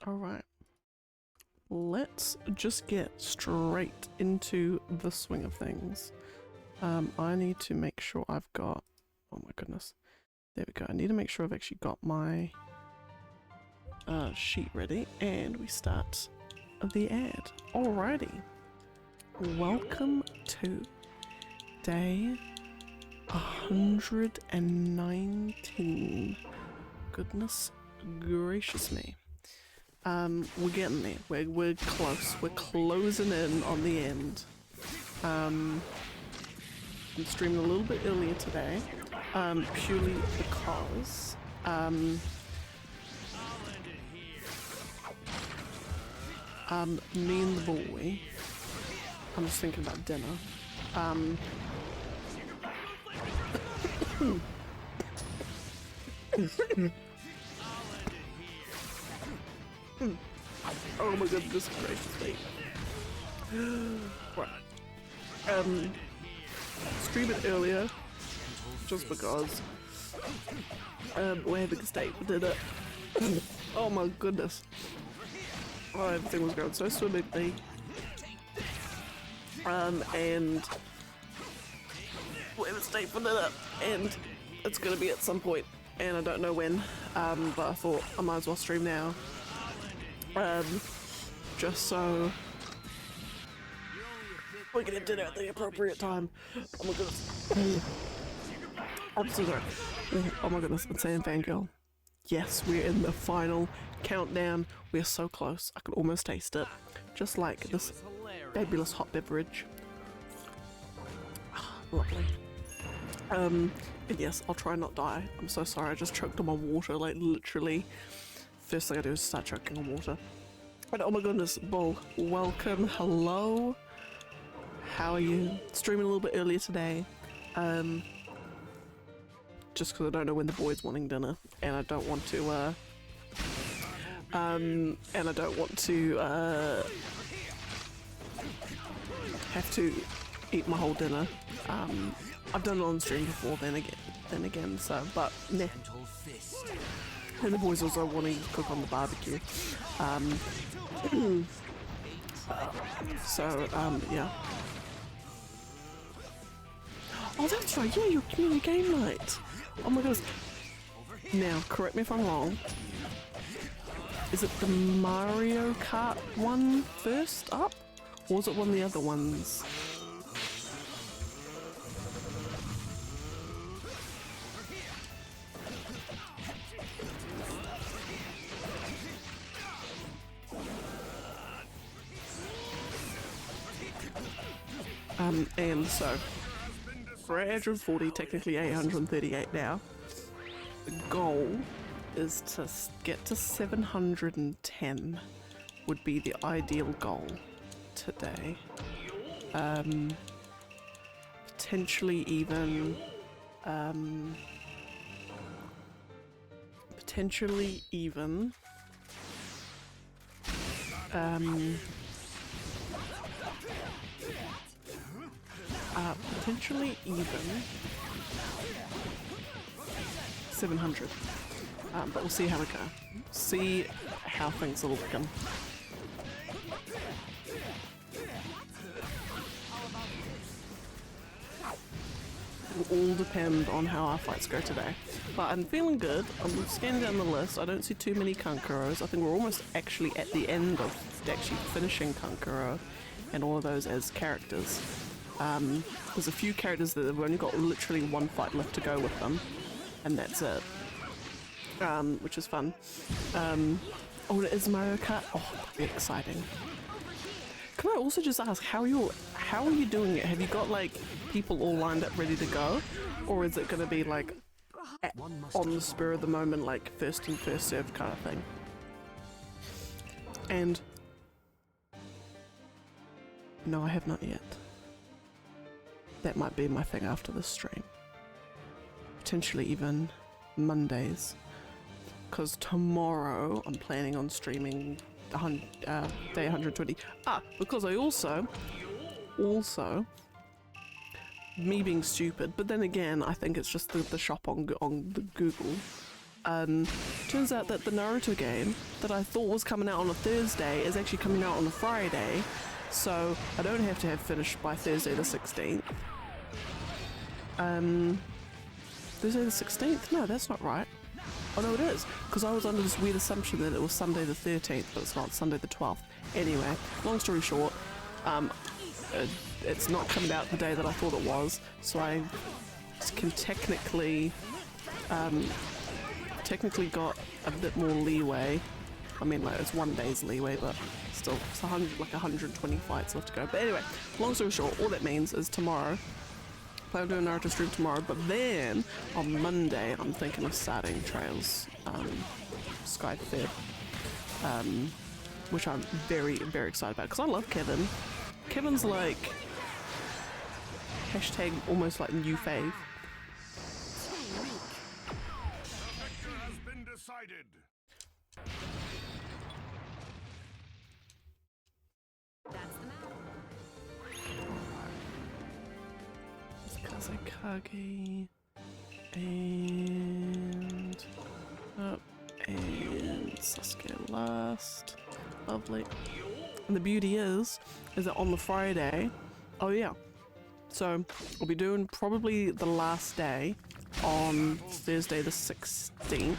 Alright. Let's just get straight into the swing of things. I need to make sure I've got... Oh my goodness. There we go. I need to make sure I've actually got my sheet ready. And we start the ad. Alrighty. Welcome to day 119. Goodness gracious me. We're getting there. We're close. We're closing in on the end. I'm streaming a little bit earlier today, purely because me and the boy, I'm just thinking about dinner. Oh my goodness gracious me. Right. Stream it earlier, just because we're having a steak for dinner. Oh my goodness. Oh, everything was going so swimmingly. And we're having steak for dinner, and it's gonna be at some point, and I don't know when, but I thought I might as well stream now. Just so we can have dinner at the appropriate time. Oh my goodness. I'm so sorry. Oh my goodness, insane fangirl. Yes, we're in the final countdown. We're so close. I can almost taste it. Just like this fabulous hot beverage. Lovely. And yes, I'll try not die. I'm so sorry, I just choked on my water, like literally. First thing I do is start choking on water. But oh my goodness, Bull, welcome, hello. How are you? Streaming a little bit earlier today. Just because I don't know when the boy's wanting dinner, and I don't want to have to eat my whole dinner. I've done it on stream before then again, so but nah. And the boys also want to cook on the barbecue. Yeah. Oh, that's right, yeah, your community game night. Oh my goodness. Now, correct me if I'm wrong. Is it the Mario Kart one first up? Or was it one of the other ones? And so, we're at 840, technically 838 now. The goal is to get to 710 would be the ideal goal today. Potentially even potentially even 700. But we'll see how we go. See how things are looking. It will all depend on how our fights go today. But I'm feeling good. I'm scanning down the list. I don't see too many Kankuros. I think we're almost actually at the end of actually finishing Kankuro and all of those as characters. There's a few characters that have only got literally one fight left to go with them, and that's it. Which is fun. Oh, it is Mario Kart? Oh, that'd be exciting. Can I also just ask, how are you doing it? Have you got like people all lined up ready to go? Or is it gonna be like on the spur of the moment, like first in, first served kind of thing? And no, I have not yet. That might be my thing after this stream. Potentially even Mondays. Because tomorrow I'm planning on streaming day 120. Because I also, me being stupid, but then again, I think it's just the shop on the Google. Turns out that the Naruto game that I thought was coming out on a Thursday is actually coming out on a Friday, so I don't have to have finished by Thursday the 16th. Thursday the 16th? No, that's not right. Oh no, it is, because I was under this weird assumption that it was Sunday the 13th, but it's not, Sunday the 12th. Anyway, long story short, it's not coming out the day that I thought it was, so I can technically got a bit more leeway. I mean, like, it's 1 day's leeway, but still, it's 120 fights left to go. But anyway, long story short, all that means is tomorrow, plan on doing a Naruto stream tomorrow, but then on Monday I'm thinking of starting Trails Sky Fed, which I'm very, very excited about, because I love Kevin. Kevin's like hashtag almost like new fave. Kazekage and Sasuke last. Lovely. And the beauty is that on the Friday, oh yeah, so we'll be doing probably the last day on Thursday the 16th,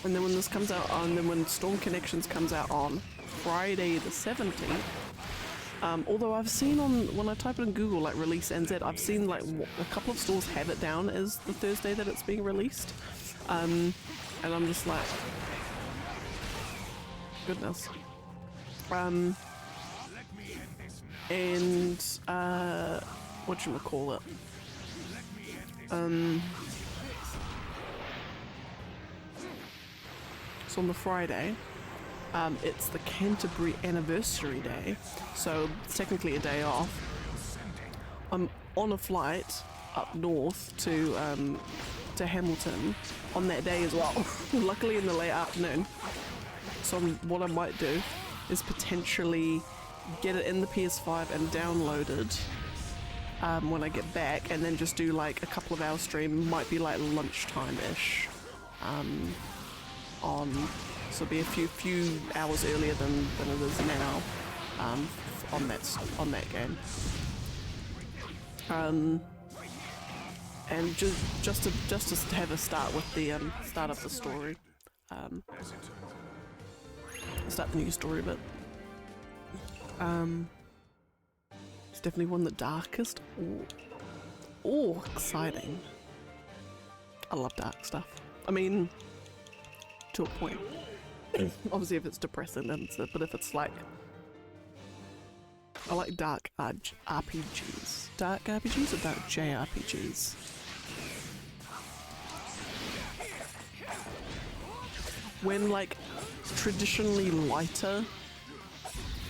and then when this comes out and then when Storm Connections comes out on Friday the 17th, although I've seen when I type it in Google, like release NZ, I've seen like a couple of stores have it down as the Thursday that it's being released, and I'm just like, goodness. And whatchamacallit, so on the Friday, it's the Canterbury anniversary day, so it's technically a day off. I'm on a flight up north to Hamilton on that day as well, luckily in the late afternoon. So what I might do is potentially get it in the PS5 and download it when I get back, and then just do like a couple of hours stream, might be like lunchtime-ish, so it'll be a few hours earlier than it is now, on that game. And just to have a start with the start of the story, start the new story bit. It's definitely one of the darkest. Oh, exciting! I love dark stuff. I mean, to a point. Obviously, if it's depressing, then it's it. But if it's like, I like dark RPGs. Dark RPGs or dark JRPGs? When like traditionally lighter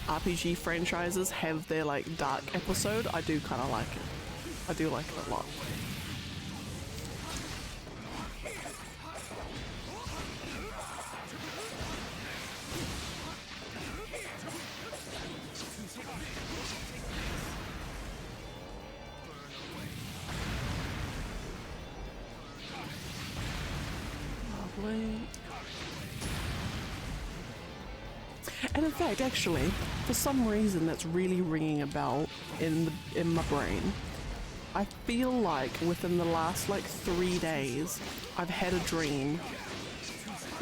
RPG franchises have their like dark episode, I do kind of like it. I do like it a lot. Lovely. And in fact, actually, for some reason that's really ringing a bell in my brain. I feel like within the last like 3 days, I've had a dream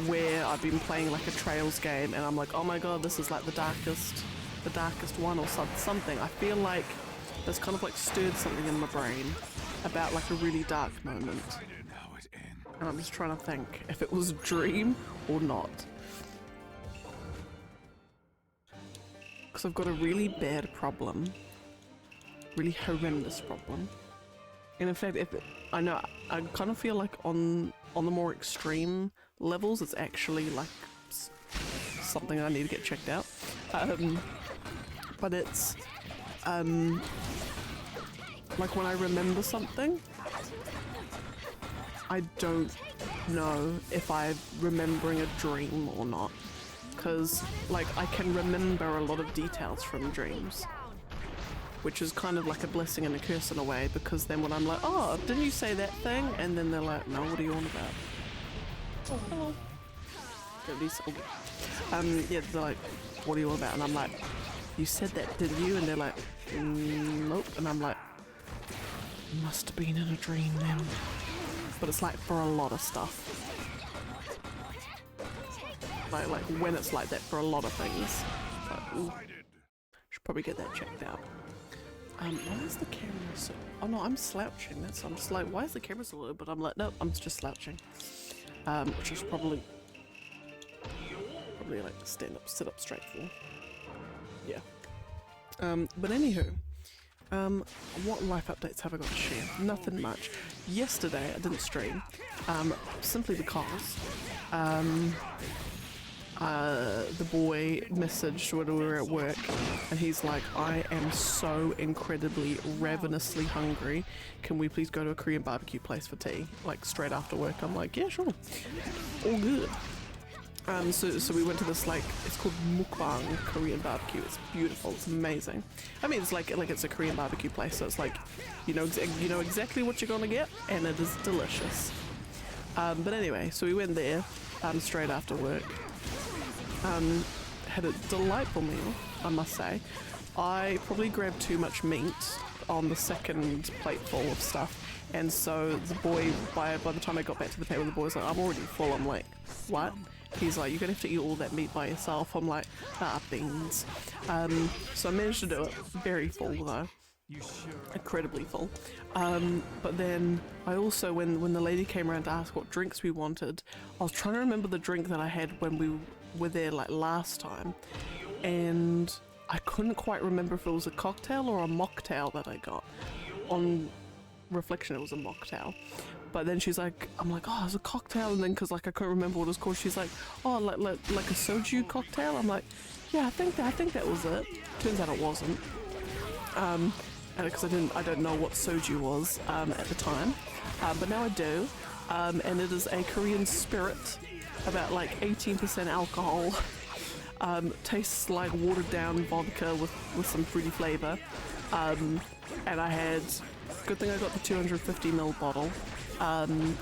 where I've been playing like a Trails game, and I'm like, oh my god, this is like the darkest one or something. I feel like that's kind of like stirred something in my brain about like a really dark moment. And I'm just trying to think if it was a dream or not. Because I've got a really bad problem, really horrendous problem. And in fact, I know, I kind of feel like on the more extreme levels, it's actually like something I need to get checked out. But it's like when I remember something, I don't know if I'm remembering a dream or not. Because like I can remember a lot of details from dreams, which is kind of like a blessing and a curse in a way, because then when I'm like, oh, didn't you say that thing? And then they're like, no, what are you on about? Oh, hello. Yeah, they're like, what are you all about? And I'm like, you said that, didn't you? And they're like, nope. And I'm like, must have been in a dream then. But it's like for a lot of stuff. Like when it's like that for a lot of things. Like, ooh, should probably get that checked out. Why is the camera so... Oh no, I'm slouching. I'm just like, why is the camera so low? But I'm like, no, I'm just slouching. Which is probably like stand up, sit up straight for. Yeah. But anywho, what life updates have I got to share? Nothing much. Yesterday I didn't stream, simply because the boy messaged when we were at work and he's like, I am so incredibly ravenously hungry, can we please go to a Korean barbecue place for tea, like straight after work? I'm like, yeah, sure, all good. So we went to this, like, it's called mukbang Korean barbecue. It's beautiful, it's amazing. I mean, it's like it's a Korean barbecue place, so it's like, you know exactly what you're gonna get, and it is delicious. But anyway, so we went there straight after work. Had a delightful meal, I must say. I probably grabbed too much meat on the second plateful of stuff, and so the boy, by the time I got back to the table, the boy was like, I'm already full. I'm like, what? He's like, you're gonna have to eat all that meat by yourself. I'm like, ah, beans. So I managed to do it. Very full though. Incredibly full. But then I also, when the lady came around to ask what drinks we wanted, I was trying to remember the drink that I had when we were there like last time, and I couldn't quite remember if it was a cocktail or a mocktail that I got. On reflection, it was a mocktail. But then she's like, I'm like, oh, it's a cocktail, and then because like I couldn't remember what it was called, she's like, oh, like a soju cocktail. I'm like, yeah, I think that was it. Turns out it wasn't. Because I don't know what soju was at the time, but now I do, and it is a Korean spirit, about like 18% alcohol. Tastes like watered down vodka with some fruity flavour, and I had, good thing I got the 250ml bottle,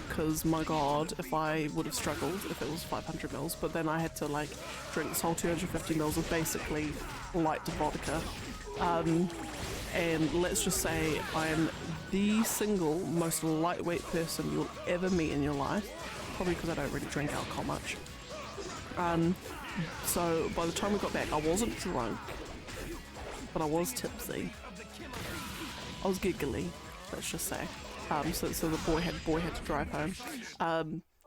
because my god, if I would have struggled if it was 500ml, but then I had to like drink this whole 250ml of basically light vodka. And let's just say I am the single most lightweight person you'll ever meet in your life, probably because I don't really drink alcohol much. So by the time we got back, I wasn't drunk, but I was tipsy. I was giggly, let's just say. So the boy had to drive home.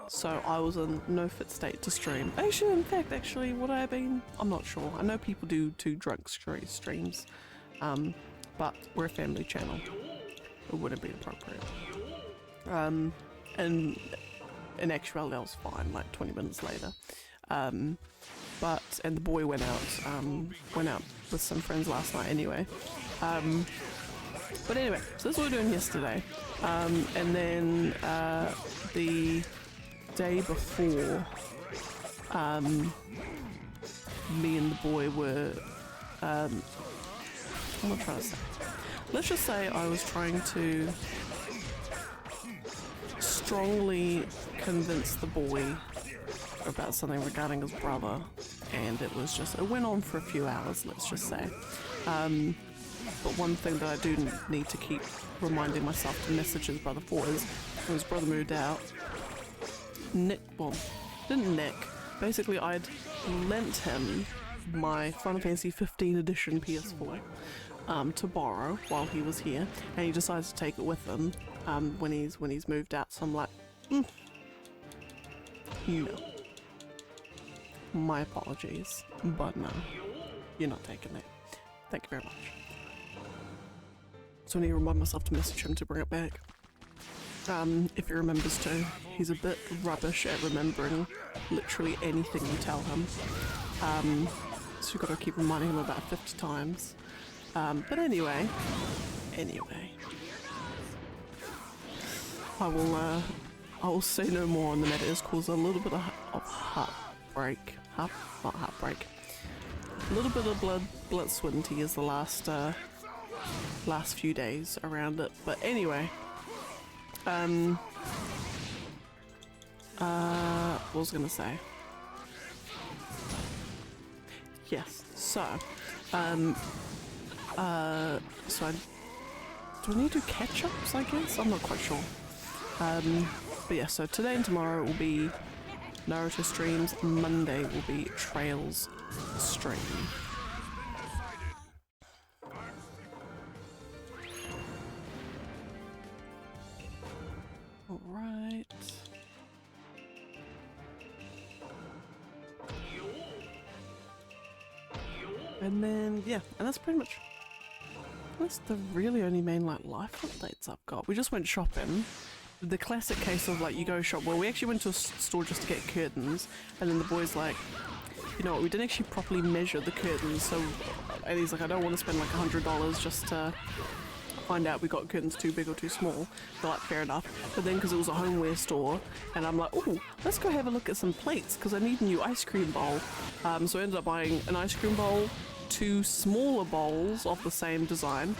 So I was in no fit state to stream. Actually, would I have been? I'm not sure. I know people do drunk streams. But we're a family channel. It wouldn't be appropriate. And in actuality, I was fine, like 20 minutes later. And the boy went out with some friends last night anyway. But anyway, so this is what we were doing yesterday. And then the day before, me and the boy were, what am I trying to say? Let's just say I was trying to strongly convince the boy about something regarding his brother, and it went on for a few hours, let's just say. But one thing that I do need to keep reminding myself to message his brother for is when his brother moved out, basically I'd lent him my Final Fantasy 15 edition PS4 to borrow while he was here, and he decides to take it with him when he's moved out. So I'm like, no, my apologies, but no, you're not taking it. Thank you very much. So I need to remind myself to message him to bring it back. If he remembers to. He's a bit rubbish at remembering literally anything you tell him. So you've got to keep reminding him about 50 times. But anyway, I will say no more on the matter. It's caused a little bit of heartbreak. Not heartbreak. A little bit of blood, sweat and tears the last few days around it. But anyway, what was I gonna say? Yes. So, so do I need to do catch-ups, I guess? I'm not quite sure. But yeah, so today and tomorrow will be Naruto streams. Monday will be Trails stream. Alright. And then, yeah, and that's pretty much... That's the really only main, like, life updates I've got. We just went shopping. The classic case of, like, you go shop... Well, we actually went to a store just to get curtains, and then the boy's like, you know what, we didn't actually properly measure the curtains, so... And he's like, I don't want to spend, like, $100 just to find out we got curtains too big or too small. They're like, fair enough. But then, because it was a homeware store, and I'm like, oh, let's go have a look at some plates, because I need a new ice cream bowl. So I ended up buying an ice cream bowl, 2 smaller bowls of the same design,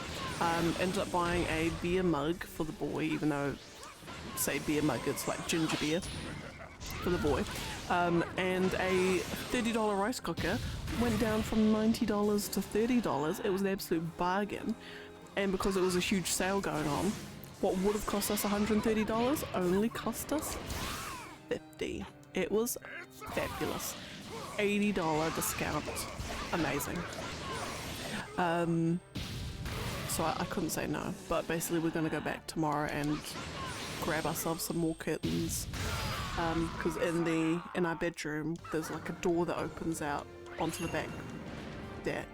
ended up buying a beer mug for the boy, even though, say beer mug, it's like ginger beer for the boy, and a $30 rice cooker. Went down from $90 to $30. It was an absolute bargain, and because it was a huge sale going on, what would have cost us $130 only cost us $50. It was fabulous. $80 discount. Amazing. So I couldn't say no, but basically we're gonna go back tomorrow and grab ourselves some more curtains, because in our bedroom there's like a door that opens out onto the back deck,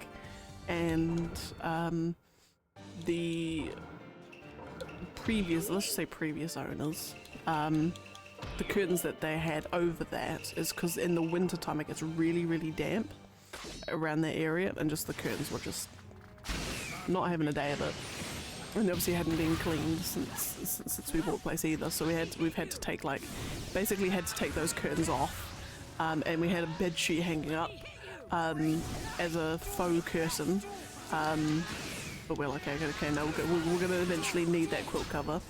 and the previous, let's just say previous owners, the curtains that they had over that is because in the winter time it gets really damp around that area, and just the curtains were just not having a day of it, and obviously hadn't been cleaned since we bought the place either, so we've had to take, like, basically had to take those curtains off, and we had a bed sheet hanging up as a faux curtain, but we're like, okay, no, we're gonna eventually need that quilt cover,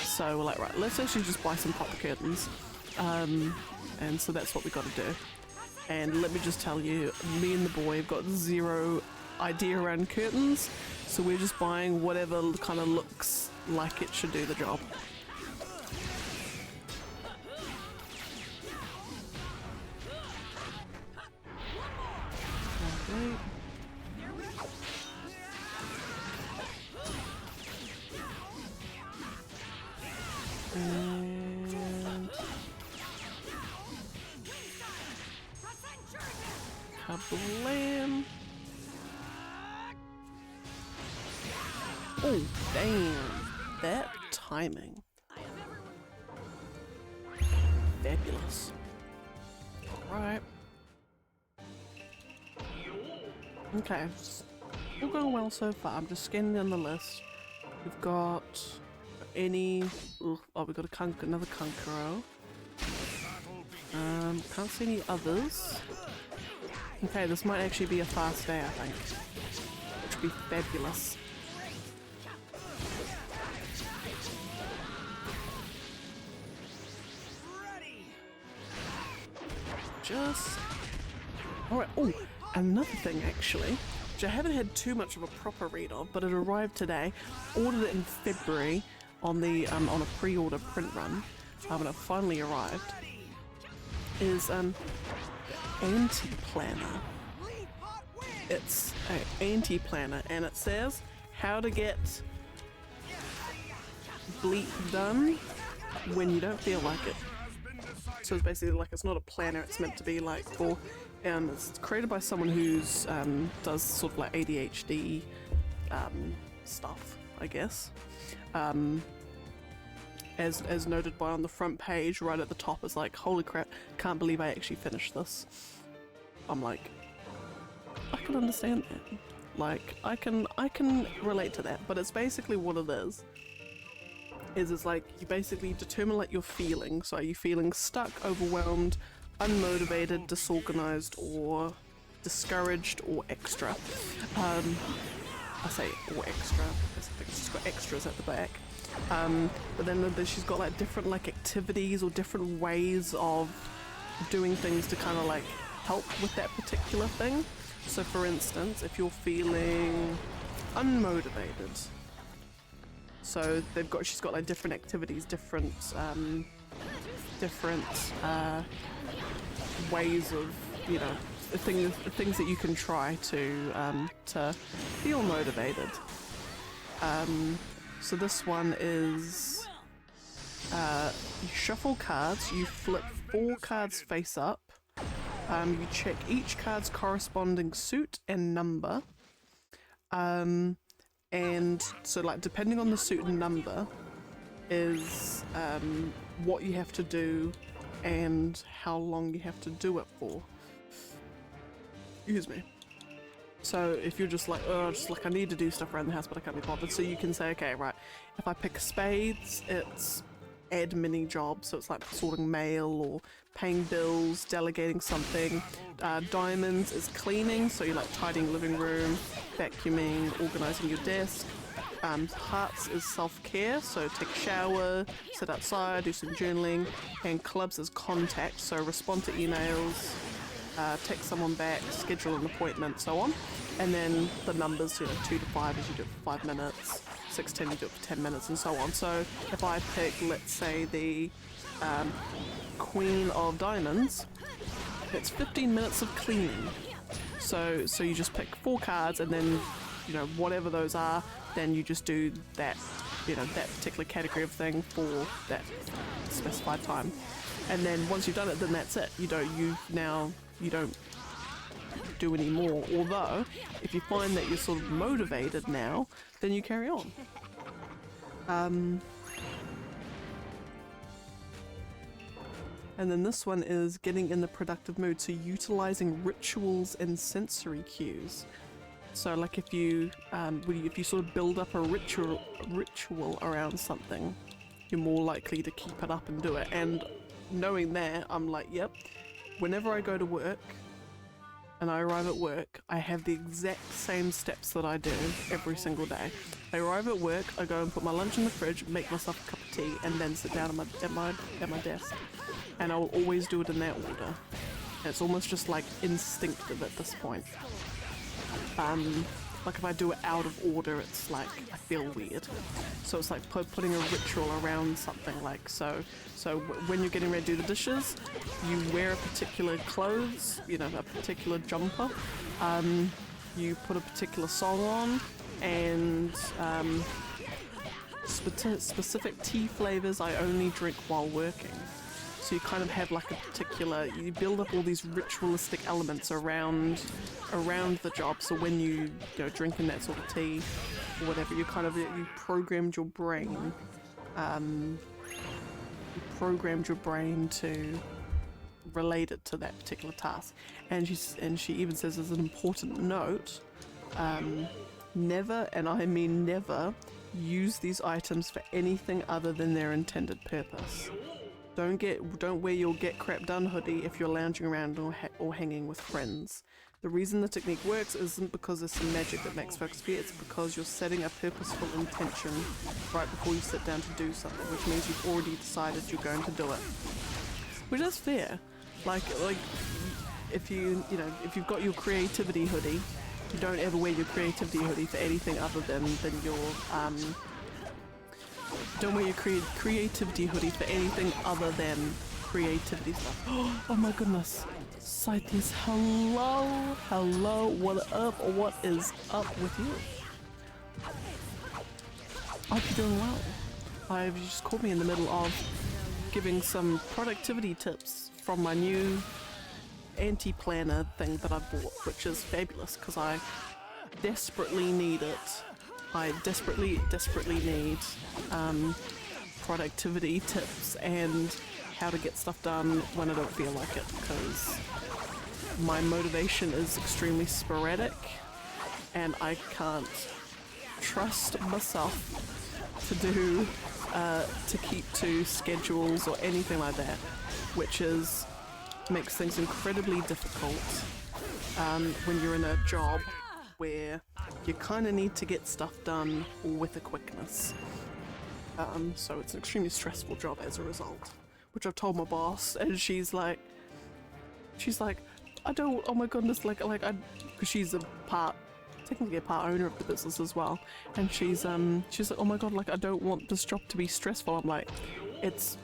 so we're like, right, let's actually just buy some proper curtains, and so that's what we got to do. And let me just tell you, me and the boy have got zero idea around curtains, so we're just buying whatever kind of looks like it should do the job. Okay. And kablam. Oh, damn. That timing. Fabulous. Alright. Okay. All going well so far. I'm just scanning down the list. We've got any... Oh, we've got another Kankuro. Can't see any others. Okay, this might actually be a fast day, I think. Which would be fabulous. Just... Alright, oh, another thing actually, which I haven't had too much of a proper read of, but it arrived today. Ordered it in February on the on a pre-order print run, and it finally arrived. Is anti-planner. It's an anti-planner, and it says how to get bleep done when you don't feel like it. So it's basically like, it's not a planner, it's meant to be like for, it's created by someone who's does sort of like ADHD stuff, I guess. As noted by on the front page, right at the top, is like, holy crap, can't believe I actually finished this. I'm like, I can understand that. Like, I can relate to that, but it's basically what it is it's like, you basically determine like your feelings. So are you feeling stuck, overwhelmed, unmotivated, disorganized, or discouraged, or extra? I say or extra, I think she's got extras at the back. But then she's got like different like activities or different ways of doing things to kind of like help with that particular thing. So for instance, if you're feeling unmotivated, so she's got like different activities, different ways of, you know, things that you can try to feel motivated. So this one is you shuffle cards, you flip 4 cards face up, you check each card's corresponding suit and number, and so like depending on the suit and number is what you have to do and how long you have to do it for. Excuse me. So if you're just like, oh, just like I need to do stuff around the house but I can't be bothered, so you can say, okay, right, if I pick spades, it's admin jobs, so it's like sorting mail or paying bills, delegating something. Diamonds is cleaning, so you're like tidying living room, vacuuming, organising your desk. Hearts is self-care, so take a shower, sit outside, do some journaling. And clubs is contact, so respond to emails, text someone back, schedule an appointment, so on. And then the numbers, you know, 2 to 5 is you do it for 5 minutes, 6 to 10 you do it for 10 minutes, and so on. So if I pick, let's say, the Queen of Diamonds, it's 15 minutes of cleaning. So you just pick 4 cards, and then, you know, whatever those are, then you just do that, you know, that particular category of thing for that specified time. And then once you've done it, then that's it. You don't do any more. Although, if you find that you're sort of motivated now, then you carry on. And then this one is getting in the productive mood, so utilizing rituals and sensory cues. So like if you sort of build up a ritual around something, you're more likely to keep it up and do it. And knowing that, I'm like, yep, whenever I go to work and I arrive at work, I have the exact same steps that I do every single day. I arrive at work, I go and put my lunch in the fridge, make myself a cup of tea, and then sit down at my desk. And I will always do it in that order. And it's almost just like instinctive at this point. Like if I do it out of order, it's like I feel weird. So it's like putting a ritual around something, like so when you're getting ready to do the dishes, you wear a particular clothes, you know, a particular jumper, you put a particular song on, and specific tea flavors I only drink while working. So you kind of have like a particular, you build up all these ritualistic elements around the job. So when you know, drinking that sort of tea or whatever, you programmed your brain, to relate it to that particular task. And she even says as an important note, never, and I mean never, use these items for anything other than their intended purpose. Don't wear your get crap done hoodie if you're lounging around or hanging with friends. The reason the technique works isn't because there's some magic that makes folks fear, it's because you're setting a purposeful intention right before you sit down to do something, which means you've already decided you're going to do it. Which is fair. Like if if you've got your creativity hoodie, you don't ever wear your creativity hoodie for anything other than your don't wear your creativity hoodie for anything other than creativity stuff. Oh my goodness. Scythes, hello, what is up with you? I hope you're doing well. You just caught me in the middle of giving some productivity tips from my new anti-planner thing that I bought, which is fabulous because I desperately need it. I desperately need productivity tips and how to get stuff done when I don't feel like it, because my motivation is extremely sporadic and I can't trust myself to keep to schedules or anything like that, which makes things incredibly difficult when you're in a job where you kind of need to get stuff done with a quickness. So it's an extremely stressful job as a result, which I've told my boss, and she's like, I don't, oh my goodness, like because she's technically a part owner of the business as well, and she's like, oh my god, like I don't want this job to be stressful. I'm like, it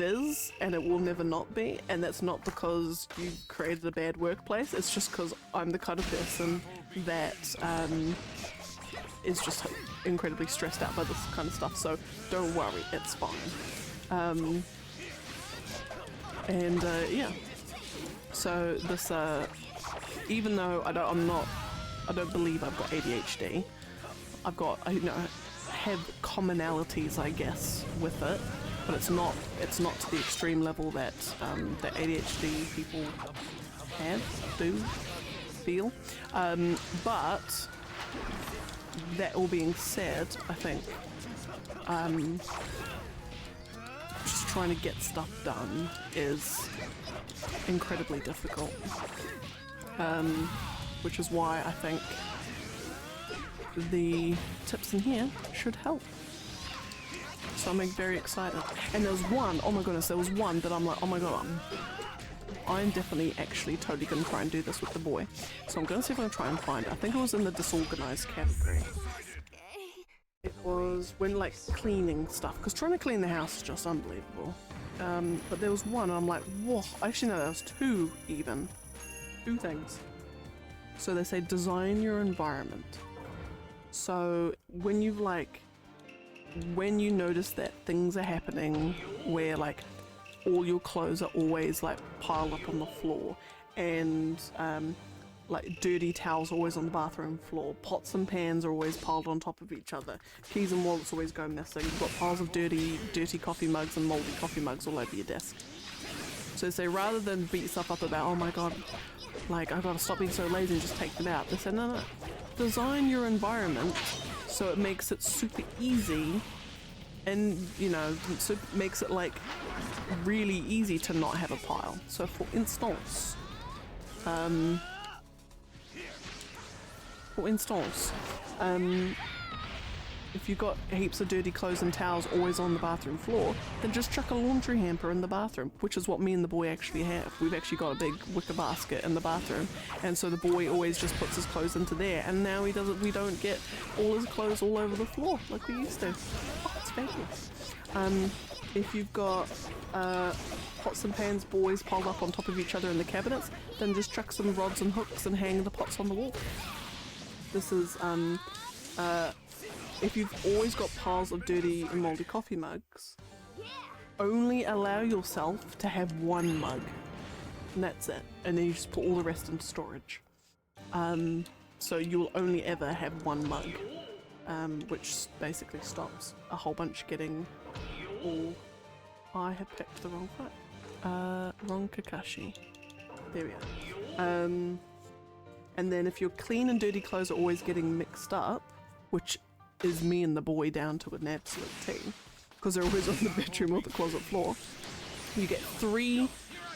is, and it will never not be, and that's not because you created a bad workplace, it's just because I'm the kind of person that is just incredibly stressed out by this kind of stuff, so don't worry, it's fine. Yeah, so this, even though I don't believe I've got ADHD, I've got, have commonalities, I guess, with it, but it's not to the extreme level that that ADHD people feel. But that all being said, I think just trying to get stuff done is incredibly difficult, which is why I think the tips in here should help. So I'm very excited. And there's one, oh my goodness, there was one that I'm like, oh my god, I'm definitely actually totally going to try and do this with the boy. So I'm going to see if I can try and find it. I think it was in the disorganized category. It was when like cleaning stuff, because trying to clean the house is just unbelievable. But there was one and I'm like, whoa, actually no, there was two even. Two things. So they say design your environment. So when you notice that things are happening where like all your clothes are always like piled up on the floor, and like dirty towels always on the bathroom floor, pots and pans are always piled on top of each other, keys and wallets always go missing, you've got piles of dirty coffee mugs and moldy coffee mugs all over your desk. So they say rather than beat yourself up about, oh my god, like I've got to stop being so lazy and just take them out, they say no, design your environment so it makes it super easy, and so it makes it like really easy to not have a pile. So for instance, if you've got heaps of dirty clothes and towels always on the bathroom floor, then just chuck a laundry hamper in the bathroom, which is what me and the boy actually have. We've actually got a big wicker basket in the bathroom, and so the boy always just puts his clothes into there, and now we don't get all his clothes all over the floor like we used to. Oh, it's fabulous. If you've got pots and pans boys piled up on top of each other in the cabinets, then just chuck some rods and hooks and hang the pots on the wall. This is if you've always got piles of dirty and moldy coffee mugs, only allow yourself to have one mug, and that's it, and then you just put all the rest into storage. So you'll only ever have one mug, which basically stops a whole bunch getting all... I have picked the wrong fight. Wrong Kakashi. There we are. And then if your clean and dirty clothes are always getting mixed up, which is me and the boy down to an absolute T, because they're always on the bedroom or the closet floor, you get 3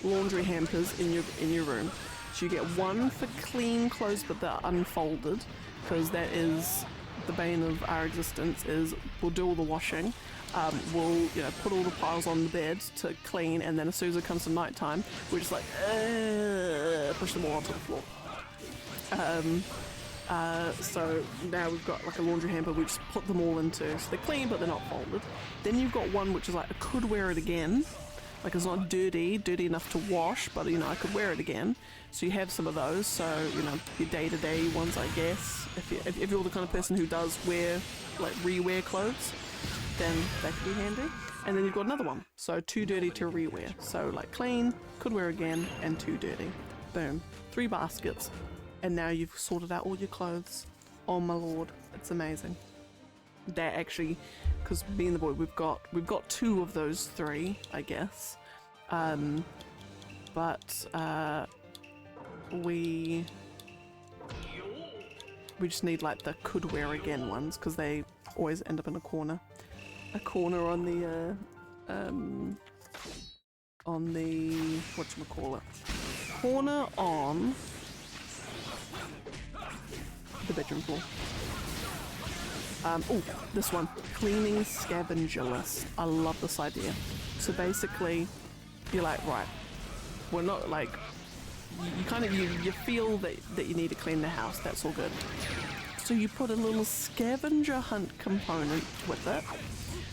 laundry hampers in your room. So you get one for clean clothes but they're unfolded, because that is the bane of our existence, is we'll do all the washing, we'll put all the piles on the bed to clean, and then as soon as it comes to night time, we're just like push them all onto the floor. So now we've got like a laundry hamper, we just put them all into, so they're clean but they're not folded. Then you've got one which is like, I could wear it again, like it's not dirty enough to wash, but I could wear it again. So you have some of those, so your day-to-day ones, I guess. If you're the kind of person who does wear, like rewear clothes, then that could be handy. And then you've got another one, so too dirty to rewear. So like clean, could wear again, and too dirty. Boom. 3 baskets. And now you've sorted out all your clothes. Oh my lord, it's amazing. That actually, because me and the boy, we've got 2 of those 3, I guess. But we just need like the could wear again ones, because they always end up in a corner on the whatchamacallit, corner on the bedroom floor. Oh, this one, cleaning scavenger list. I love this idea. So basically, you're like, right, we're not like, you kind of you feel that you need to clean the house. That's all good. So you put a little scavenger hunt component with it.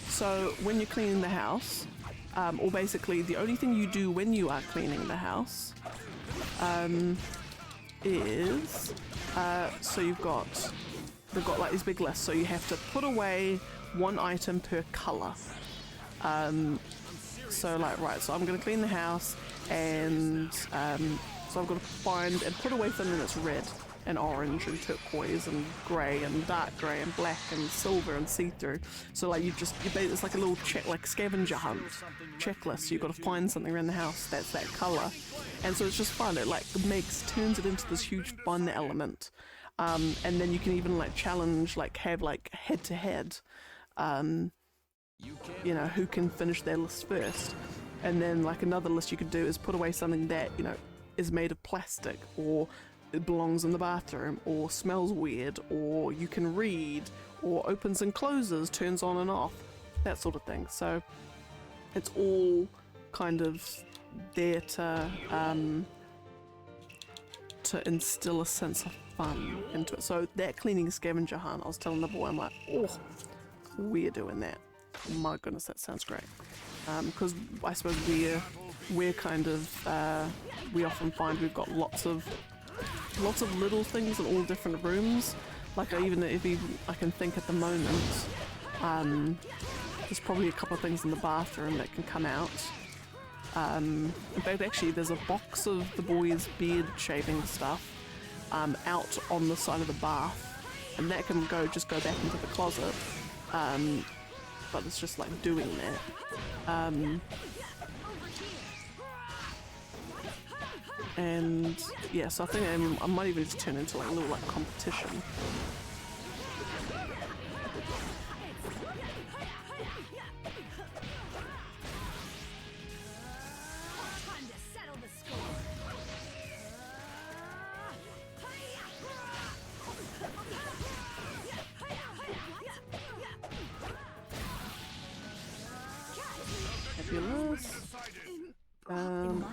So when you're cleaning the house, or basically the only thing you do when you are cleaning the house, is so they've got like these big lists. So you have to put away one item per color. So like, right, so I'm going to clean the house, and so I've got to find and put away something that's red and orange and turquoise and grey and dark grey and black and silver and see-through. So like it's like a little like scavenger hunt checklist. You've got to find something around the house that's that colour, and so it's just fun. It like turns it into this huge fun element, and then you can even like challenge, like have like head to head. You know, who can finish their list first. And then like another list you could do is put away something that, you know, is made of plastic, or it belongs in the bathroom, or smells weird, or you can read, or opens and closes, turns on and off, that sort of thing. So it's all kind of there to instill a sense of fun into it. So that cleaning scavenger hunt, I was telling the boy, I'm like, oh, we're doing that. Oh my goodness, that sounds great. Because I suppose we're kind of we often find we've got lots of little things in all different rooms. Like I can think at the moment, there's probably a couple of things in the bathroom that can come out. In fact, actually, there's a box of the boys' beard shaving stuff out on the side of the bath, and that can just go back into the closet. But it's just like doing that. And yeah, so I think I might even just turn into like a little like competition.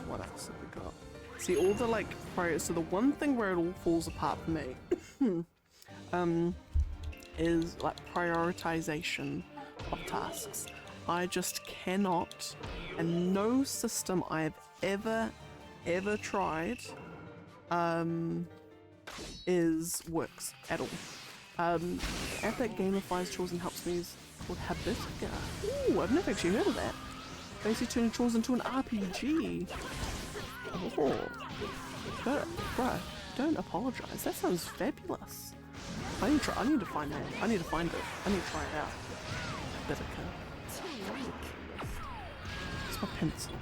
What else have we got? See, all the like so the one thing where it all falls apart for me is like prioritization of tasks. I just cannot, and no system I've ever tried works at all. App that gamifies chores and helps me is called Habitica. Ooh, I've never actually heard of that. Basically turning chores into an RPG. Oh, bruh, don't apologize. That sounds fabulous. I need to find that. I need to find it. I need to try it out. Habitica. It's my pencil.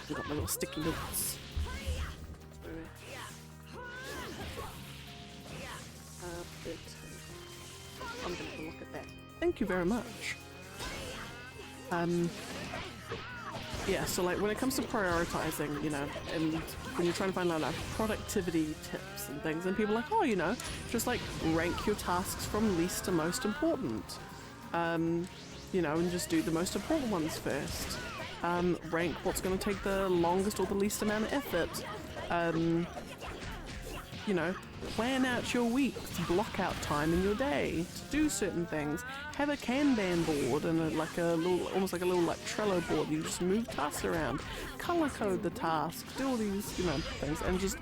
I've got my little sticky notes. I'm going to look at that. Thank you very much. Yeah, so like when it comes to prioritizing, you know, and when you're trying to find like productivity tips and things, and people are like, oh, you know, just like rank your tasks from least to most important. You know, and just do the most important ones first. Rank what's going to take the longest or the least amount of effort. You know, plan out your weeks, block out time in your day to do certain things. Have a Kanban board and almost like a little like Trello board. You just move tasks around, color code the tasks, do all these, you know, things, and just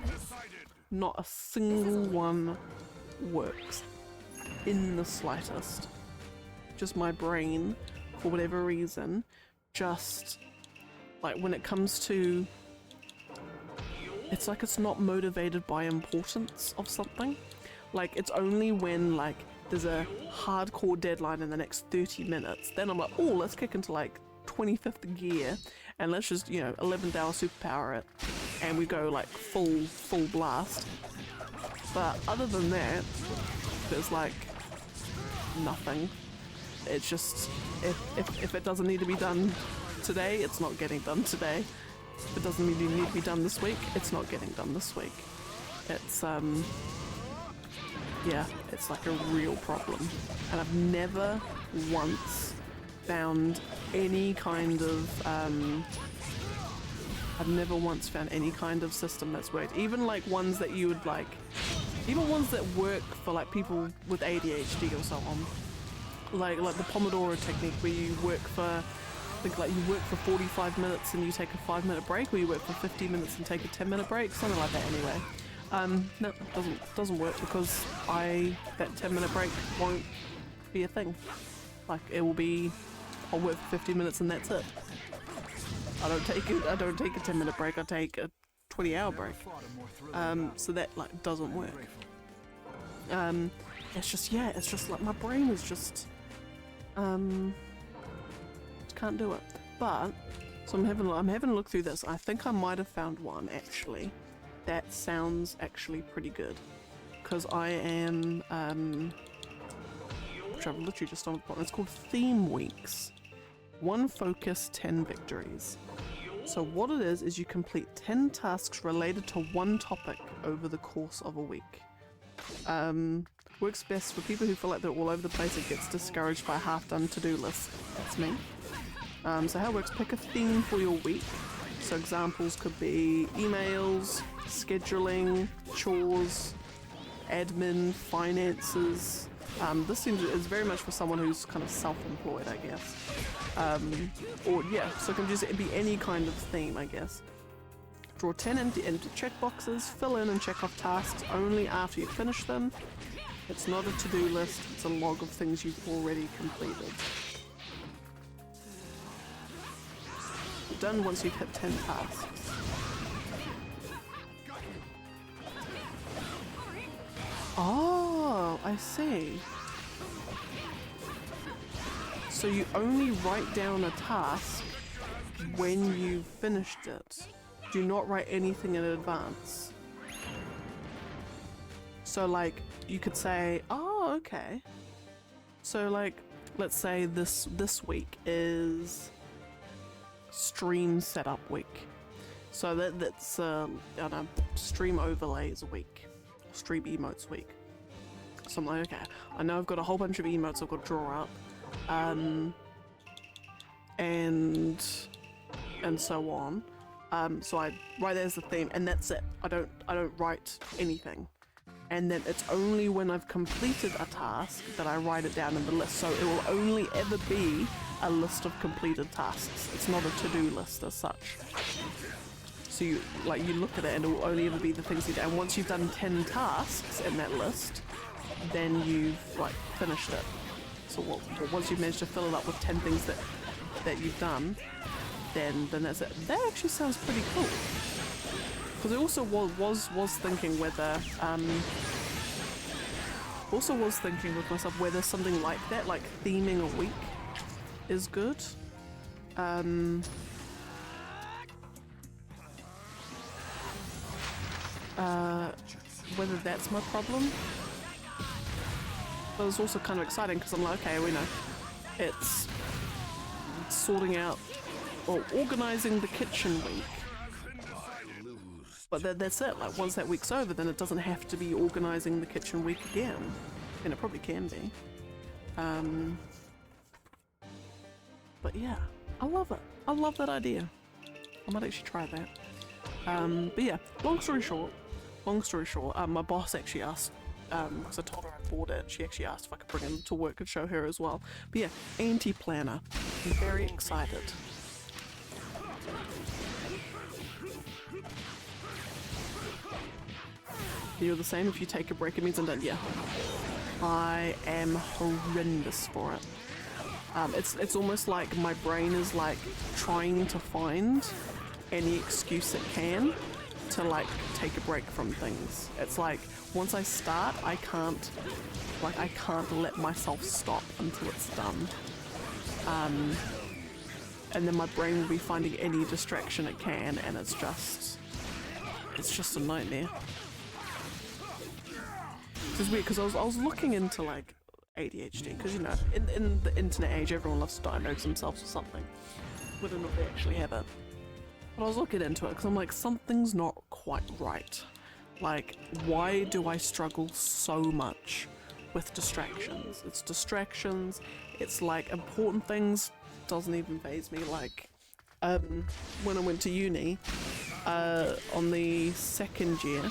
not a single one works in the slightest. Just my brain, for whatever reason, just like when it comes to, it's like it's not motivated by importance of something. Like it's only when like there's a hardcore deadline in the next 30 minutes, then I'm like, oh, let's kick into like 25th gear and let's just, you know, 11th hour superpower it, and we go like full blast. But other than that, there's like nothing. It's just, if it doesn't need to be done today, it's not getting done today. If it doesn't really need to be done this week, it's not getting done this week. It's yeah, it's like a real problem. And I've never once found any kind of I've never once found any kind of system that's worked. Even like ones that you would like, even ones that work for like people with ADHD or so on. Like the Pomodoro technique where you work for, I think like you work for 45 minutes and you take a 5-minute break, or you work for 50 minutes and take a 10-minute break, something like that anyway. No, it doesn't work because that 10-minute break won't be a thing. Like it will be, I'll work for 50 minutes and that's it. I don't take a 10-minute break, I take a 20-hour break. So that like doesn't work. It's just like my brain is just can't do it. But so I'm having a look through this. I think I might have found one actually that sounds actually pretty good, because I am which I've literally just stumbled upon. It's called Theme Weeks. 1 focus, 10 victories. So what it is you complete 10 tasks related to one topic over the course of a week. Works best for people who feel like they're all over the place and gets discouraged by a half-done to-do list. That's me. So how it works, pick a theme for your week. So examples could be emails, scheduling, chores, admin, finances. This is very much for someone who's kind of self-employed, I guess. Or yeah, so it can just be any kind of theme, I guess. Draw 10 empty check boxes, fill in and check off tasks only after you finish them. It's not a to-do list, it's a log of things you've already completed. Done once you've hit 10 tasks. Oh, I see. So you only write down a task when you've finished it. Do not write anything in advance. So like, you could say, oh, okay. So like, let's say this week is stream setup week. So that's I don't know, stream overlays week, stream emotes week. So I'm like, okay, I know I've got a whole bunch of emotes I've got to draw up, and so on. So I write that as the theme, and that's it. I don't write anything. And then it's only when I've completed a task that I write it down in the list. So it will only ever be a list of completed tasks. It's not a to-do list as such. So you look at it and it will only ever be the things you do. And once you've done 10 tasks in that list, then you've like finished it. So once you've managed to fill it up with 10 things that you've done, then that's it. That actually sounds pretty cool. Because I also was thinking whether was thinking with myself whether something like that, like theming a week, is good. Whether that's my problem. But it's also kind of exciting because I'm like, okay, we know it's sorting out or organizing the kitchen week. But that's it, like once that week's over, then it doesn't have to be organising the kitchen week again. And it probably can be. But yeah, I love it. I love that idea. I might actually try that. But yeah, long story short, my boss actually asked, because I told her I bought it, she actually asked if I could bring it to work and show her as well. But yeah, anti-planner. I'm very excited. You're the same. If you take a break, it means I'm done. Yeah, I am horrendous for it. It's almost like my brain is like trying to find any excuse it can to like take a break from things. It's like once I start, I can't let myself stop until it's done. And then my brain will be finding any distraction it can, and it's just a nightmare. It's weird because I was looking into like ADHD, because you know in the internet age everyone loves to diagnose themselves with something, whether or not they actually have it. But I was looking into it because I'm like, something's not quite right. Like, why do I struggle so much with distractions? It's distractions, it's like important things doesn't even faze me. Like, when I went to uni, on the second year,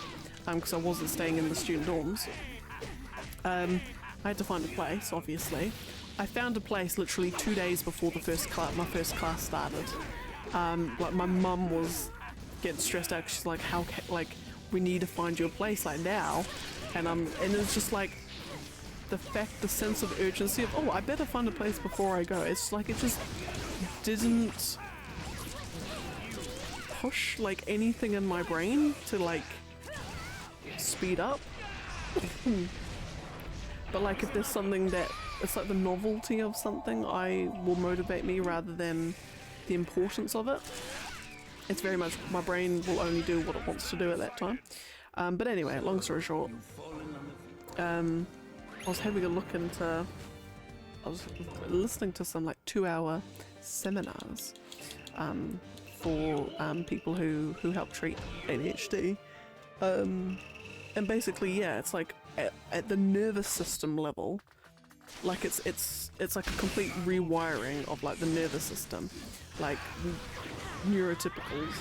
because I wasn't staying in the student dorms, I had to find a place, obviously. I found a place literally 2 days before my first class started. Like, my mum was getting stressed out. She's like, we need to find you a place, like, now. And it was just like, the sense of urgency of, oh, I better find a place before I go. It's like, it just didn't push, like, anything in my brain to, like, speed up. But, like, if there's something that, it's like the novelty of something will motivate me rather than the importance of it. It's very much, my brain will only do what it wants to do at that time. But anyway, long story short, I was having a look into, I was listening to some, like, 2-hour seminars for people who help treat ADHD. And basically, yeah, it's like at the nervous system level, like it's like a complete rewiring of, like, the nervous system. Like, neurotypicals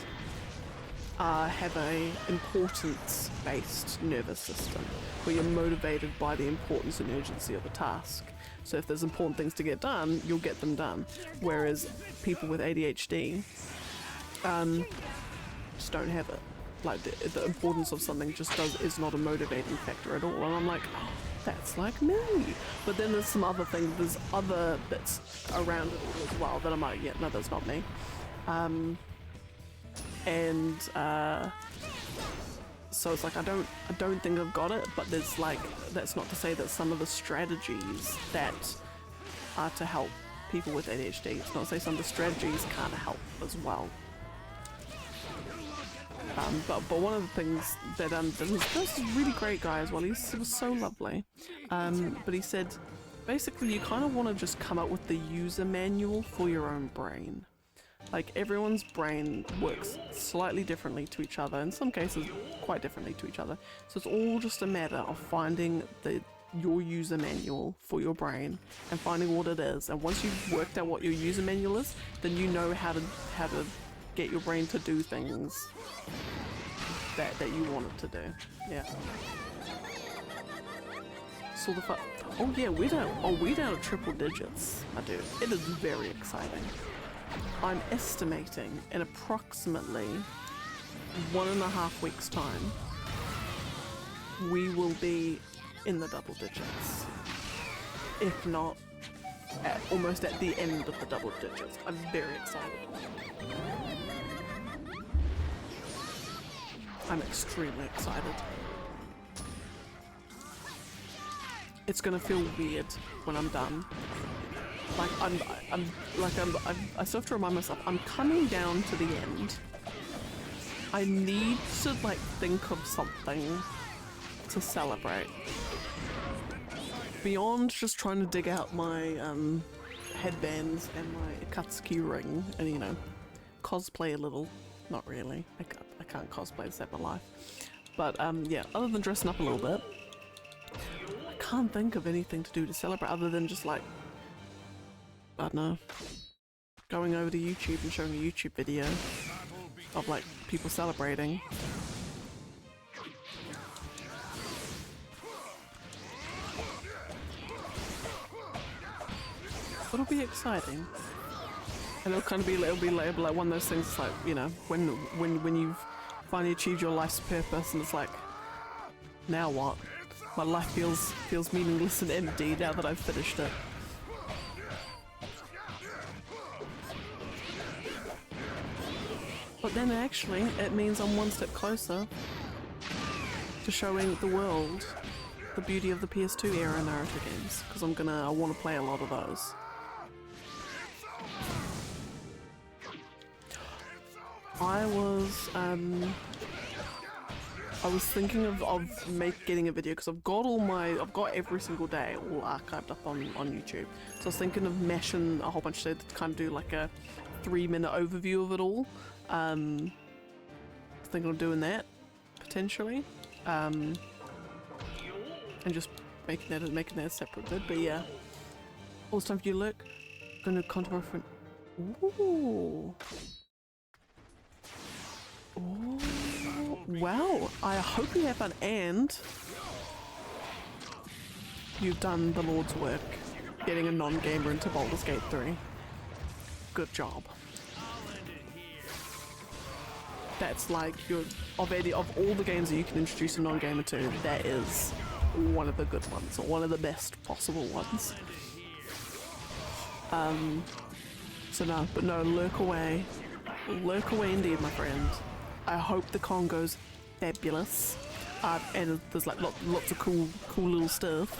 have a importance-based nervous system where you're motivated by the importance and urgency of a task. So if there's important things to get done, you'll get them done. Whereas people with ADHD just don't have it. Like, the importance of something just is not a motivating factor at all. And I'm like, oh, that's like me. But then there's some other things, there's other bits around it as well that I'm like, yeah, no, that's not me. So it's like, I don't think I've got it, but there's, like, that's not to say that some of the strategies that are to help people with ADHD, it's not to say some of the strategies can't help as well. But one of the things that this is really great guy as well, he was so lovely, but he said basically you kind of want to just come up with the user manual for your own brain. Like, everyone's brain works slightly differently to each other, in some cases quite differently to each other, so it's all just a matter of finding your user manual for your brain and finding what it is. And once you've worked out what your user manual is, then you know how to get your brain to do things that you want it to do. Yeah. So oh yeah, we're down at triple digits, my dude. It is very exciting. I'm estimating in approximately 1.5 weeks' time, we will be in the double digits. If not, almost at the end of the double digits. I'm very excited. I'm extremely excited. It's gonna feel weird when I'm done. Like, I still have to remind myself, I'm coming down to the end. I need to, like, think of something to celebrate. Beyond just trying to dig out my headbands and my Akatsuki ring and, you know, cosplay a little. Not really. I can't cosplay to save my life. But yeah, other than dressing up a little bit, I can't think of anything to do to celebrate other than just, like, I don't know, going over to YouTube and showing a YouTube video of, like, people celebrating. It'll be exciting. And it'll kind of be, it'll be like one of those things. It's like, you know, when you've finally achieved your life's purpose, and it's like, now what? My life feels meaningless and empty now that I've finished it. But then actually, it means I'm one step closer to showing the world the beauty of the PS2 era Naruto games, because I want to play a lot of those. I was thinking of getting a video, because I've got every single day all archived up on YouTube. So I was thinking of mashing a whole bunch of to kind of do like a 3-minute overview of it all. I think I'm doing that potentially, and just making that a separate vid. But yeah, all it's time for you to look. Gonna content Ooh. Oh, well, I hope you have fun and you've done the Lord's work getting a non-gamer into Baldur's Gate 3. Good job. That's like of all the games that you can introduce a non-gamer to, that is one of the good ones, or one of the best possible ones. So no, lurk away indeed, my friend. I hope the con goes fabulous, and there's like lots of cool little stuff.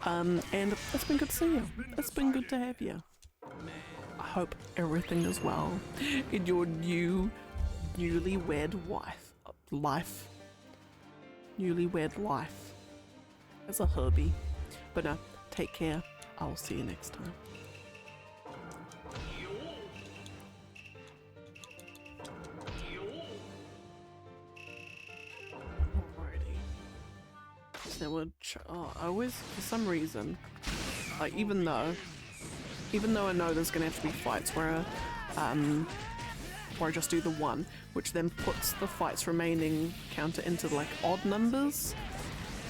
And it's been good to see you. It's been good to have you. I hope everything is well in your newlywed life as a hubby. But no, take care. I will see you next time. I always, for some reason, like even though I know there's gonna have to be fights where I just do the one, which then puts the fights remaining counter into like odd numbers.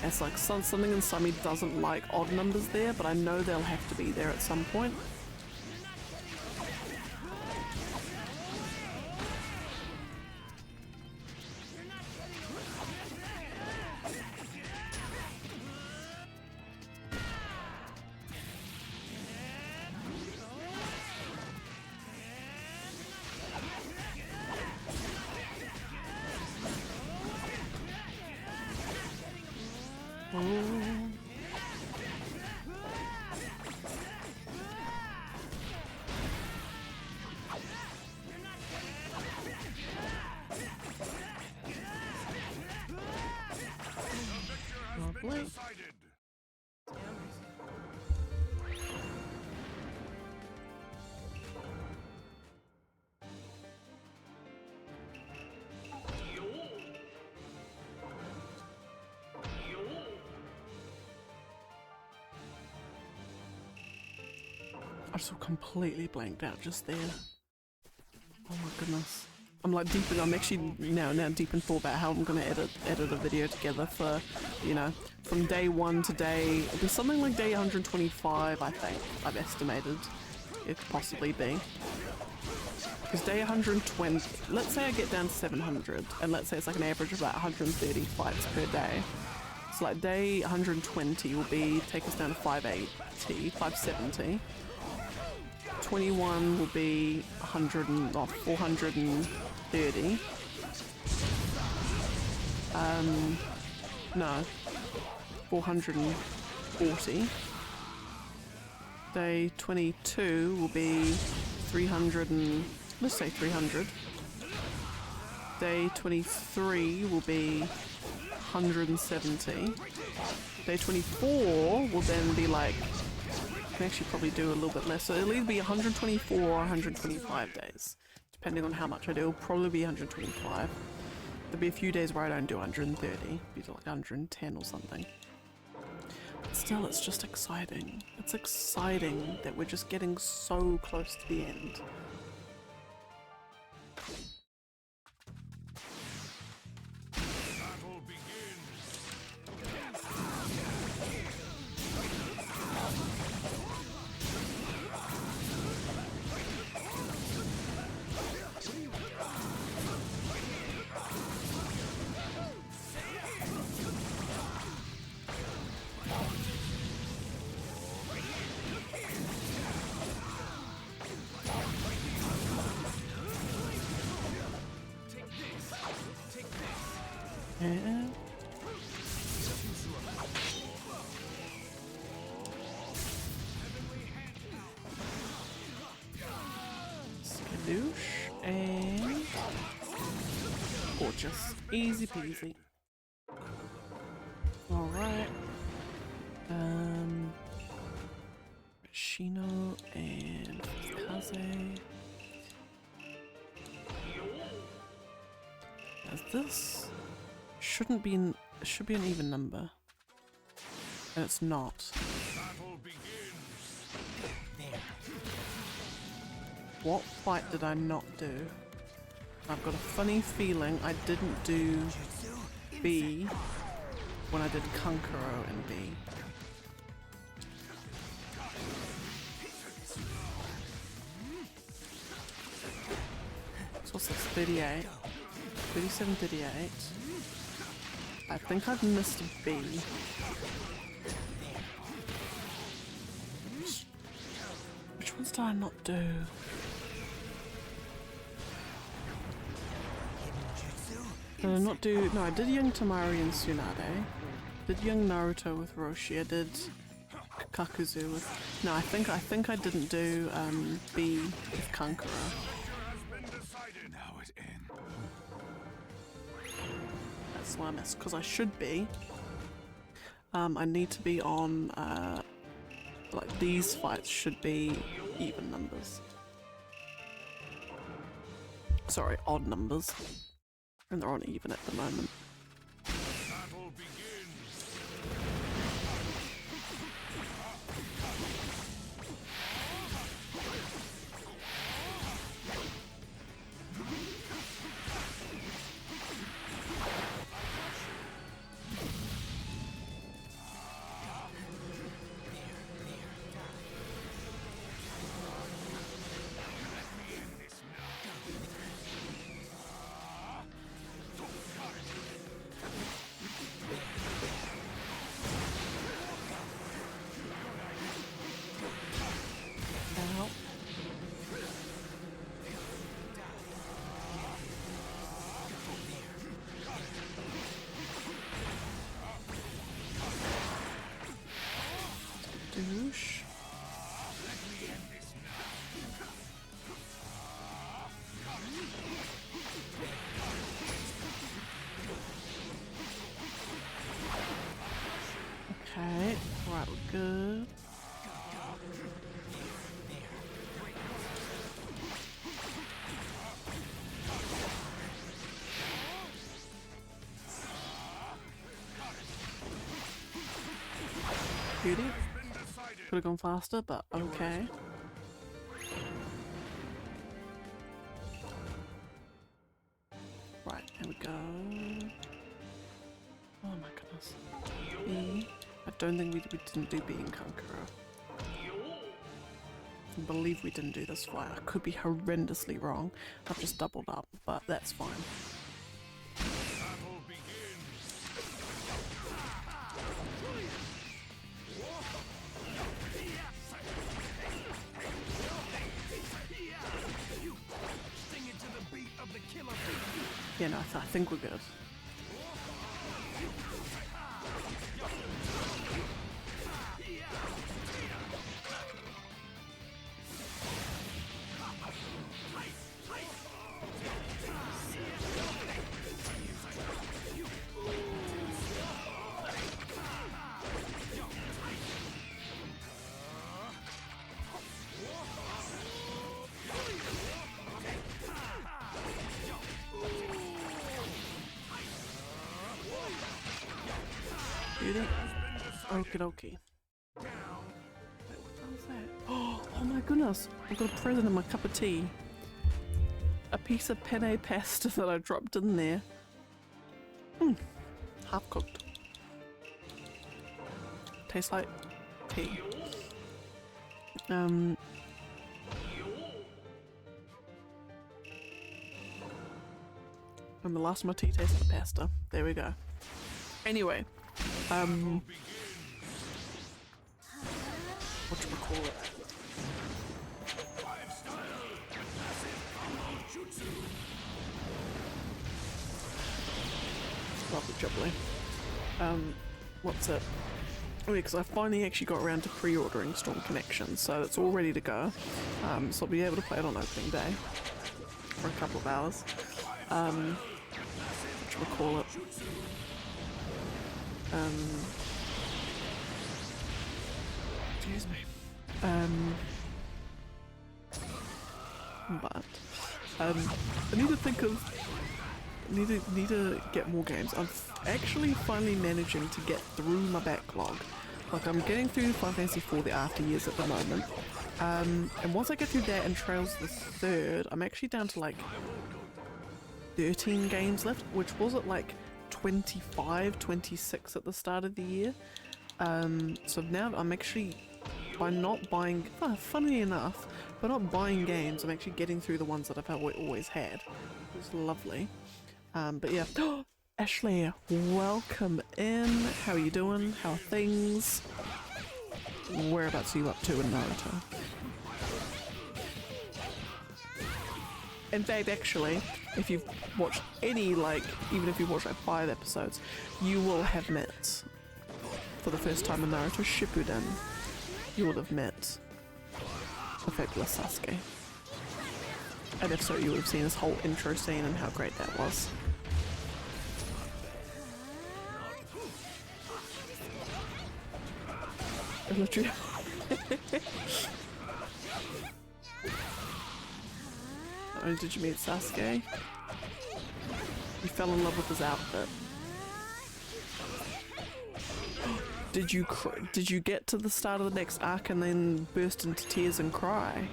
It's like something inside me doesn't like odd numbers there, but I know they'll have to be there at some point. Lovely. I just completely blanked out just there. Oh my goodness. I'm actually now deep in thought about how I'm gonna edit a video together for, you know, from day 1 to it'll be something like day 125, I think, I've estimated it could possibly be. Because day 120, let's say I get down to 700, and let's say it's like an average of about 130 fights per day. So like day 120 will take us down to 570. 21 will be 430. No, 440. Day 22 will be 300 and let's say 300. Day 23 will be 170. Day 24 will then be like, I can actually probably do a little bit less, so it'll either be 124 or 125 days, depending on how much I do. It'll probably be 125. There'll be a few days where I don't do 130, be like 110 or something. But still, it's just exciting. It's exciting that we're just getting so close to the end. Skadoosh and gorgeous, easy peasy. All right, Shino and Kaze. As this should be an even number, and it's not. What fight did I not do? I've got a funny feeling I didn't do B when I did Kankuro and B. So what's this? 38. 37, 38. I think I've missed a B. Which ones did I not do? Did I not do? No, I did young Tamari and Tsunade. Did young Naruto with Roshi. I did Kakuzu with. No, I think I didn't do B with Kankuro. That's why I missed, because I should be. I need to be on. Like these fights should be even numbers. Sorry, odd numbers. And they're on even at the moment. Battle begins. Douche. Okay, right, we're good. Beauty. Could have gone faster, but okay. Right, here we go. Oh my goodness. B. I don't think we didn't do B in Kankuro. I believe we didn't do this fight. I could be horrendously wrong. I've just doubled up, but that's fine. Battle begins. Sing it to the beat of the killer beat. Yeah, no, I think we're good. Beauty. Okie dokie. Wait, what was that? Oh my goodness! I've got a present in my cup of tea. A piece of penne pasta that I dropped in there. Half cooked. Tastes like tea. And the last of my tea tastes like pasta. There we go. Anyway. Whatchamacallit? Lovely jubbly. What's it? Oh yeah, because I finally actually got around to pre-ordering Storm Connection, so it's all ready to go. So I'll be able to play it on opening day for a couple of hours. Whatchamacallit? Excuse me. But I need to think of need to get more games. I'm actually finally managing to get through my backlog. Like I'm getting through Final Fantasy IV the after years at the moment. And once I get through that and Trails the third, I'm actually down to like 13 games left, which was at like 25, 26 at the start of the year. So now I'm actually, by not buying, funnily enough, by not buying games, I'm actually getting through the ones that I've always had. It's lovely. But yeah. Ashley, welcome in. How are you doing? How are things? Whereabouts are you up to in Naruto? In fact, actually, if you've watched any, like, even if you've watched like 5 episodes, you will have met, for the first time in Naruto Shippuden, you will have met the fabulous Sasuke. And if so, you would have seen this whole intro scene and how great that was. Literally. Not only did you meet Sasuke, you fell in love with his outfit. Did you get to the start of the next arc and then burst into tears and cry?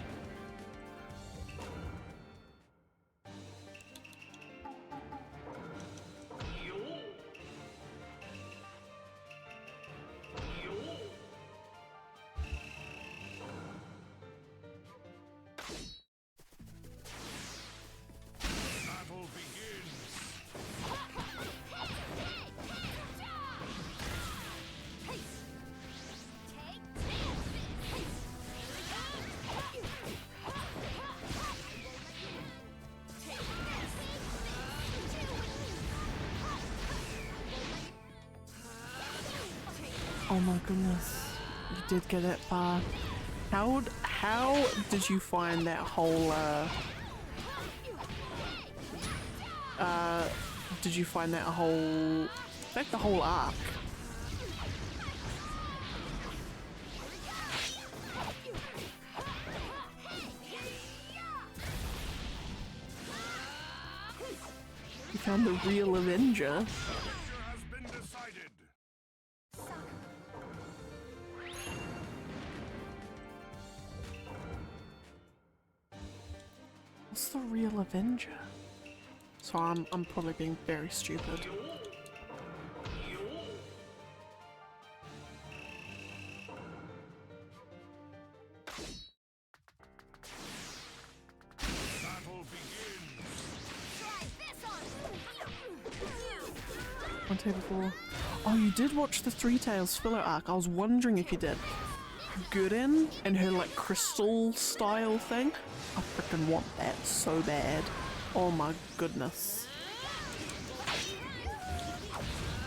Oh my goodness, you did get it far. How did you find that whole, did you find that whole, in fact the whole arc? You found the real Avenger. What's the real Avenger? So I'm probably being very stupid. One table four. Oh, you did watch the Three Tails filler arc. I was wondering if you did. Gurren and her like crystal style thing. I freaking want that so bad. Oh my goodness.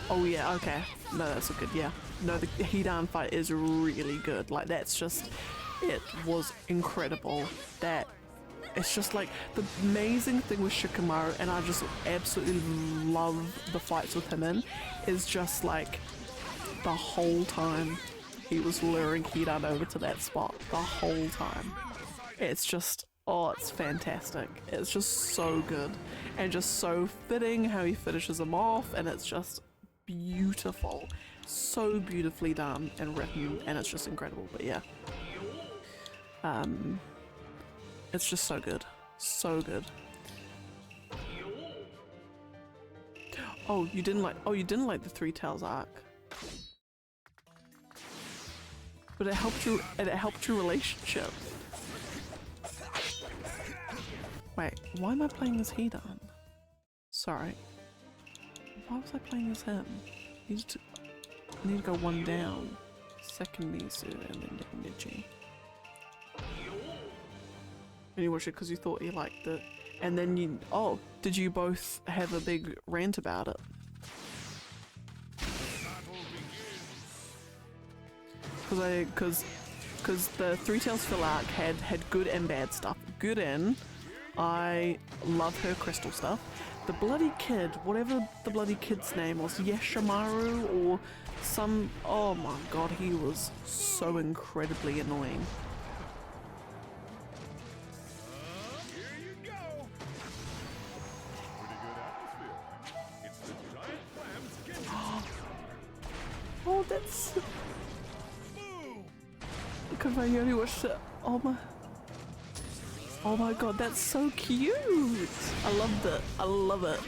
Oh yeah, okay. No, that's a good, yeah. No, the Hidan fight is really good. Like that's just, it was incredible. That, it's just like the amazing thing with Shikamaru, and I just absolutely love the fights with him in, is just like the whole time he was luring Hidan over to that spot. The whole time. It's just, oh, it's fantastic. It's just so good. And just so fitting how he finishes him off, and it's just beautiful. So beautifully done and written, and it's just incredible, but yeah. It's just so good. So good. Oh, you didn't like the Three Tails arc. But it helped your relationship. Wait, why am I playing as Hidan? Sorry. Why was I playing as him? I need to go one down. Second Misu and then Niji. And you watched it because you thought you liked it. And then you, oh, did you both have a big rant about it? Because the Three Tails fill arc had good and bad stuff. Good in, I love her crystal stuff. The bloody kid, whatever the bloody kid's name was, Yashimaru or some, oh my god, he was so incredibly annoying. Here you go. Pretty good atmosphere. It's the giant clams kitchen. Oh, that's... Boom. Because I only watched it Oh my god, that's so cute! I loved it. I love it.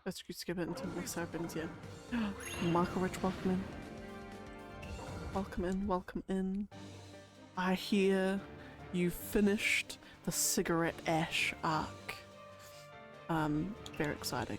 Let's skip it until this opens, yeah. Marco Rich, welcome in. Welcome in, welcome in. I hear you finished the Cigarette Ash arc. Very exciting.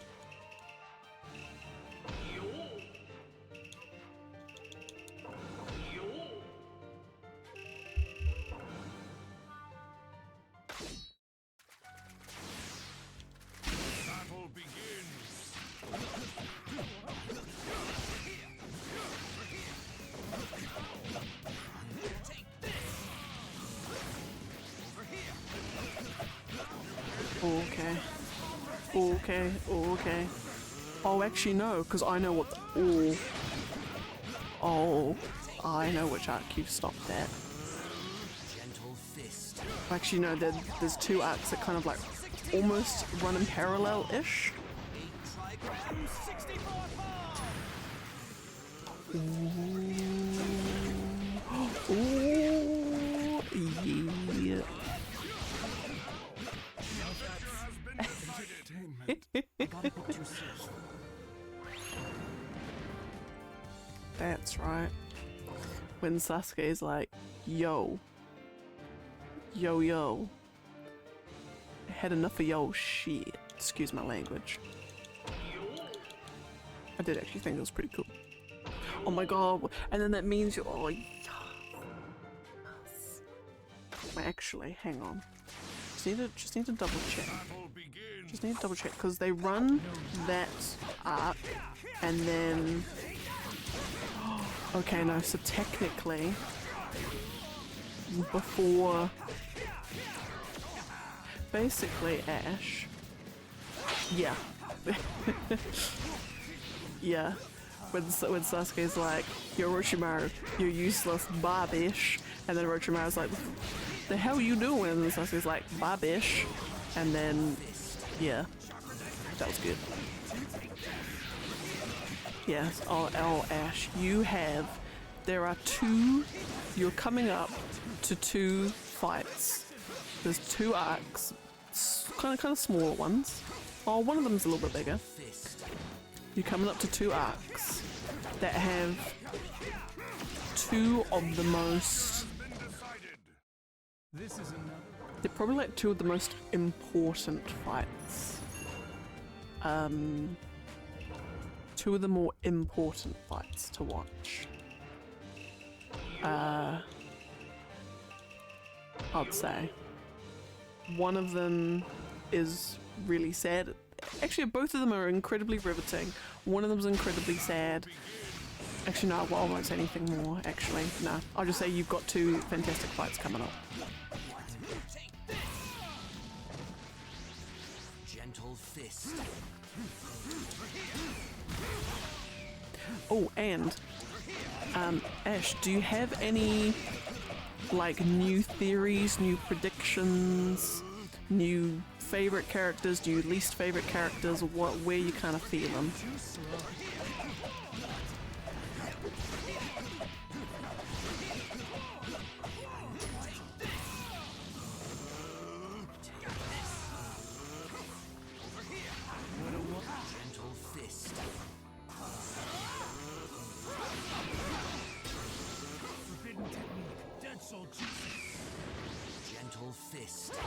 Okay. Oh, actually no, because I know what. Oh, I know which arc you've stopped at. Actually, no, there's two arcs that kind of like almost run in parallel-ish. Ooh, yeah. That's right. When Sasuke's like, yo, had enough of yo shit. Excuse my language. I did actually think it was pretty cool. Oh my god, and then that means you're, oh, yes. Wait, actually, hang on. Just need to double check. Just need to double check, because they run that arc, and then... Okay, no, so technically, before... Basically, Ash... Yeah. Yeah. When Sasuke's like, yo Orochimaru, you're useless, bye-bish. And then Orochimaru's like, the hell you doing? And Sasuke's like, bye-bish. And then, yeah, that was good. Yes, oh Ash, you're coming up to two fights. There's two arcs, kind of smaller ones. Oh, one of them's a little bit bigger. You're coming up to two arcs that have two of the most... They're probably like two of the most important fights. Two of the more important fights to watch. I'd say. One of them is really sad. Actually, both of them are incredibly riveting. One of them's incredibly sad. Actually, no, well, I won't say anything more, actually. No, I'll just say you've got two fantastic fights coming up. Gentle fist. Oh, and Ash, do you have any like new theories, new predictions, new favorite characters, new least favorite characters, where you kind of feel them? Gentle fist. 16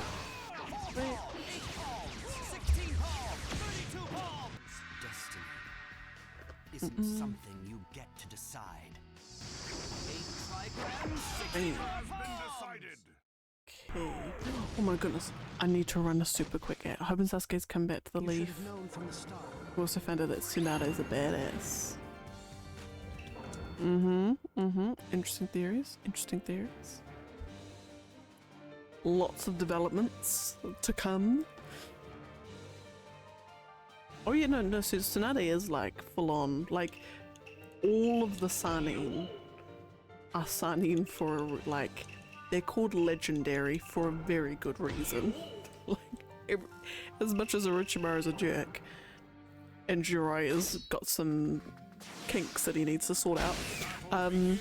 palms, 32 palms. Destiny isn't something you get to decide. 8 trigrams, 60 Okay. Oh my goodness. I need to run a super quick ad. I hope Sasuke's come back to the leaf. We also found out that Tsunade is a badass. Interesting theories. Interesting theories. Lots of developments to come. Oh yeah, no, so Tsunade is like full on, like, all of the Sanin are Sanin for, like, they're called legendary for a very good reason. Like, as much as Orochimaru's a jerk, and Jiraiya's got some kinks that he needs to sort out, and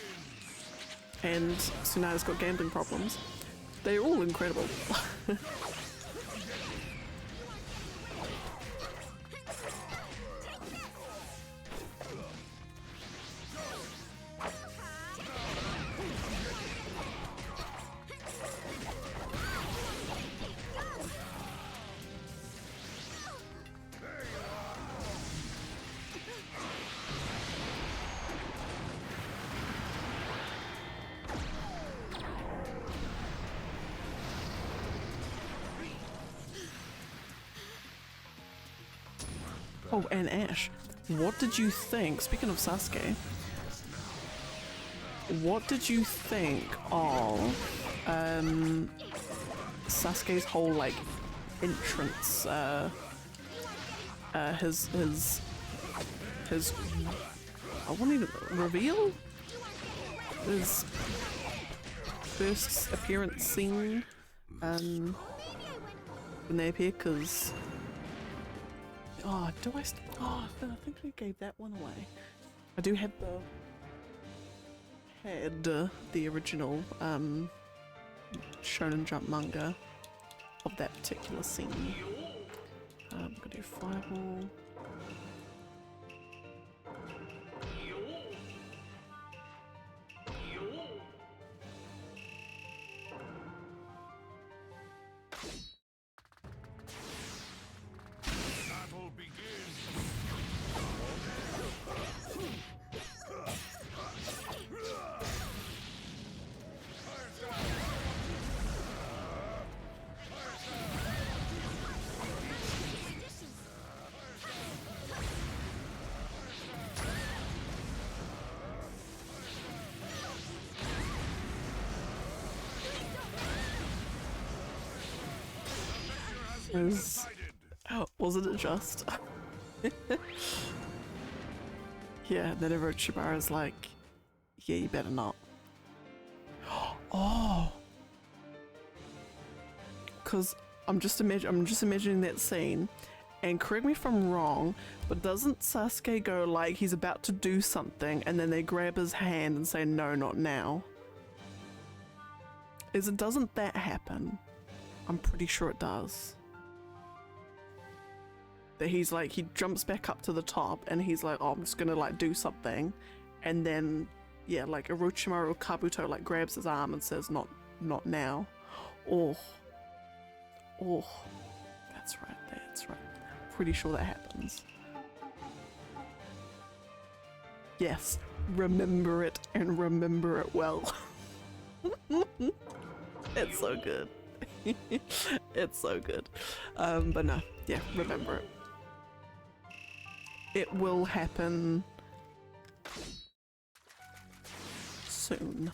Tsunade's got gambling problems, they're all incredible. Oh, and Ash, what did you think, speaking of Sasuke, what did you think of Sasuke's whole, like, entrance, his, I won't even, reveal? His first appearance scene, when they appear, because oh, do I? Oh, I think we gave that one away. I do have the original Shonen Jump manga of that particular scene. I'm gonna do Fireball. Wasn't it just? Yeah, then Orochimaru's like, yeah, you better not. Oh, because I'm just imagining that scene, and correct me if I'm wrong, but doesn't Sasuke go like he's about to do something, and then they grab his hand and say, no, not now? Doesn't that happen? I'm pretty sure it does. That he's like, he jumps back up to the top and he's like, oh, I'm just gonna like do something, and then yeah, like Orochimaru or Kabuto like grabs his arm and says, not now. Oh, that's right, pretty sure that happens. Yes, remember it, and remember it well. It's so good. It's so good. But no, yeah, remember it. It will happen soon.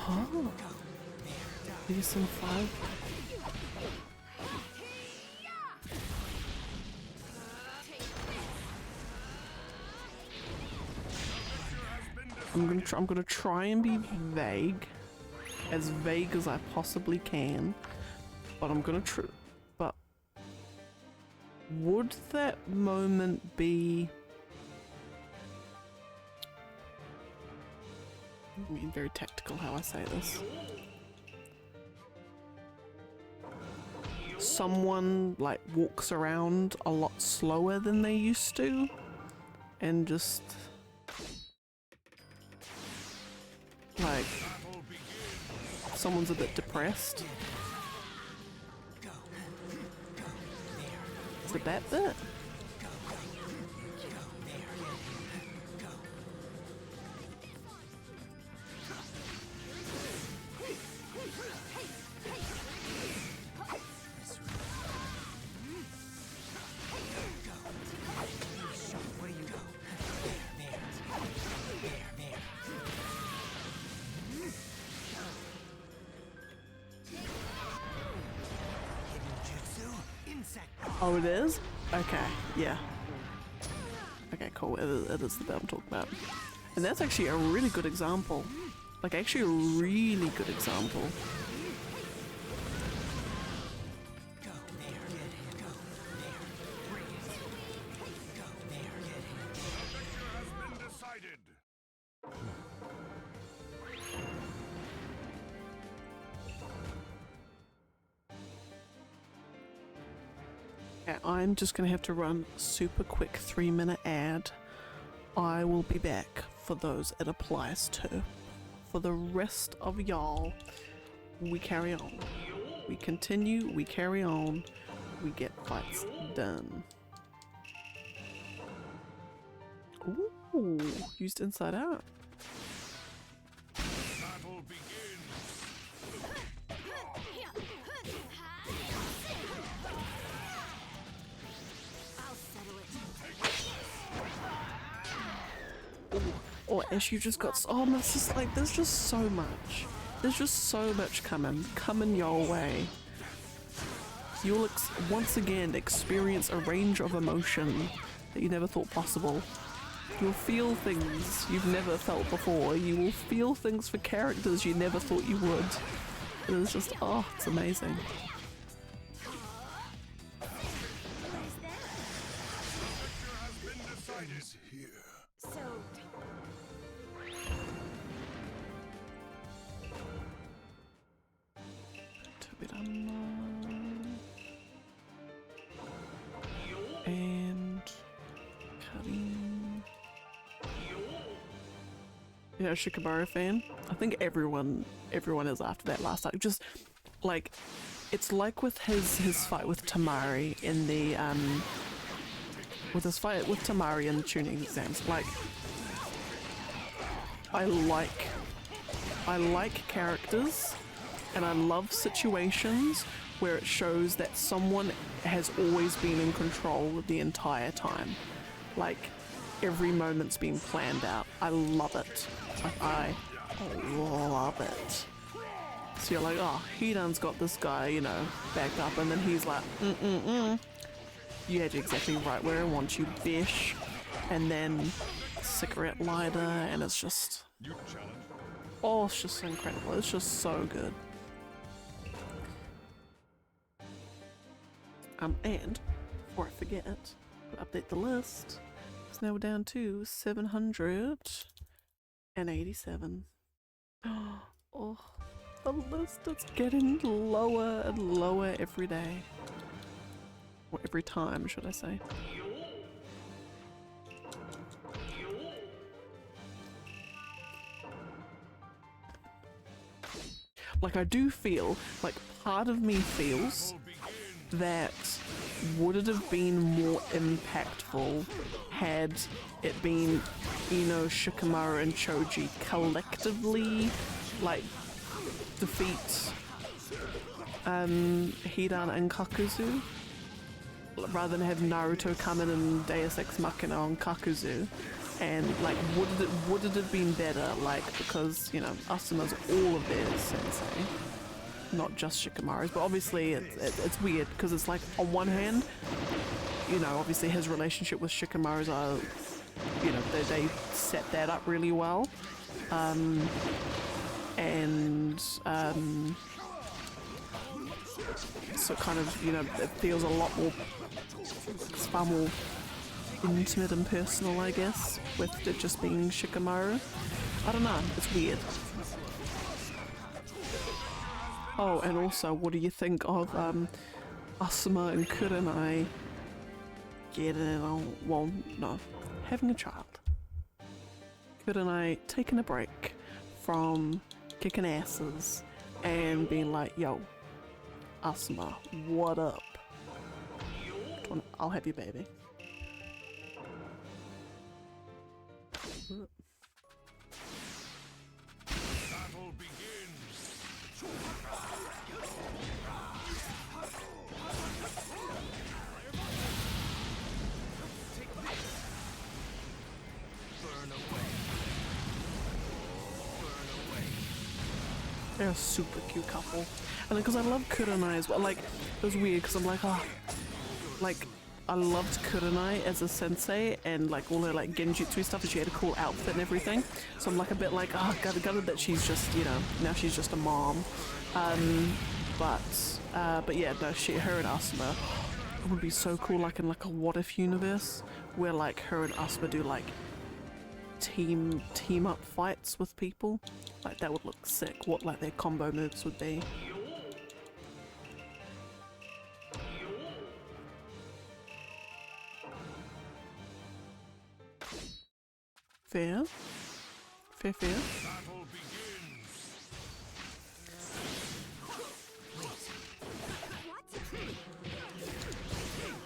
Oh, Season 5. I'm gonna try and be vague, as vague as I possibly can, but I'm gonna but would that moment be? I mean, very tactical how I say this. Someone like walks around a lot slower than they used to, and just like someone's a bit depressed. Is it that bit? Oh, it is? Okay, yeah. Okay, cool. It is the bit I'm talking about. And that's actually a really good example. Like, actually a really good example. Okay, I'm just gonna have to run a super quick 3-minute ad. I will be back for those it applies to. For the rest of y'all, we carry on. We continue, we carry on, we get fights done. Ooh, used inside out. Battle begins. I'll settle it. Or Ash, you just got, oh, it's just like, there's just so much. There's just so much coming your way. You'll once again experience a range of emotion that you never thought possible. You'll feel things you've never felt before. You will feel things for characters you never thought you would. It is just, oh, it's amazing. So, And cutting. You know, Shikamaru fan. I think everyone is after that last arc. Just like, it's like with his fight with Tamari in the with his fight with Tamari in the tuning exams. Like, I like characters, and I love situations where it shows that someone has always been in control the entire time. Like, every moment's been planned out. I love it. Like, I love it. So you're like, oh, Hidan's got this guy, you know, backed up, and then he's like, you had you exactly right where I want you, bish. And then cigarette lighter, and it's just, oh, it's just incredible. It's just so good. And before I forget, I'll update the list. So now we're down to 787. Oh, the list is getting lower and lower every day. Or every time, should I say. Like, I do feel, like, part of me feels that would it have been more impactful had it been Ino, Shikamaru, and Choji collectively, like, defeat Hidan and Kakuzu, rather than have Naruto come in and Deus Ex Machina on Kakuzu. And like, would it have been better, like, because, you know, Asuma's all of their sensei, not just Shikamaru's, but obviously it's weird, because it's like, on one hand, you know, obviously his relationship with Shikamaru's are, you know, they set that up really well, so kind of, you know, it feels a lot more, it's far more intimate and personal, I guess, with it just being Shikamaru. I don't know, it's weird. Oh, and also, what do you think of Asuma and Kurenai getting on, well, no, having a child? Kurenai taking a break from kicking asses and being like, yo, Asuma, what up? I'll have your baby. Battle begins. They're a super cute couple. And because I love Kurenai as well, like, it was weird because I'm like, oh, like, I loved Kurenai as a sensei and like all her like genjutsu stuff, and she had a cool outfit and everything. So I'm like a bit like, oh, gutted that she's just, you know, now she's just a mom. But yeah, no, her and Asuma, it would be so cool, like in like a what if universe where like her and Asuma do like team up fights with people. Like that would look sick. What like their combo moves would be. Fair. Fair. Battle begins.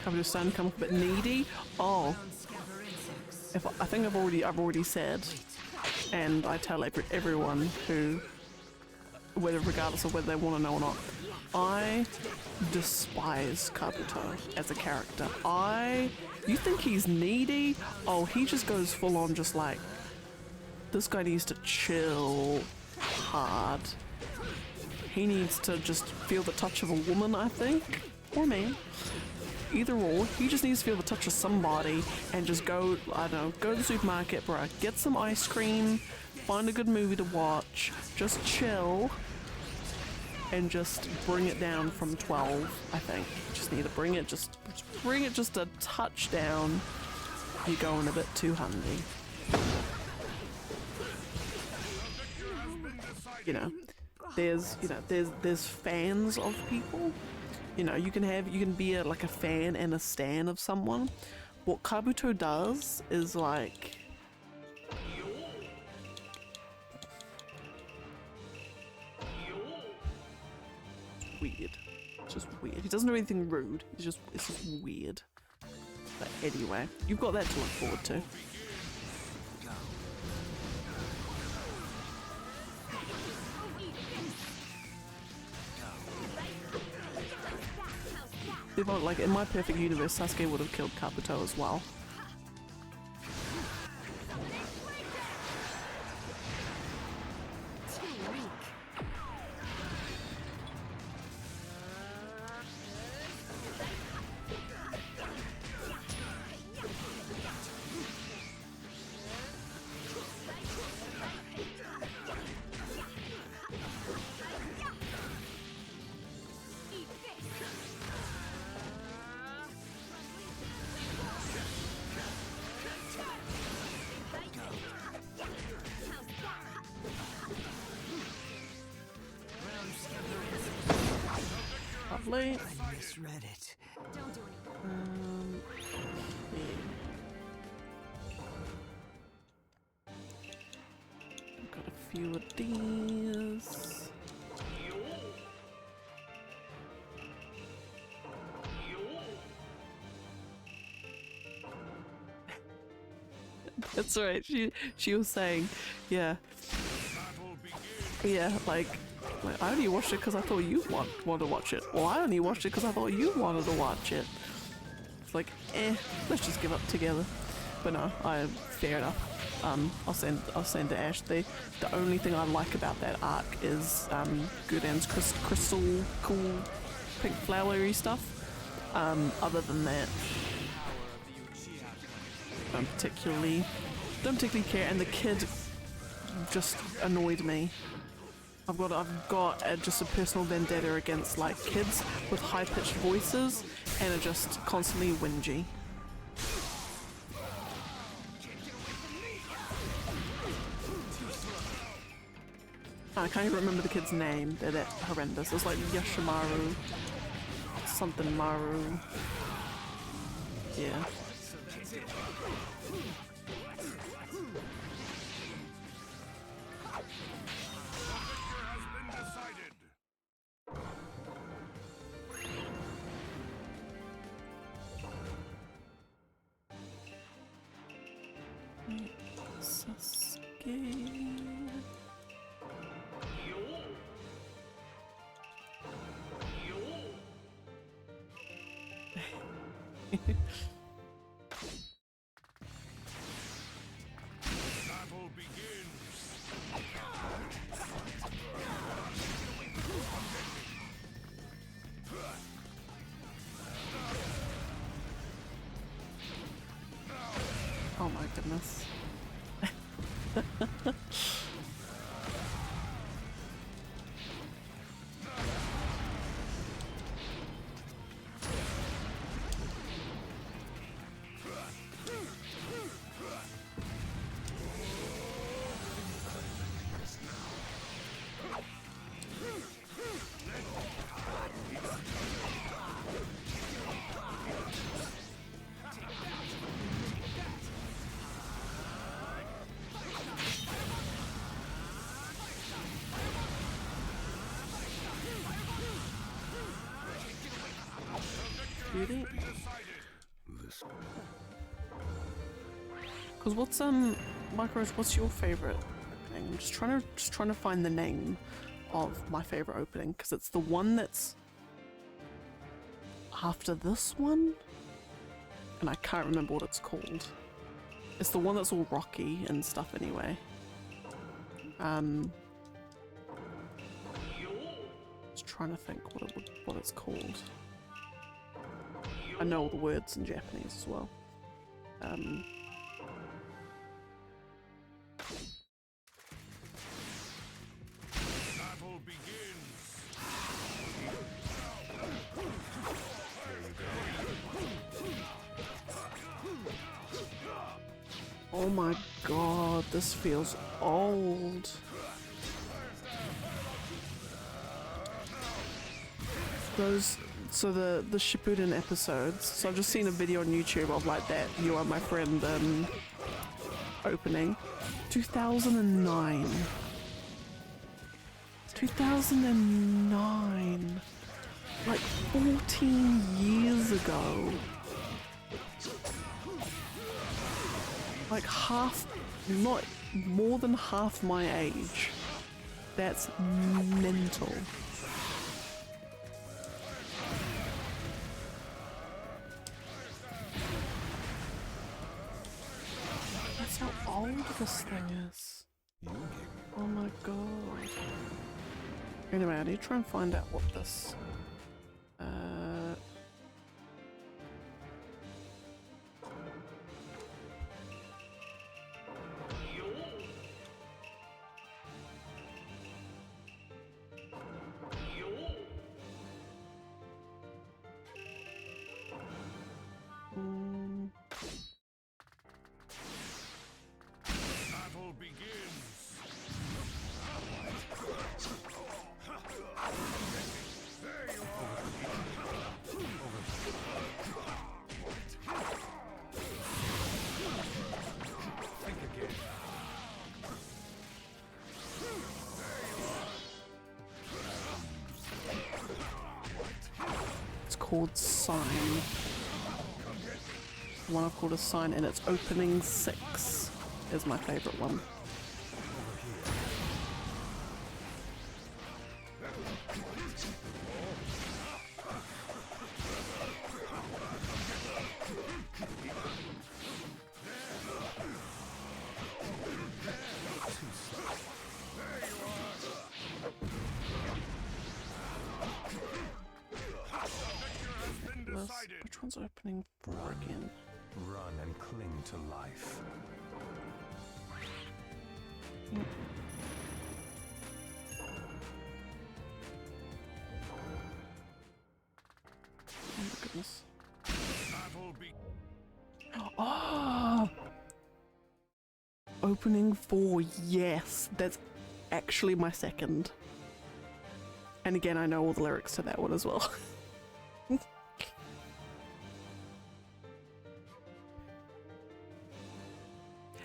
I'm just starting to come up a bit needy. Oh, I think I've already said, and I tell everyone who, regardless of whether they want to know or not, I despise Kabuto as a character. You think he's needy? Oh, he just goes full on just like, this guy needs to chill hard. He needs to just feel the touch of a woman, I think, or man. Either or, he just needs to feel the touch of somebody and just go, I don't know, go to the supermarket, bruh, get some ice cream, find a good movie to watch, just chill, and just bring it down from 12, I think. Just need to bring it just a touch down. You're going a bit too hungry. You know, there's fans of people. You know, you can be like a fan and a stan of someone. What Kabuto does is like, weird. It's just weird. He doesn't do anything rude. It's just weird. But anyway, you've got that to look forward to. If I, like in my perfect universe, Sasuke would have killed Kabuto as well. Lovely. I misread it. Don't do anything. Got a few of these. That's right. She was saying, yeah, yeah, like I only watched it because I thought you want to watch it. Well, I only watched it because I thought you wanted to watch it. It's like, let's just give up together. But no, fair enough. I'll send to Ash. The only thing I like about that arc is Guden's crystal cool pink flowery stuff. Other than that, don't particularly care. And the kid just annoyed me. I've got just a personal vendetta against like kids with high-pitched voices and are just constantly whingy. I can't even remember the kid's name. They're that horrendous. It's like Yoshimaru, something Maru. Yeah. Sasuke. Battle begins. goodness. Beauty? Cause what's Micros, what's your favorite opening? I'm just trying to find the name of my favorite opening because it's the one that's after this one, and I can't remember what it's called. It's the one that's all rocky and stuff anyway. Just trying to think what it's called. I know all the words in Japanese as well. Battle begins. Oh my god, this feels old. So the Shippuden episodes, so I've just seen a video on YouTube of like that You Are My Friend opening. 2009. 2009. Like 14 years ago. Like half, not more than half my age. That's mental. That's how old this thing is. Oh my god. Anyway, I need to try and find out what this... Battle begins. There you are. Think again. It's called Sign. The one I've called a Sign, and it's opening 6 is my favourite one. Which one's opening 4 again? Run and cling to life. Oh my goodness. Battle be Oh! Opening 4, yes, that's actually my second. And again, I know all the lyrics to that one as well.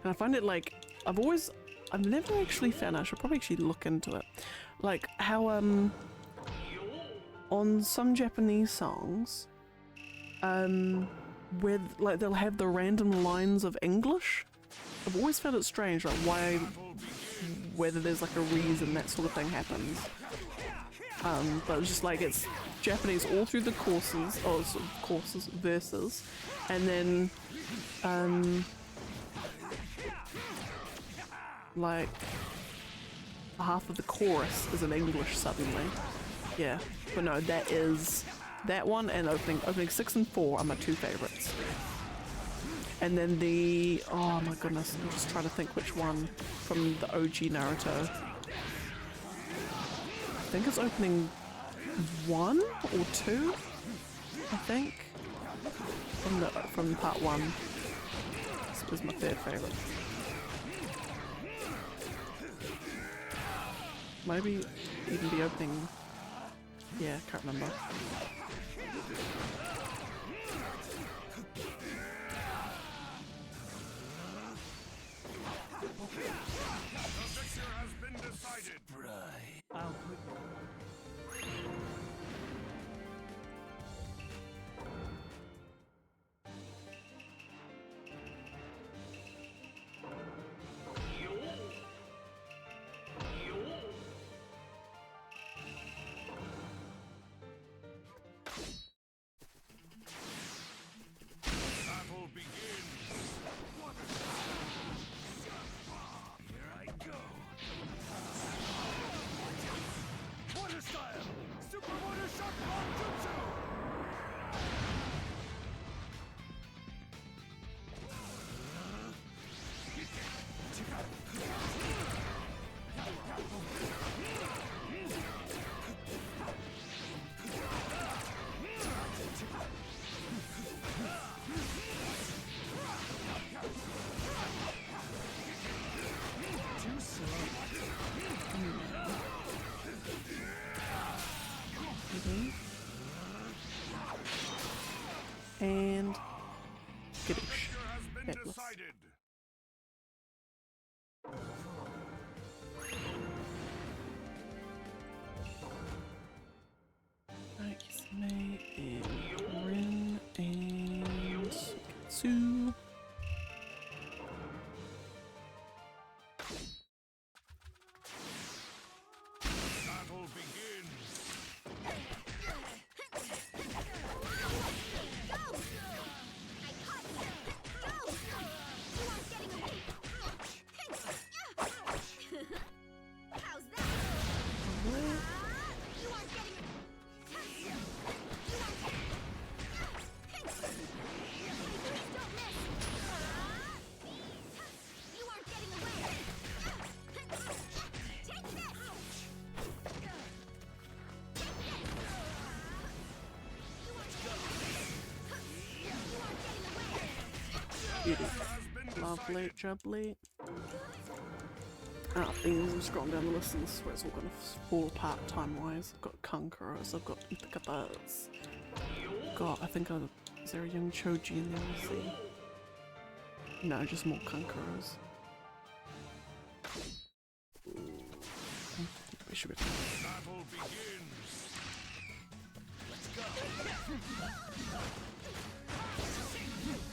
And I find it like, I've never actually found, I should probably actually look into it, like how on some Japanese songs, where like they'll have the random lines of English. I've always found it strange, like why, whether there's like a reason that sort of thing happens. But it's just like, it's Japanese all through the courses, or sort of courses, verses, and then, like half of the chorus is in English suddenly. Yeah, but no, that is that one, and opening 6 and 4 are my two favorites. And then the, oh my goodness, I'm just trying to think which one from the OG Naruto. I think it's opening 1 or 2, I think, from part 1. This was my third favourite. Maybe even be opening, yeah, can't remember. I'll quit. Battle begins. Here I go. Water style. Super water shock bomb jutsu. And skadoosh. Has been That was- decided. Kisame and Rin and Sue. Battle begins. How's that? What? You aren't getting Don't miss. You aren't getting away. Take this. Beauty. Lovely, jubbly. Things, I'm scrolling down the list and this is where it's all going to fall apart time-wise. I've got Kankaros, I've got Ithacathas. God, I think is there a young Choji in there? Let's see. No, just more Kankaros. We should be. Battle begins. Let's go. Over there. Let's go.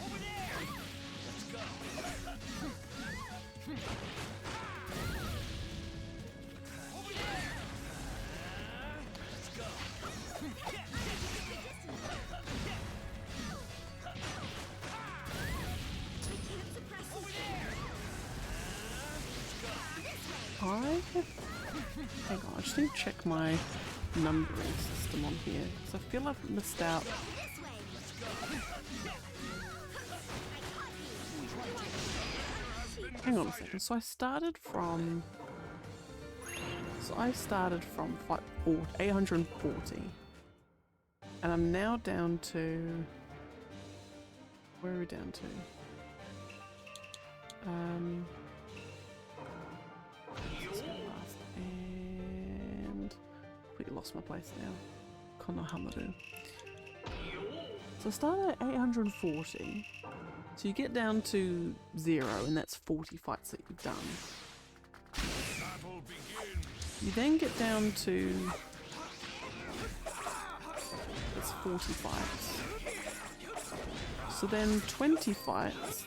Over there. Let's go. Over there. Hang on, I just need to check my numbering system on here because I feel I've missed out. Hang on a second. So I started from fight 840, and I'm now down to, where are we down to? This is gonna last, and completely lost my place now. Konohamaru. So I started at 840. So you get down to 0, and that's 40 fights that you've done. Battle begins. You then get down to, it's 40 fights. So then 20 fights.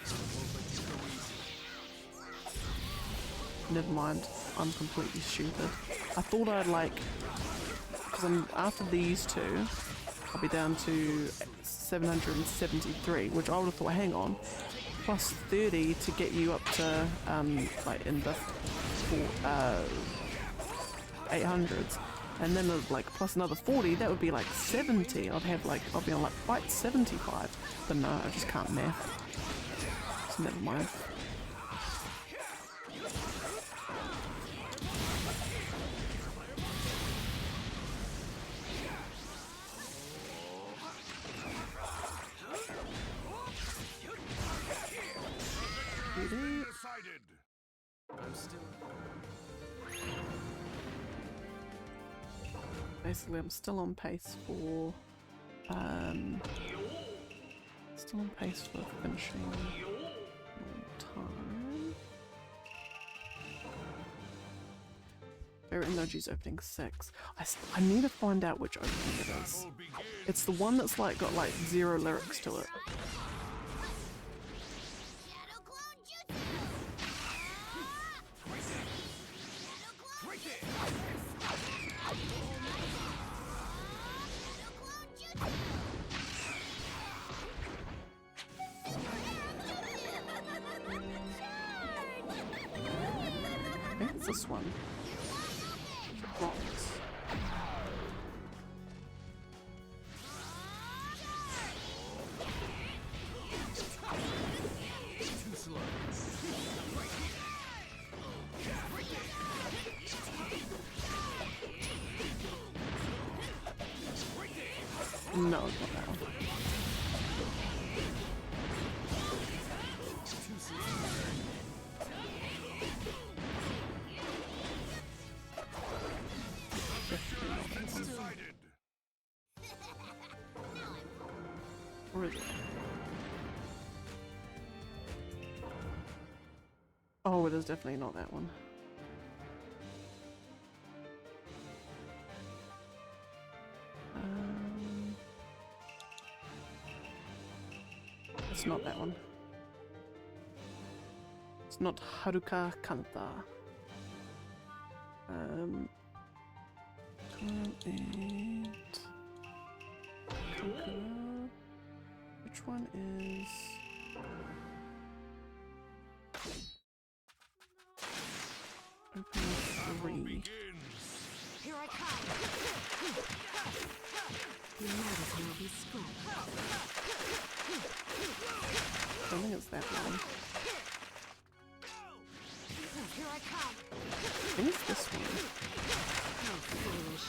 Never mind, I'm completely stupid. I thought I'd because I'm after these two, I'll be down to 773, which I would have thought, hang on, plus 30 to get you up to in the 800s, and then plus another 40, that would be 70. I'll be on fight 75, but no, I just can't math. Never mind. Decided. I'm still. Basically, I'm still on pace for finishing on time. Favorite emoji's opening 6. I need to find out which opening it is. It's the one that's like got like 0 lyrics to it. Shadow Clone Jutsu! Shadow Clone Right there. I think it's this one. Rocks. Too slow. No, it's not that one. Decided. Where is it? Oh, it is definitely not that one. It's not that one. It's not Haruka Kanta. Can't eat. Kankura. Which one is? Open 3. Here I come! Your medicine will be scrapped. I think it's that one. Here I come! I think it's this one. How foolish.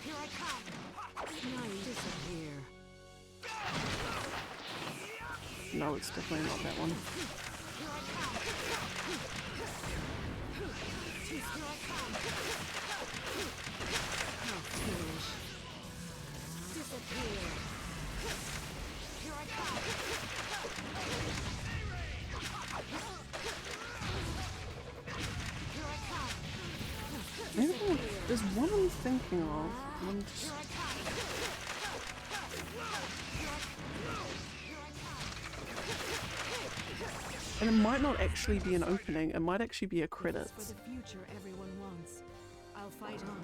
Here I come! Now you disappear. No, it's definitely not that one. Here I come! Here I come! How foolish. Disappear. Here I come! Here I come! Maybe there's one I'm thinking of. I'm just... Here I come! And it might not actually be an opening, it might actually be a For credits. the future everyone wants. I'll fight on.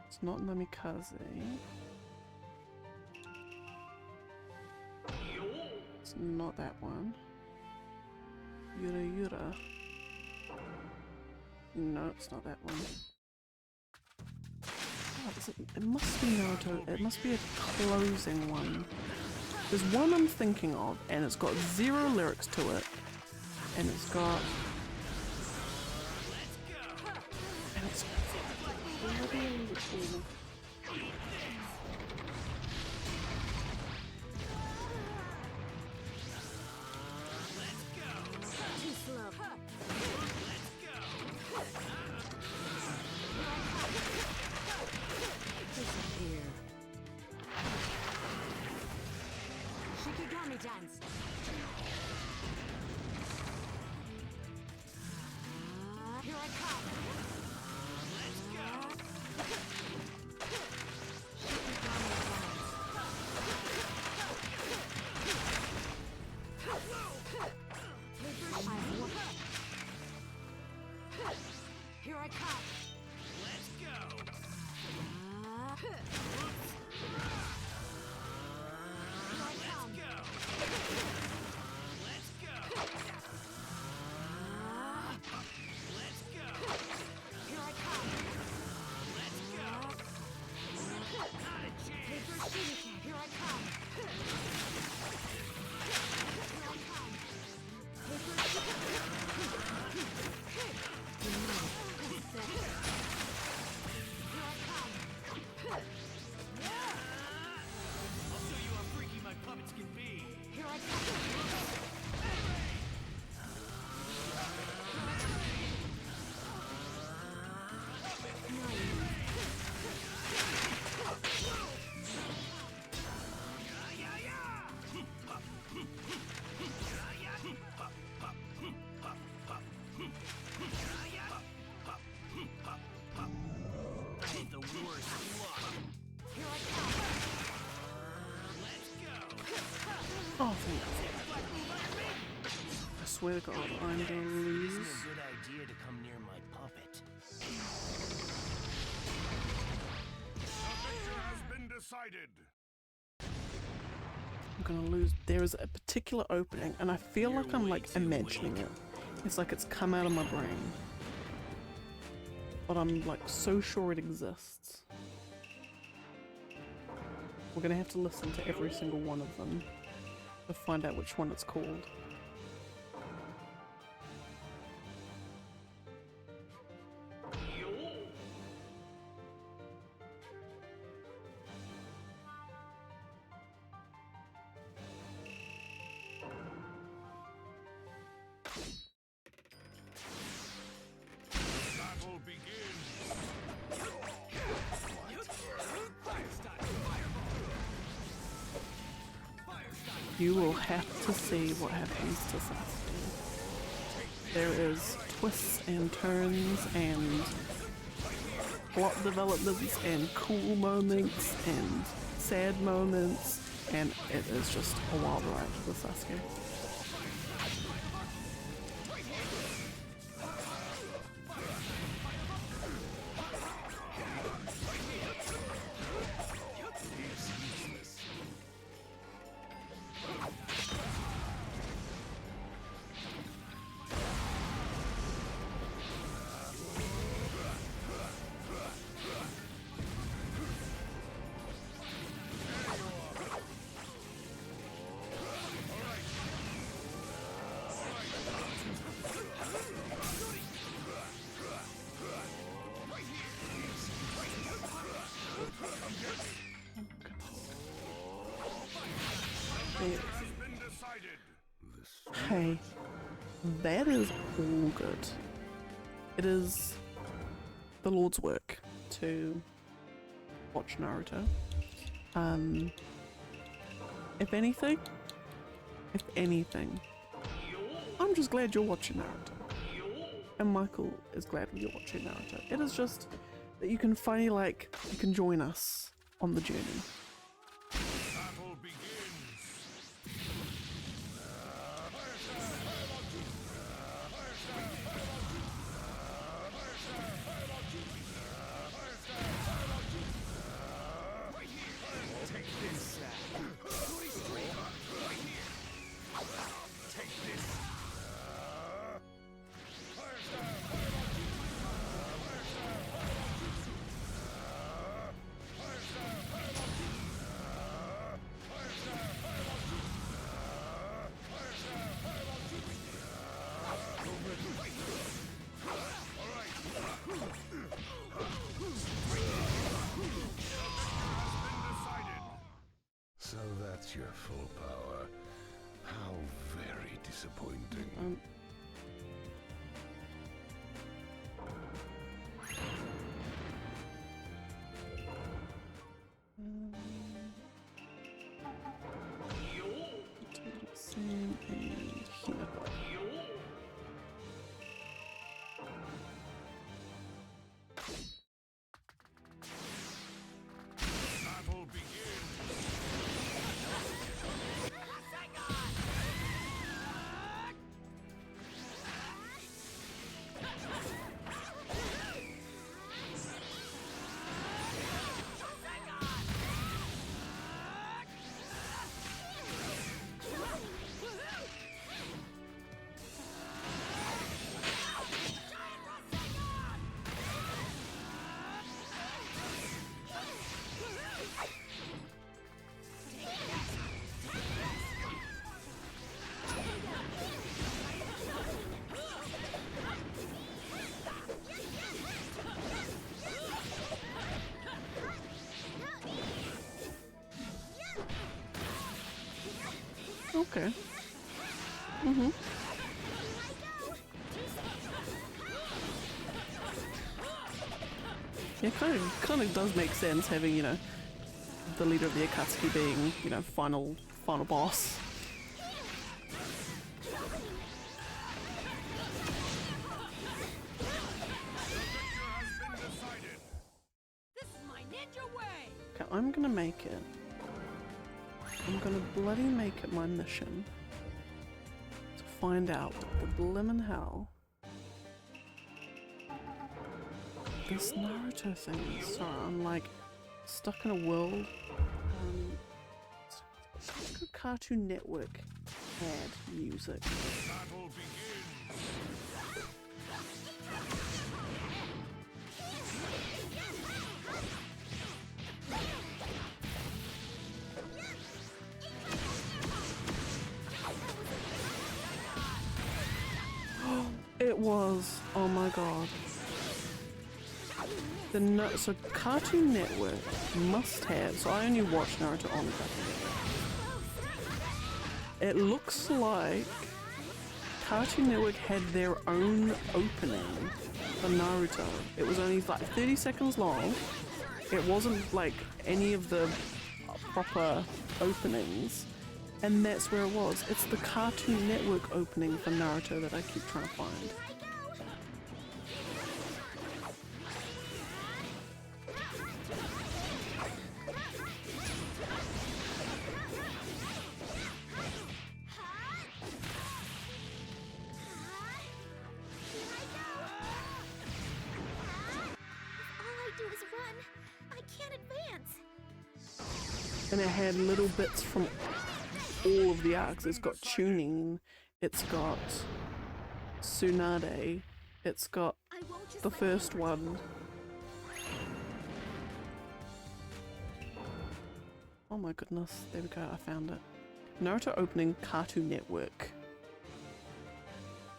It's not Namikaze. It's not that one. Yura Yura. No, it's not that one. Oh, it must be Naruto. It must be a closing one. There's one I'm thinking of, and it's got 0 lyrics to it, and it's got. And it's. Too slow. Disappear. Shikigami dance. Here I come! Shikigami dance. swear to God, I'm gonna Isn't lose. a good idea to come near my puppet. The victor has been decided. I'm gonna lose. There is a particular opening, and I feel like I'm like imagining it. It's like it's come out of my brain. But I'm like so sure it exists. We're gonna have to listen to every single one of them to find out which one it's called. Battle begins. You will have to see what happens to Sasuke. There is twists and turns and plot developments and cool moments and sad moments, and it is just a wild ride with Sasuke. Has been decided. Hey, that is all good. It is the Lord's work to watch Naruto. If anything, I'm just glad you're watching Naruto. And Michael is glad you're watching Naruto. It is just that you can finally, like, you can join us on the journey. Battle begins. Take this. Take this. So that's your full power. How very disappointing. Sam and Hinako. Battle begins. Okay. Yeah, kind of does make sense having, you know, the leader of the Akatsuki being, you know, final boss. This is my ninja way! Okay, I'm gonna make it. I'm gonna bloody make it my mission to find out what the blimmin' hell this Naruto thing is. Sorry, I'm like stuck in a world. Cartoon Network ad music. Battle begins. It was, oh my god. So Cartoon Network must have, so I only watch Naruto on Cartoon Network. It looks like Cartoon Network had their own opening for Naruto. It was only like 30 seconds long. It wasn't like any of the proper openings. And that's where it was. It's the Cartoon Network opening for Naruto that I keep trying to find. And it had little bits from all of the arcs. It's got tuning, it's got Tsunade, it's got the first one. Oh my goodness, there we go, I found it. Naruto opening Cartoon Network.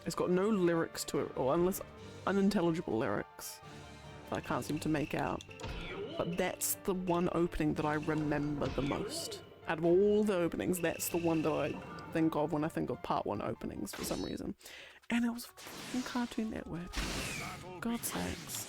It's got no lyrics to it, or unless unintelligible lyrics that I can't seem to make out. But that's the one opening that I remember the most. Out of all the openings, that's the one that I think of when I think of part 1 openings for some reason. And it was fucking Cartoon Network. God's sakes.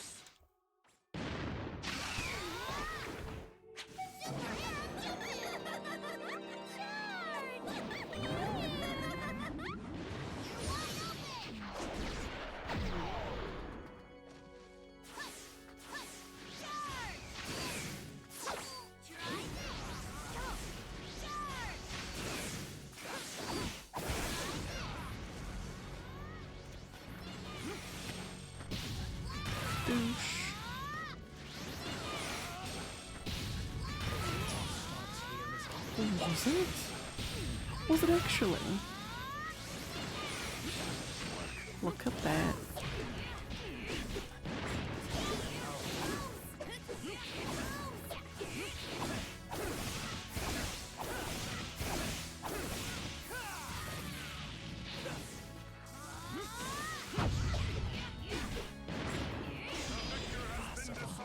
Was it? Was it actually? Look at that.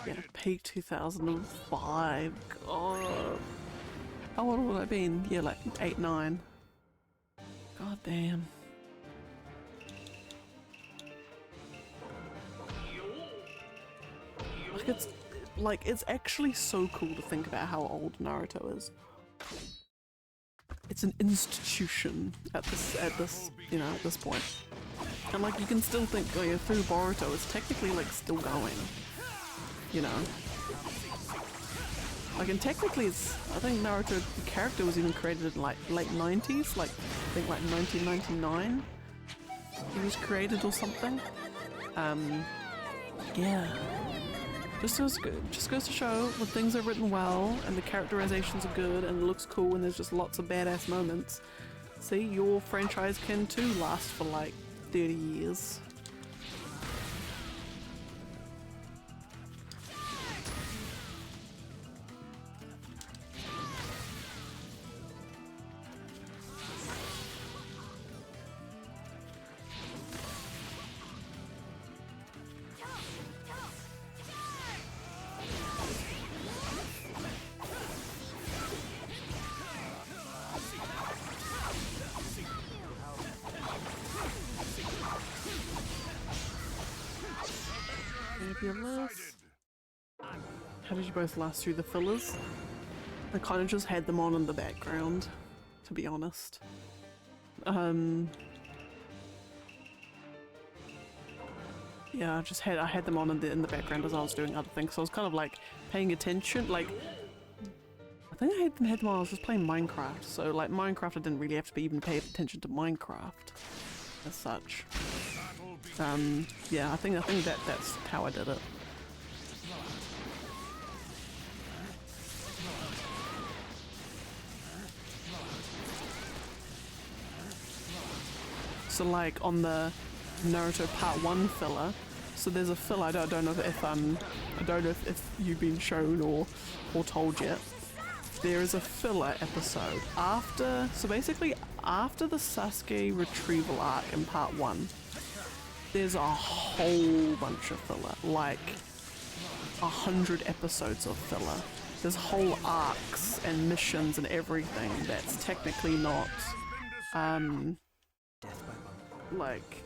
Yeah, peak 2005. God. How old would I have been? Yeah, like 8, 9. God damn. It's actually so cool to think about how old Naruto is. It's an institution at this you know, at this point. And like you can still think, oh yeah, through Boruto it's technically like still going. You know? Like, and technically it's, I think Naruto, the character was even created in like late 90s, like I think like 1999 he was created or something. Yeah. Just goes to show when things are written well and the characterizations are good and it looks cool and there's just lots of badass moments. See, your franchise can too last for like 30 years. How did you both last through the fillers? I kind of just had them on in the background, to be honest. Yeah, I had them on in the background as I was doing other things, so I was kind of like paying attention. Like, I think I had them on, I was just playing Minecraft, so like Minecraft I didn't really have to even pay attention to Minecraft. as such. Yeah, I think that's how I did it. So like on the Naruto Part 1 filler, so there's a filler, I don't know if you've been shown or told yet. There is a filler episode after, so basically after the Sasuke retrieval arc in Part 1, there's a whole bunch of filler, like 100 episodes of filler. There's whole arcs and missions and everything that's technically not, like,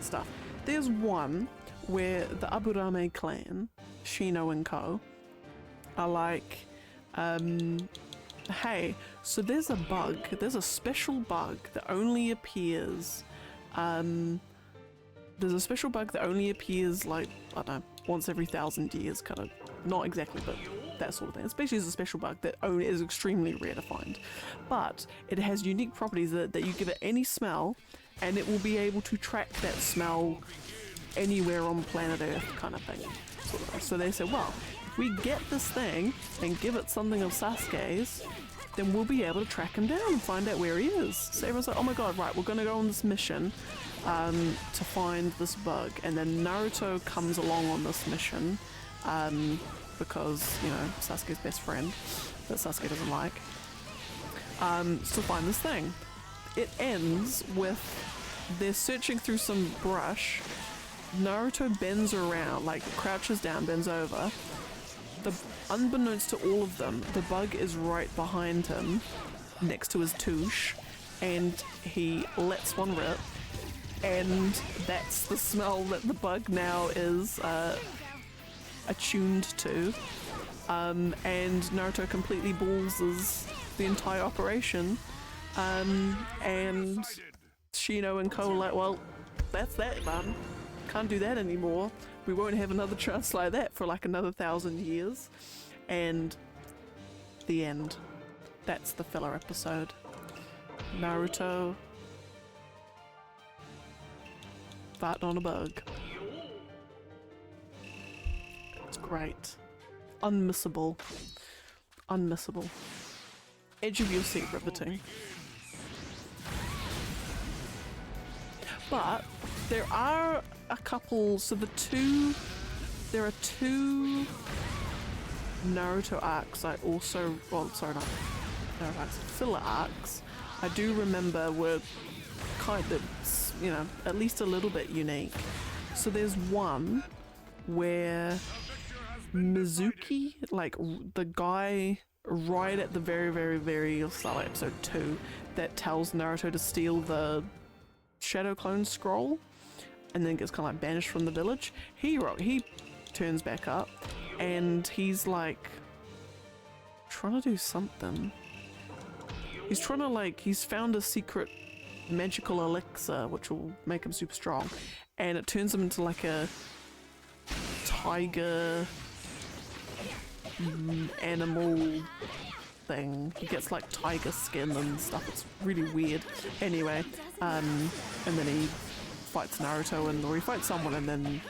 stuff. There's one where the Aburame clan, Shino and Co, are like, hey, so there's a special bug that only appears, like, I don't know, once every 1,000 years, kind of, not exactly, but that sort of thing. Especially as a special bug that only is extremely rare to find. But it has unique properties that you give it any smell, and it will be able to track that smell anywhere on planet Earth, kind of thing. So they said, well, if we get this thing and give it something of Sasuke's, then we'll be able to track him down and find out where he is. So everyone's like, oh my god, right, we're gonna go on this mission to find this bug. And then Naruto comes along on this mission because, you know, Sasuke's best friend that Sasuke doesn't like, to find this thing. It ends with they're searching through some brush. Naruto bends around, like crouches down, bends over. Unbeknownst to all of them, the bug is right behind him, next to his touche, and he lets one rip, and that's the smell that the bug now is attuned to. And Naruto completely ballses the entire operation. And Shino and Co are like, well, that's that, man. Can't do that anymore. We won't have another chance like that for like another 1,000 years. And the end. That's the filler episode. Naruto farting on a bug. It's great. Unmissable. Unmissable. Edge of your seat riveting. But there are a couple, so there are two Naruto arcs I also, well, sorry, not Naruto arcs, filler arcs I do remember were kind of, you know, at least a little bit unique. So there's one where Mizuki, like the guy right at the very start of episode 2 that tells Naruto to steal the Shadow Clone scroll and then gets kind of like banished from the village, he turns back up and he's like trying to do something. He's trying to, like, he's found a secret magical elixir which will make him super strong, and it turns him into like a tiger animal thing. He gets like tiger skin and stuff. It's really weird. Anyway, and then he fights Naruto, or he fights someone and then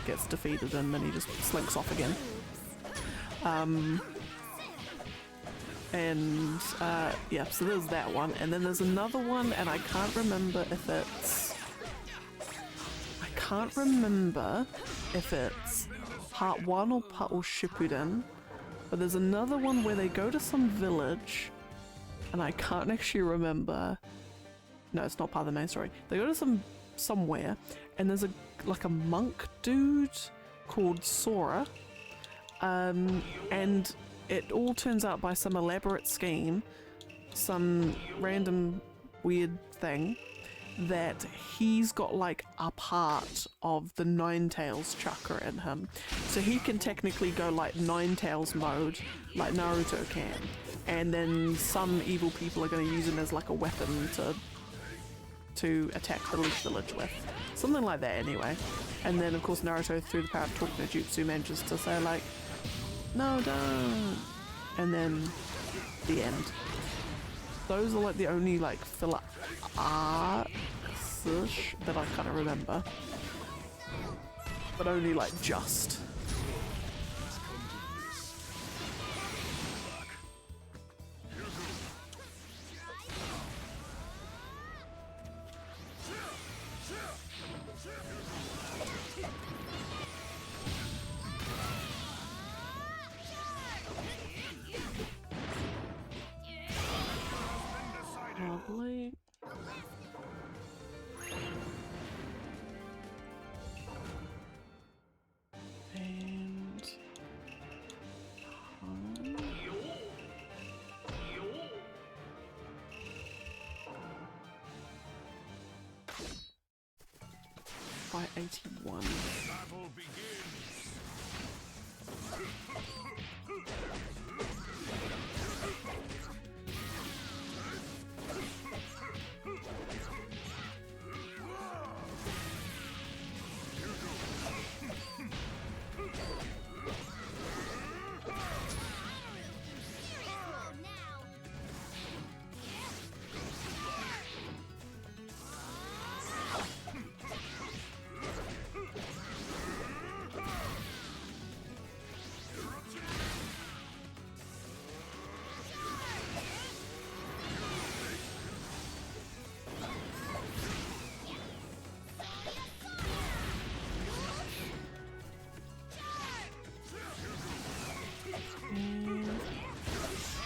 gets defeated, and then he just slinks off again. Yeah, so there's that one, and then there's another one, and I can't remember if it's part 1 or Shippuden, but there's another one where they go to some village, and I can't actually remember. No, it's not part of the main story. They go to somewhere, and there's a monk dude called Sora, and it all turns out by some elaborate scheme, some random weird thing, that he's got like a part of the Nine-Tails chakra in him. So he can technically go like Nine-Tails mode, like Naruto can. And then some evil people are going to use him as like a weapon to attack the Leaf Village with. Something like that anyway. And then of course Naruto, through the power of Talk No Jutsu, manages to say like, no, don't. And then the end. Those are like the only like filler arcs bits-ish that I kind of remember. But only like just. Lovely. And by 81. Battle begins.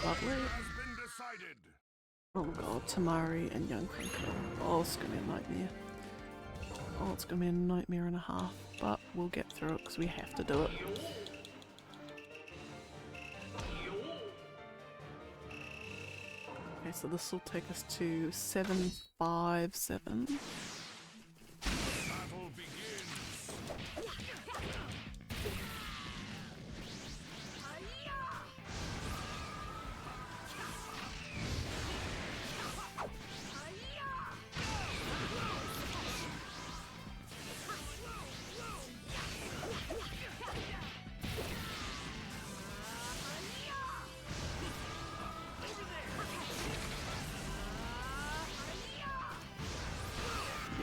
Lovely. Has been decided. Oh god, Tamari and Young Krinko. Oh, it's gonna be a nightmare. Oh, it's gonna be a nightmare and a half, but we'll get through it because we have to do it. Okay, so this will take us to 757. Battle begins.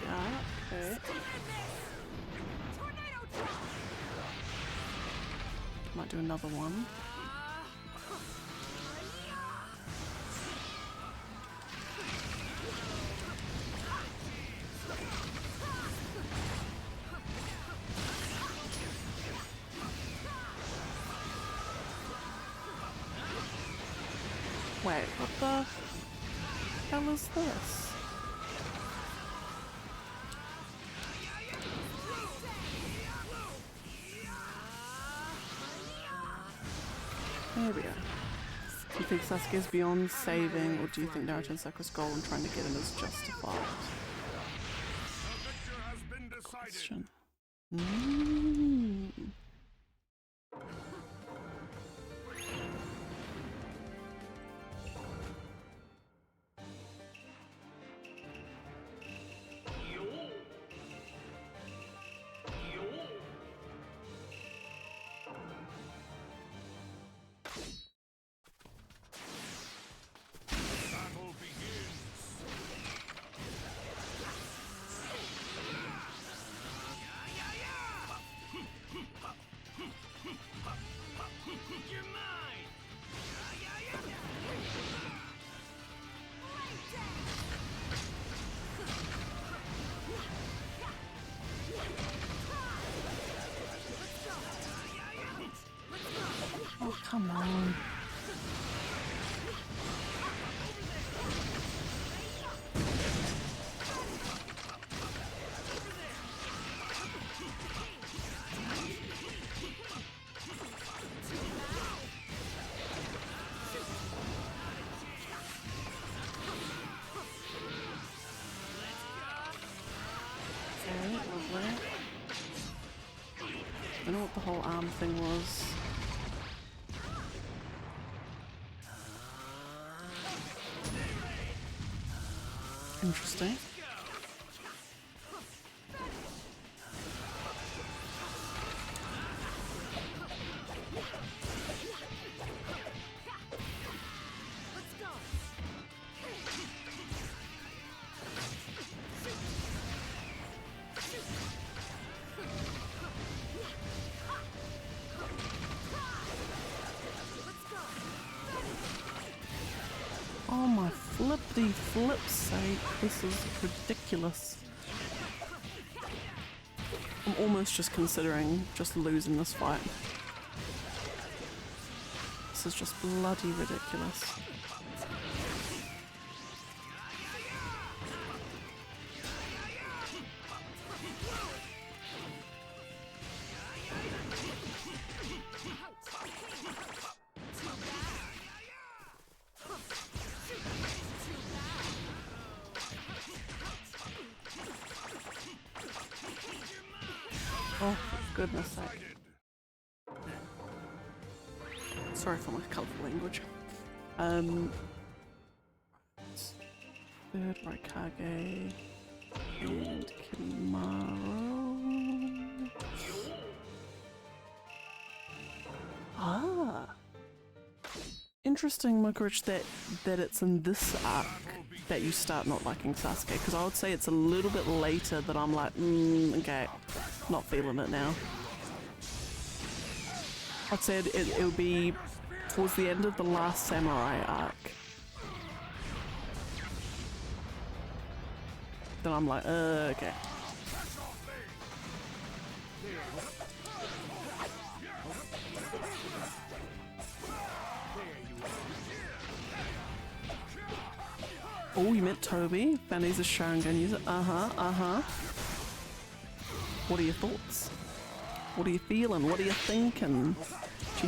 Yeah, okay. Might do another one. Wait, what the hell is this? There we go. Do you think Sasuke's beyond saving, or do you think Naruto and Sakura's goal in trying to get him is justified? The victor has been decided. Question. Battle begins. You're mine. Oh, come on. Okay, lovely. I don't know what the whole arm thing was. Interesting. flippity flip's sake, this is ridiculous. I'm almost just considering just losing this fight. This is just bloody ridiculous. Oh, for goodness sake. Sorry for my colourful language. Third Raikage and Kimaro. Ah. Interesting, Mokorich, that it's in this arc that you start not liking Sasuke, because I would say it's a little bit later that I'm like, okay, not feeling it now. I'd say it'll be towards the end of the last Samurai arc. Then I'm like, okay. Oh, you meant Toby? Found he's a Sharingan user. What are your thoughts? What are you feeling? What are you thinking? Do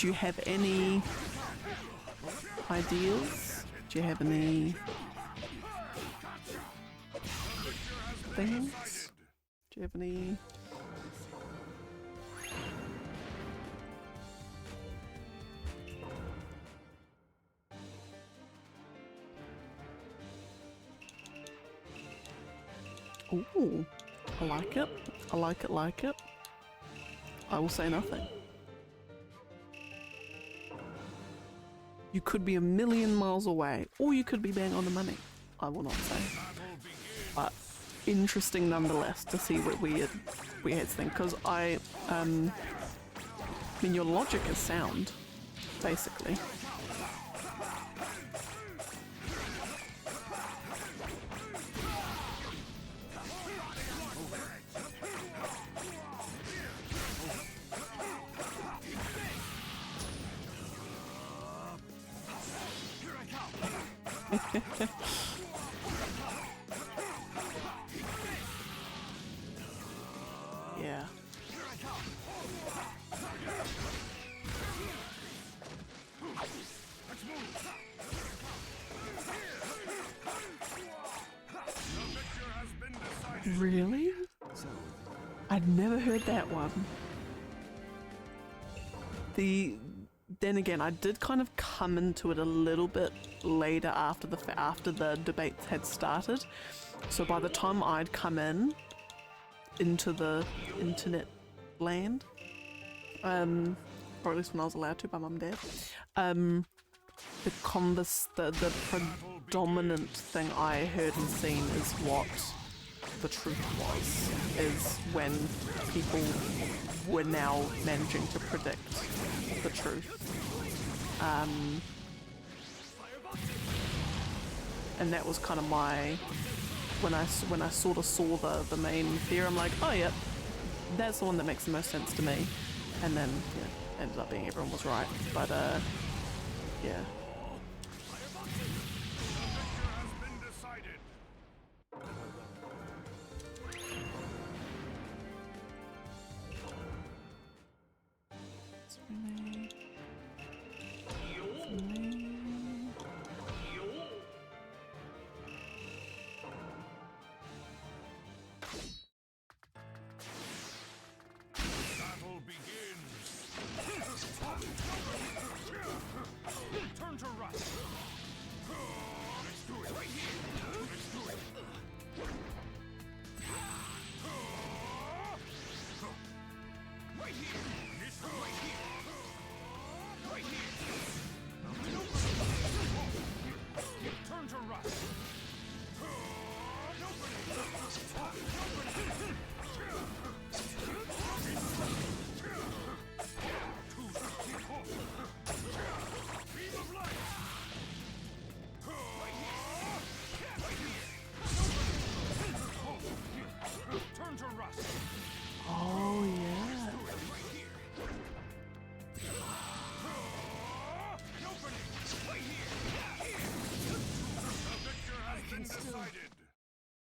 you have any ideas? Do you have any things? Do you have any? Ooh, I like it. I like it, like it. I will say nothing. You could be a million miles away, or you could be bang on the money. I will not say. But interesting nonetheless to see what weird heads think, because I mean, your logic is sound, basically. Yeah. Really? I'd never heard that one. Then again, I did kind of come into it a little bit later after the debates had started. So by the time I'd come into the internet land, or at least when I was allowed to by mum and dad, the predominant thing I heard and seen is what the truth was, is when people were now managing to predict the truth. And that was kind of my, when I sort of saw the main theory, I'm like, oh yeah, that's the one that makes the most sense to me. And then, yeah, ended up being everyone was right. But yeah.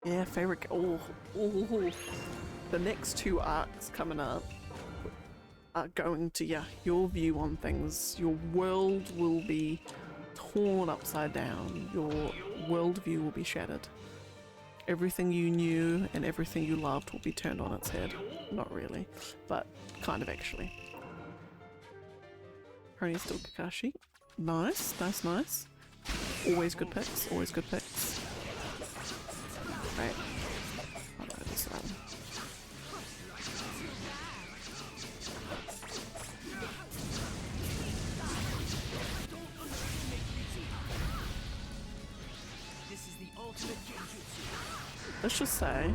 Yeah, favorite. The next two arcs coming up are going to, yeah, your view on things. Your world will be torn upside down. Your worldview will be shattered. Everything you knew and everything you loved will be turned on its head. Not really, but kind of actually. Pony's still Kakashi. Nice, nice, nice. Always good picks, always good picks. Right. Oh no, this one. Let's just say,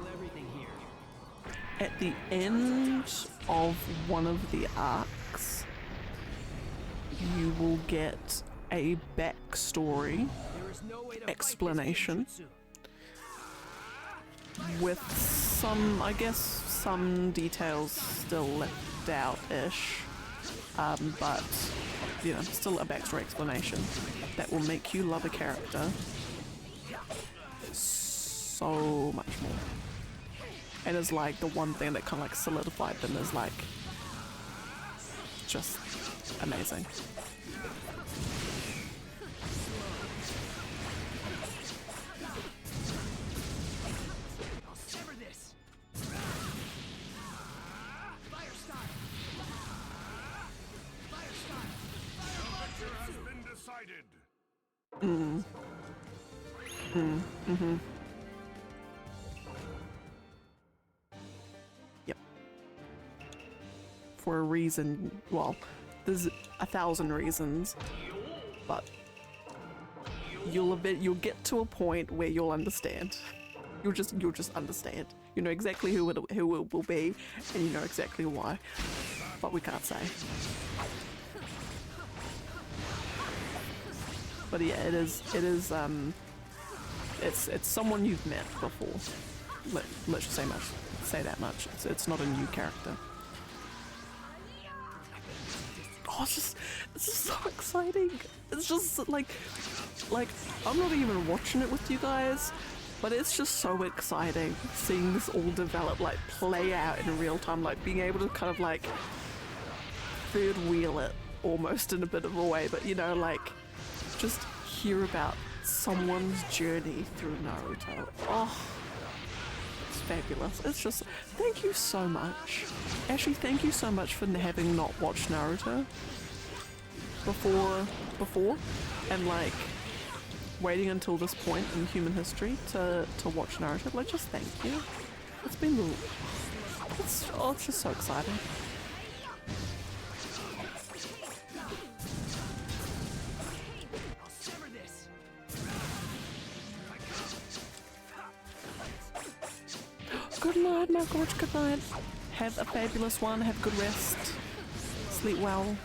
at the end of one of the arcs, you will get a backstory explanation with some, I guess, some details still left out-ish, but, you know, still a backstory explanation that will make you love a character so much more. And is like the one thing that kind of like solidified them as like just amazing. I'll sever this. Fire style. Fire style. Victor has been decided. Yep. For a reason, well, there's 1,000 reasons, but you'll get to a point where you'll understand. You'll just understand. You know exactly who it will be, and you know exactly why, but we can't say. But yeah, it's someone you've met before. Let's just say that much. It's not a new character. Oh, it's just so exciting. It's just like I'm not even watching it with you guys, but it's just so exciting seeing this all develop, like play out in real time, like being able to kind of like third wheel it almost in a bit of a way, but you know, like just hear about someone's journey through Naruto. Oh, it's fabulous. It's just, thank you so much. Actually, thank you so much for having not watched Naruto before, and like waiting until this point in human history to watch Naruto. Like, just thank you. It's been, it's just so exciting. Good night, my gorge, good night. Have a fabulous one, have good rest, sleep well,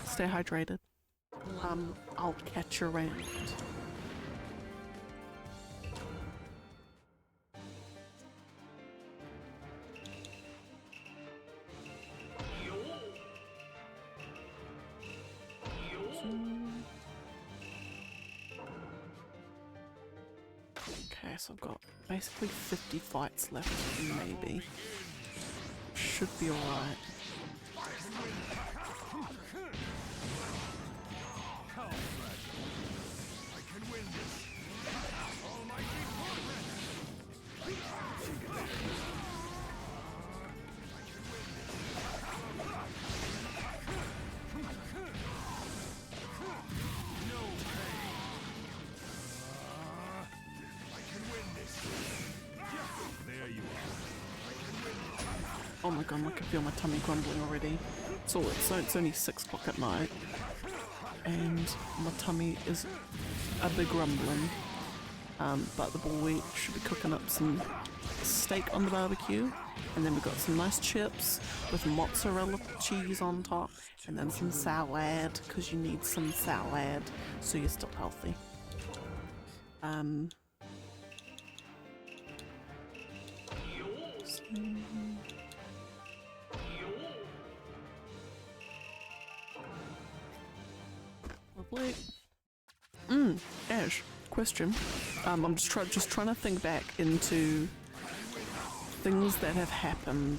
stay hydrated. I'll catch you around. Okay, so I've got basically 50 fights left, maybe. Should be alright. Oh my god, I can feel my tummy grumbling already. So it's only 6 o'clock at night, and my tummy is a bit grumbling. But the boy should be cooking up some steak on the barbecue, and then we've got some nice chips with mozzarella cheese on top, and then some salad, because you need some salad so you're still healthy. Lovely. Ash, question. I'm just trying to think back into things that have happened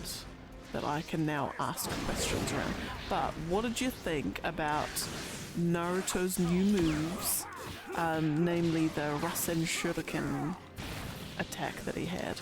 that I can now ask questions around. But what did you think about Naruto's new moves, namely the Rasen Shuriken attack that he had?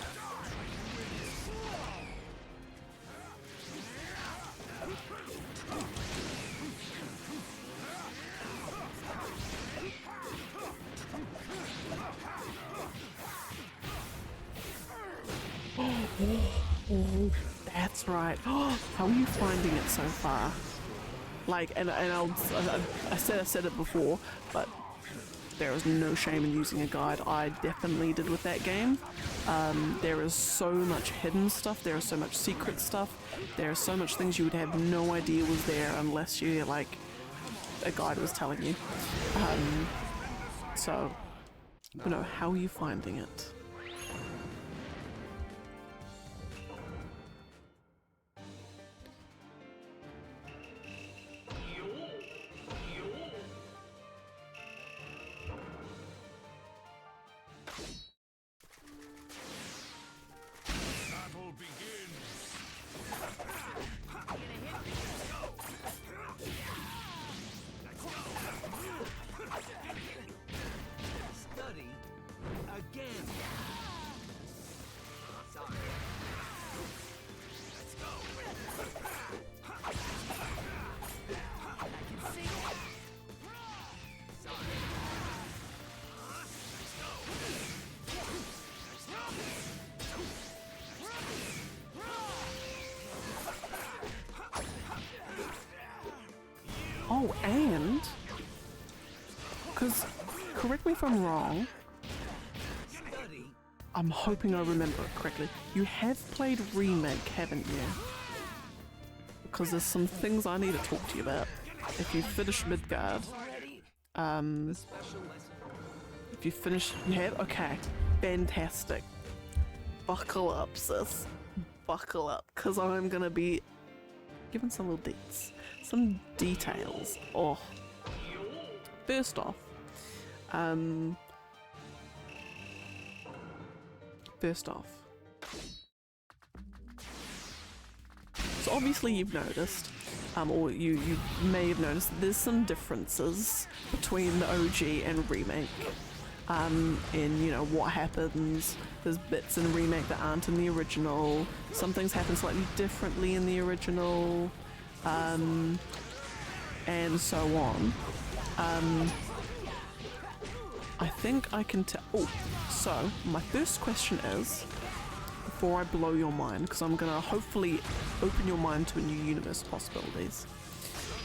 Oh, that's right. How are you finding it so far? Like, and I said it before, but there is no shame in using a guide. I definitely did with that game. There is so much hidden stuff. There is so much secret stuff. There are so much things you would have no idea was there unless you, like, a guide was telling you. So, you know, how are you finding it? Battle begins. Study again. Sorry. Let's go. I can see it. Sorry. Let's go. Oh, and because, correct me if I'm wrong, Study. I'm hoping I remember it correctly. You have played Remake, haven't you? Because there's some things I need to talk to you about. If you finish Midgard, if you finish, you have, okay, fantastic. Buckle up, sis. Buckle up, because I'm gonna be giving some little deets, some details. Oh, first off, so obviously you've noticed, or you may have noticed, there's some differences between the OG and Remake. In, you know, what happens. There's bits in Remake that aren't in the original. Some things happen slightly differently in the original, and so on. I think I can tell. Oh, so my first question is, before I blow your mind, because I'm gonna hopefully open your mind to a new universe of possibilities.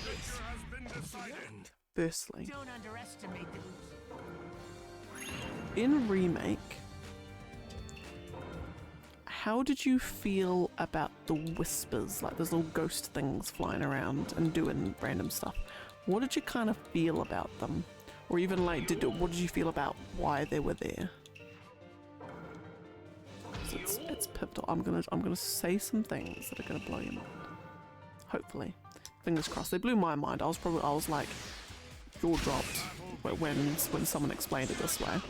Has been decided. Firstly, Don't underestimate the in Remake, how did you feel about the whispers, like those little ghost things flying around and doing random stuff? What did you kind of feel about them? Or even like, what did you feel about why they were there? So it's pivotal. I'm gonna say some things that are gonna blow your mind. Hopefully. Fingers crossed. They blew my mind. I was like, jaw dropped when someone explained it this way.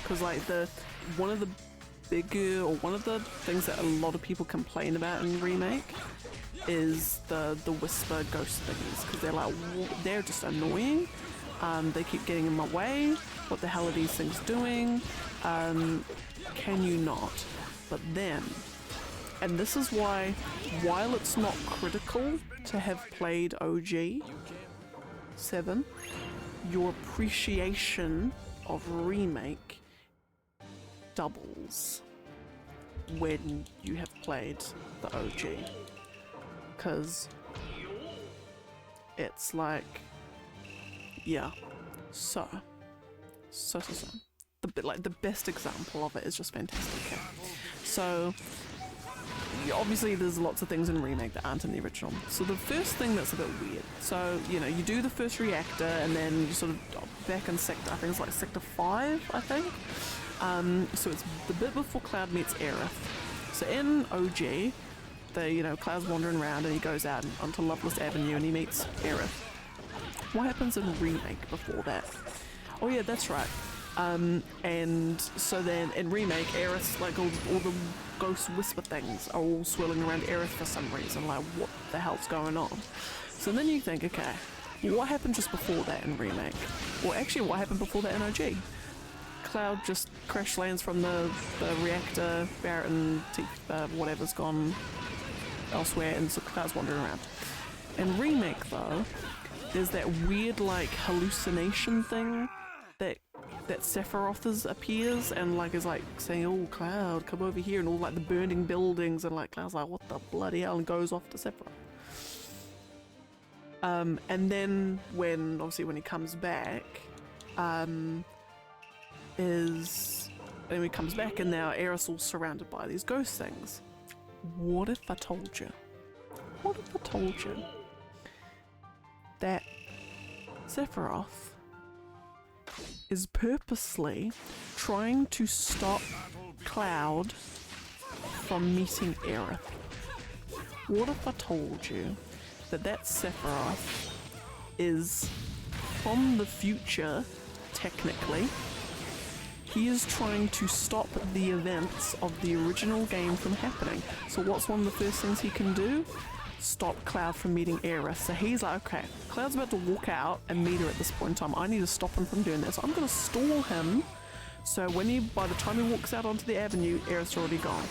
Because like one of the things that a lot of people complain about in Remake is the whisper ghost things, because they're like, they're just annoying. They keep getting in my way. What the hell are these things doing? Can you not? But then, and this is why, while it's not critical to have played OG 7, your appreciation of Remake doubles when you have played the OG, because it's like, yeah, so the best example of it is just fantastic. Okay. So obviously there's lots of things in Remake that aren't in the original. So the first thing that's a bit weird, so, you know, you do the first reactor and then you sort of back in sector, I think it's like sector 5, I think. So it's the bit before Cloud meets Aerith. So in OG, you know, Cloud's wandering around and he goes out onto Loveless Avenue and he meets Aerith. What happens in Remake before that? Oh yeah, that's right. And so then in Remake, Aerith, like all the ghost whisper things are all swirling around Aerith for some reason, like what the hell's going on? So then you think, okay, what happened just before that in Remake? Or actually what happened before that in OG? Cloud just crash lands from the reactor, Barret and whatever's gone elsewhere, and so Cloud's wandering around. In Remake though, there's that weird like hallucination thing that Sephiroth appears and like is like saying, oh Cloud, come over here, and all like the burning buildings, and like Cloud's like, what the bloody hell, and goes off to Sephiroth. And then when he comes back, and he comes back and now Aerith's all surrounded by these ghost things. What if I told you? What if I told you that Sephiroth is purposely trying to stop Cloud from meeting Aerith? What if I told you that Sephiroth is from the future, technically? He is trying to stop the events of the original game from happening. So what's one of the first things he can do? Stop Cloud from meeting Aerith. So he's like, okay, Cloud's about to walk out and meet her at this point in time. I need to stop him from doing that. So I'm going to stall him. So by the time he walks out onto the avenue, Aerith's already gone.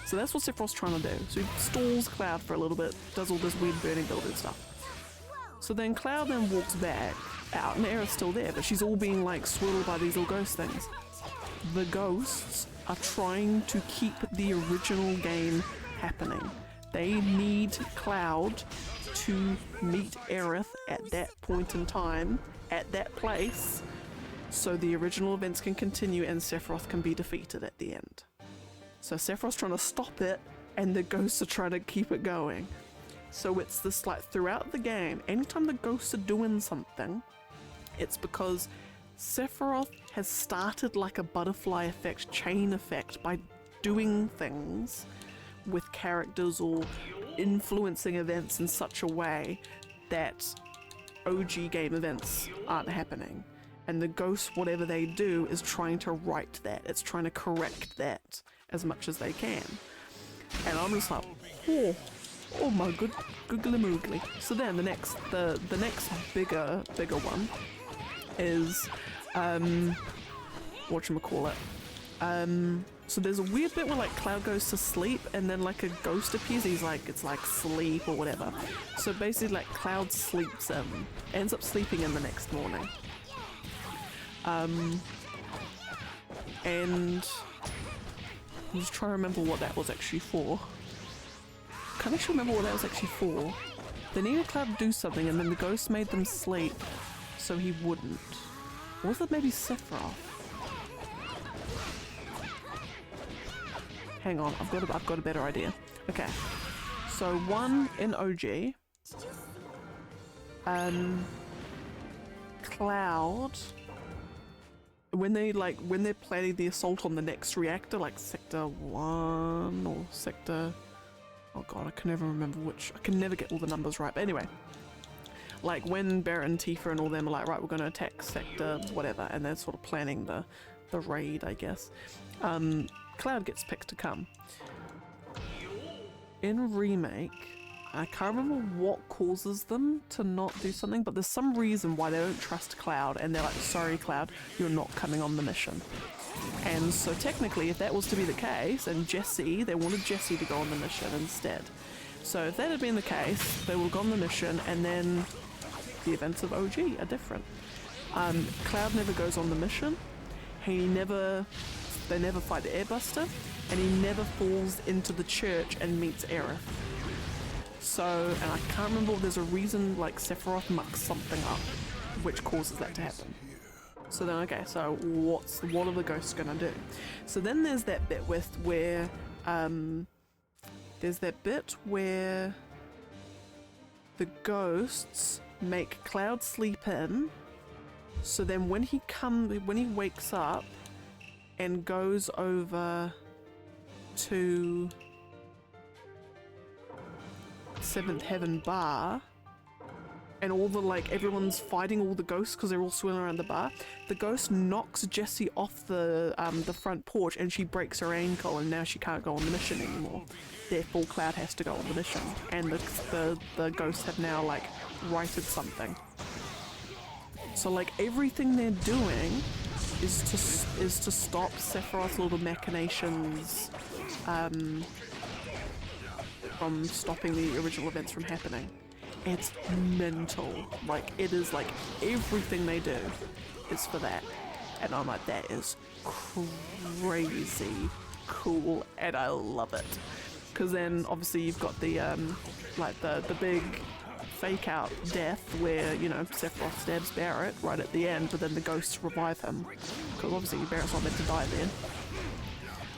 So that's what Sephiroth's trying to do. So he stalls Cloud for a little bit, does all this weird burning building stuff. So then Cloud then walks back out and Aerith's still there, but she's all being like swirled by these little ghost things. The ghosts are trying to keep the original game happening. They need Cloud to meet Aerith at that point in time, at that place, so the original events can continue and Sephiroth can be defeated at the end. So Sephiroth's trying to stop it and the ghosts are trying to keep it going. So it's this like throughout the game, anytime the ghosts are doing something, it's because Sephiroth has started like a butterfly effect, chain effect, by doing things with characters or influencing events in such a way that OG game events aren't happening. And the ghosts, whatever they do, is trying to right that. It's trying to correct that as much as they can. And I'm just like, oh my googly moogly. So then the next bigger one is whatchamacallit. So there's a weird bit where like Cloud goes to sleep and then like a ghost appears. He's like, it's like sleep or whatever. So basically like Cloud sleeps ends up sleeping in the next morning. And I'm just trying to remember what that was actually for. Can't actually remember what that was actually for. They needed Cloud to do something and then the ghost made them sleep so he wouldn't. Or was that maybe Sephiroth? Hang on, I've got a better idea. Okay, so one in OG, Cloud, when they're planning the assault on the next reactor, like Sector 1 or Sector, oh god, I can never remember which. I can never get all the numbers right. But anyway, like when Barret and Tifa and all them are like, right, we're going to attack Sector whatever, and they're sort of planning the raid, I guess. Cloud gets picked to come. In Remake, I can't remember what causes them to not do something, but there's some reason why they don't trust Cloud, and they're like, sorry Cloud, you're not coming on the mission. And so technically, if that was to be the case, and they wanted Jessie to go on the mission instead. So if that had been the case, they would have gone on the mission, and then the events of OG are different. Cloud never goes on the mission. They never fight the Airbuster, and he never falls into the church and meets Aerith. So, and I can't remember if there's a reason like Sephiroth mucks something up which causes that to happen. So then, okay, so what are the ghosts gonna do? So then there's that bit where there's that bit where the ghosts make Cloud sleep in, so then when he wakes up and goes over to Seventh Heaven Bar, and all the everyone's fighting all the ghosts because they're all swimming around the bar, the ghost knocks Jessie off the front porch and she breaks her ankle, and now she can't go on the mission anymore. Therefore Cloud has to go on the mission, and the ghosts have now righted something. So everything they're doing is to stop Sephiroth's little machinations from stopping the original events from happening. It's mental. It is everything they do is for that. And I'm like, that is crazy cool, and I love it. Because then obviously you've got the the big fake out death where, you know, Sephiroth stabs Barrett right at the end, but then the ghosts revive him. Because obviously Barrett's not meant to die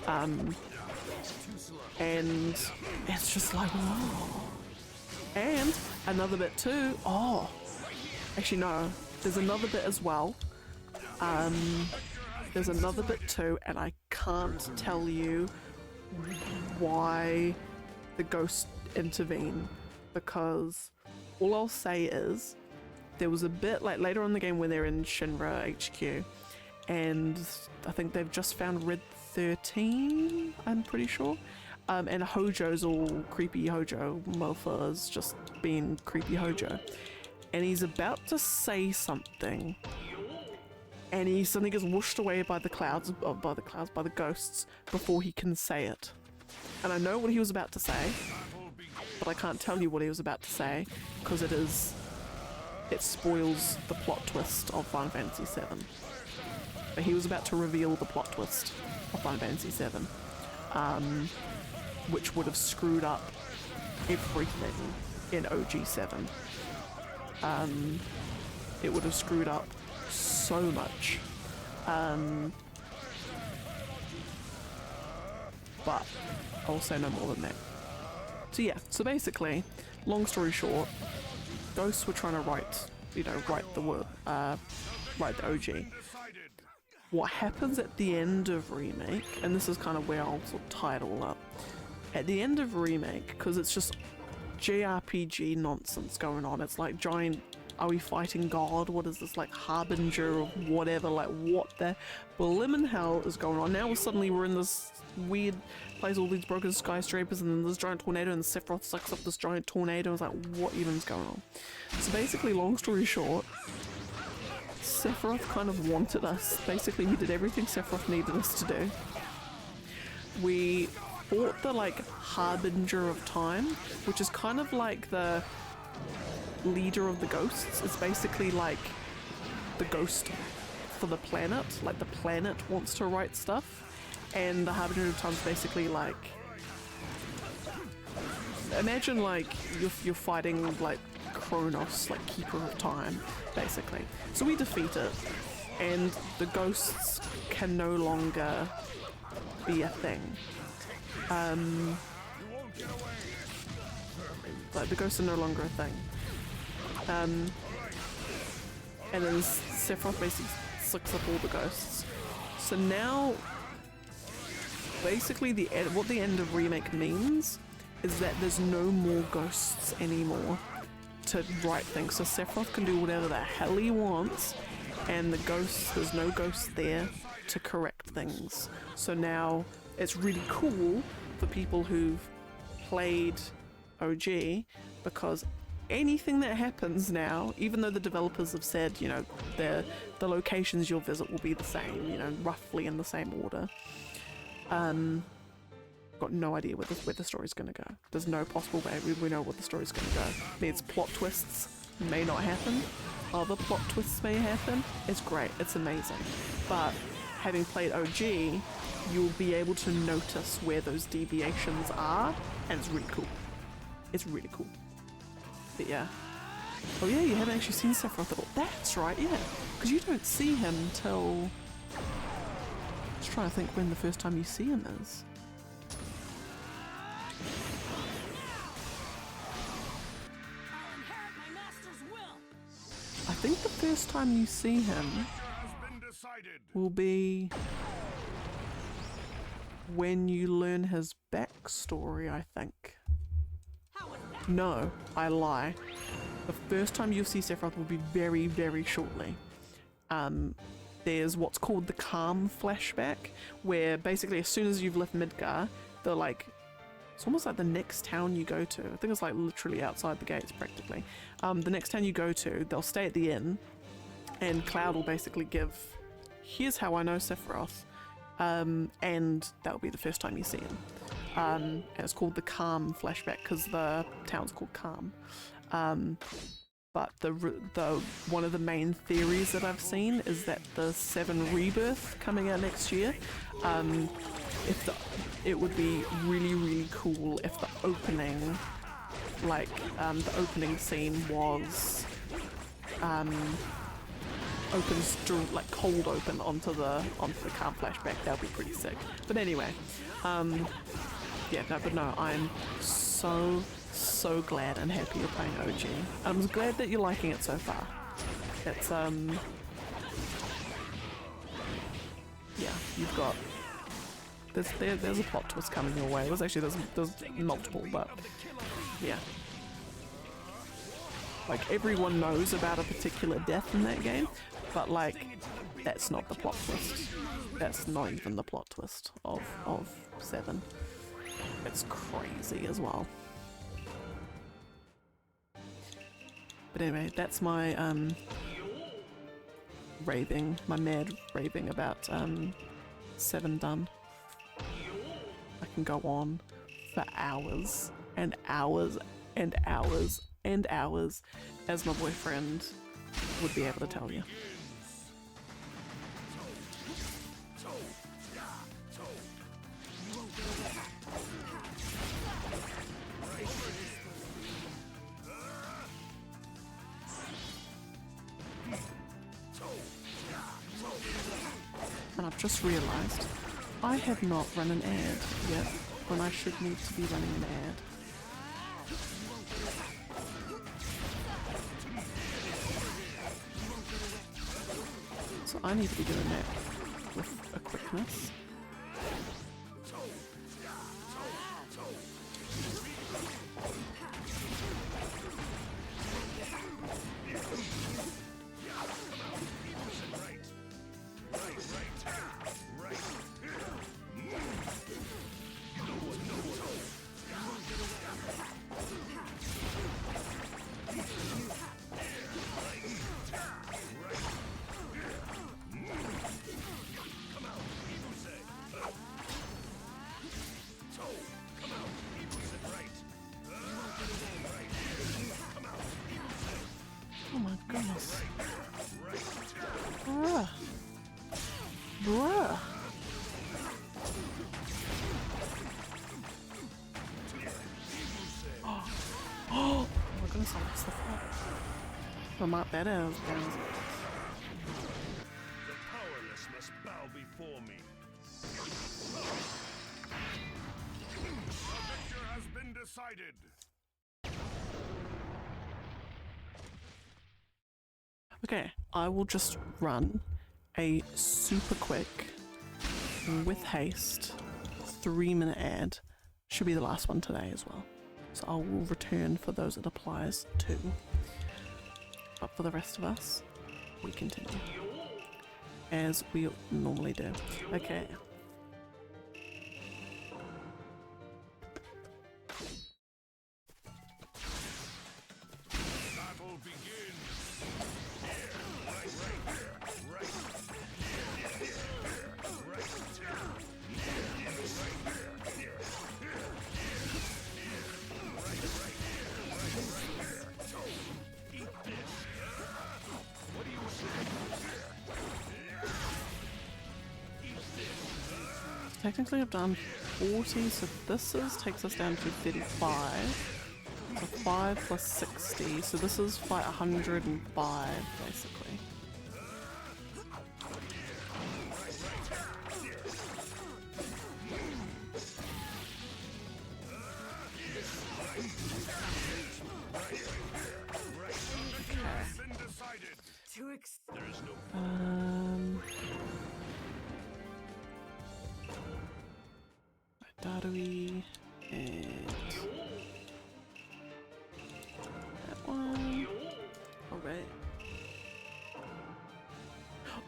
then. And it's just whoa. And another bit too, actually no, there's another bit as well. There's another bit too, and I can't tell you why the ghosts intervene, because all I'll say is there was a bit later on in the game when they're in Shinra HQ, and I think they've just found Red 13, I'm pretty sure. And Hojo's all creepy Hojo, motherfuckers just being creepy Hojo. And he's about to say something, and he suddenly gets whooshed away by the ghosts before he can say it. And I know what he was about to say, but I can't tell you what he was about to say, because it spoils the plot twist of Final Fantasy VII. But he was about to reveal the plot twist of Final Fantasy VII. Which would have screwed up everything in OG7. It would have screwed up so much. But I'll say no more than that. So yeah, so basically, long story short, ghosts were trying to write the OG. What happens at the end of Remake, and this is kind of where I'll sort of tie it all up. At the end of Remake, because it's just JRPG nonsense going on, it's like giant, are we fighting God? What is this, harbinger of whatever? What the blimmin' hell is going on? Now suddenly we're in this weird place, all these broken skyscrapers, and then this giant tornado, and Sephiroth sucks up this giant tornado. It's what even's going on? So basically, long story short, Sephiroth kind of wanted us. Basically, we did everything Sephiroth needed us to do. We fought the Harbinger of Time, which is kind of like the leader of the ghosts. It's basically the ghost for the planet. The planet wants to write stuff, and the Harbinger of Time is basically imagine you're fighting Kronos, Keeper of Time, basically. So we defeat it, and the ghosts can no longer be a thing. The ghosts are no longer a thing. And then Sephiroth basically sucks up all the ghosts. So now, basically what the end of Remake means is that there's no more ghosts anymore to write things. So Sephiroth can do whatever the hell he wants, and there's no ghosts there to correct things. So now it's really cool for people who've played OG, because anything that happens now, even though the developers have said, you know, the locations you'll visit will be the same, you know, roughly in the same order, got no idea where the story's going to go. There's no possible way we know what the story's going to go. These plot twists may not happen, other plot twists may happen. It's great, it's amazing, but having played OG, you'll be able to notice where those deviations are, and it's really cool. It's really cool. But yeah. Oh yeah, you haven't actually seen Sephiroth at all. That's right, yeah. Because you don't see him till... Just trying to think when the first time you see him is. think the first time you see him Has been decided. will be when you learn his backstory, I think. No, I lie. The first time you'll see Sephiroth will be very, very shortly. There's what's called the Calm flashback, where basically as soon as you've left Midgar, they're like, it's almost like the next town you go to. I think it's like literally outside the gates practically. The next town you go to, they'll stay at the inn, and Cloud will basically give, here's how I know Sephiroth, and that'll be the first time you see him. And it's called the Calm flashback because the town's called Calm. But the one of the main theories that I've seen is that the 7 Rebirth coming out next year, it would be really, really cool if the opening, like the opening scene was opens like cold open onto the Calm flashback. That would be pretty sick. But anyway, yeah, no, I'm so glad and happy you're playing OG. I'm glad that you're liking it so far. It's yeah, you've got there's a plot twist coming your way. There's multiple, but yeah. Like everyone knows about a particular death in that game, but like that's not the plot twist. That's not even the plot twist of 7. It's crazy as well. But anyway, that's my my mad raving about 7 done. I can go on for hours and hours and hours and hours, as my boyfriend would be able to tell you. And I've just realised I have not run an ad yet when I should need to be running an ad. So I need to be doing that with a quickness. Oh my goodness. Bruh. Bruh. Oh my goodness, I lost the front. Well, mark that as guys. The powerless must bow before me. The victor has been decided. Okay, I will just run a super quick, with haste, 3-minute ad. Should be the last one today as well. So I will return for those it applies to. But for the rest of us, we continue. As we normally do. Okay. Battle begins. Technically I've done 40, so this takes us down to 35. So 5 plus 60, so this is like 105 basically. Been decided. Darui and that one. Alright.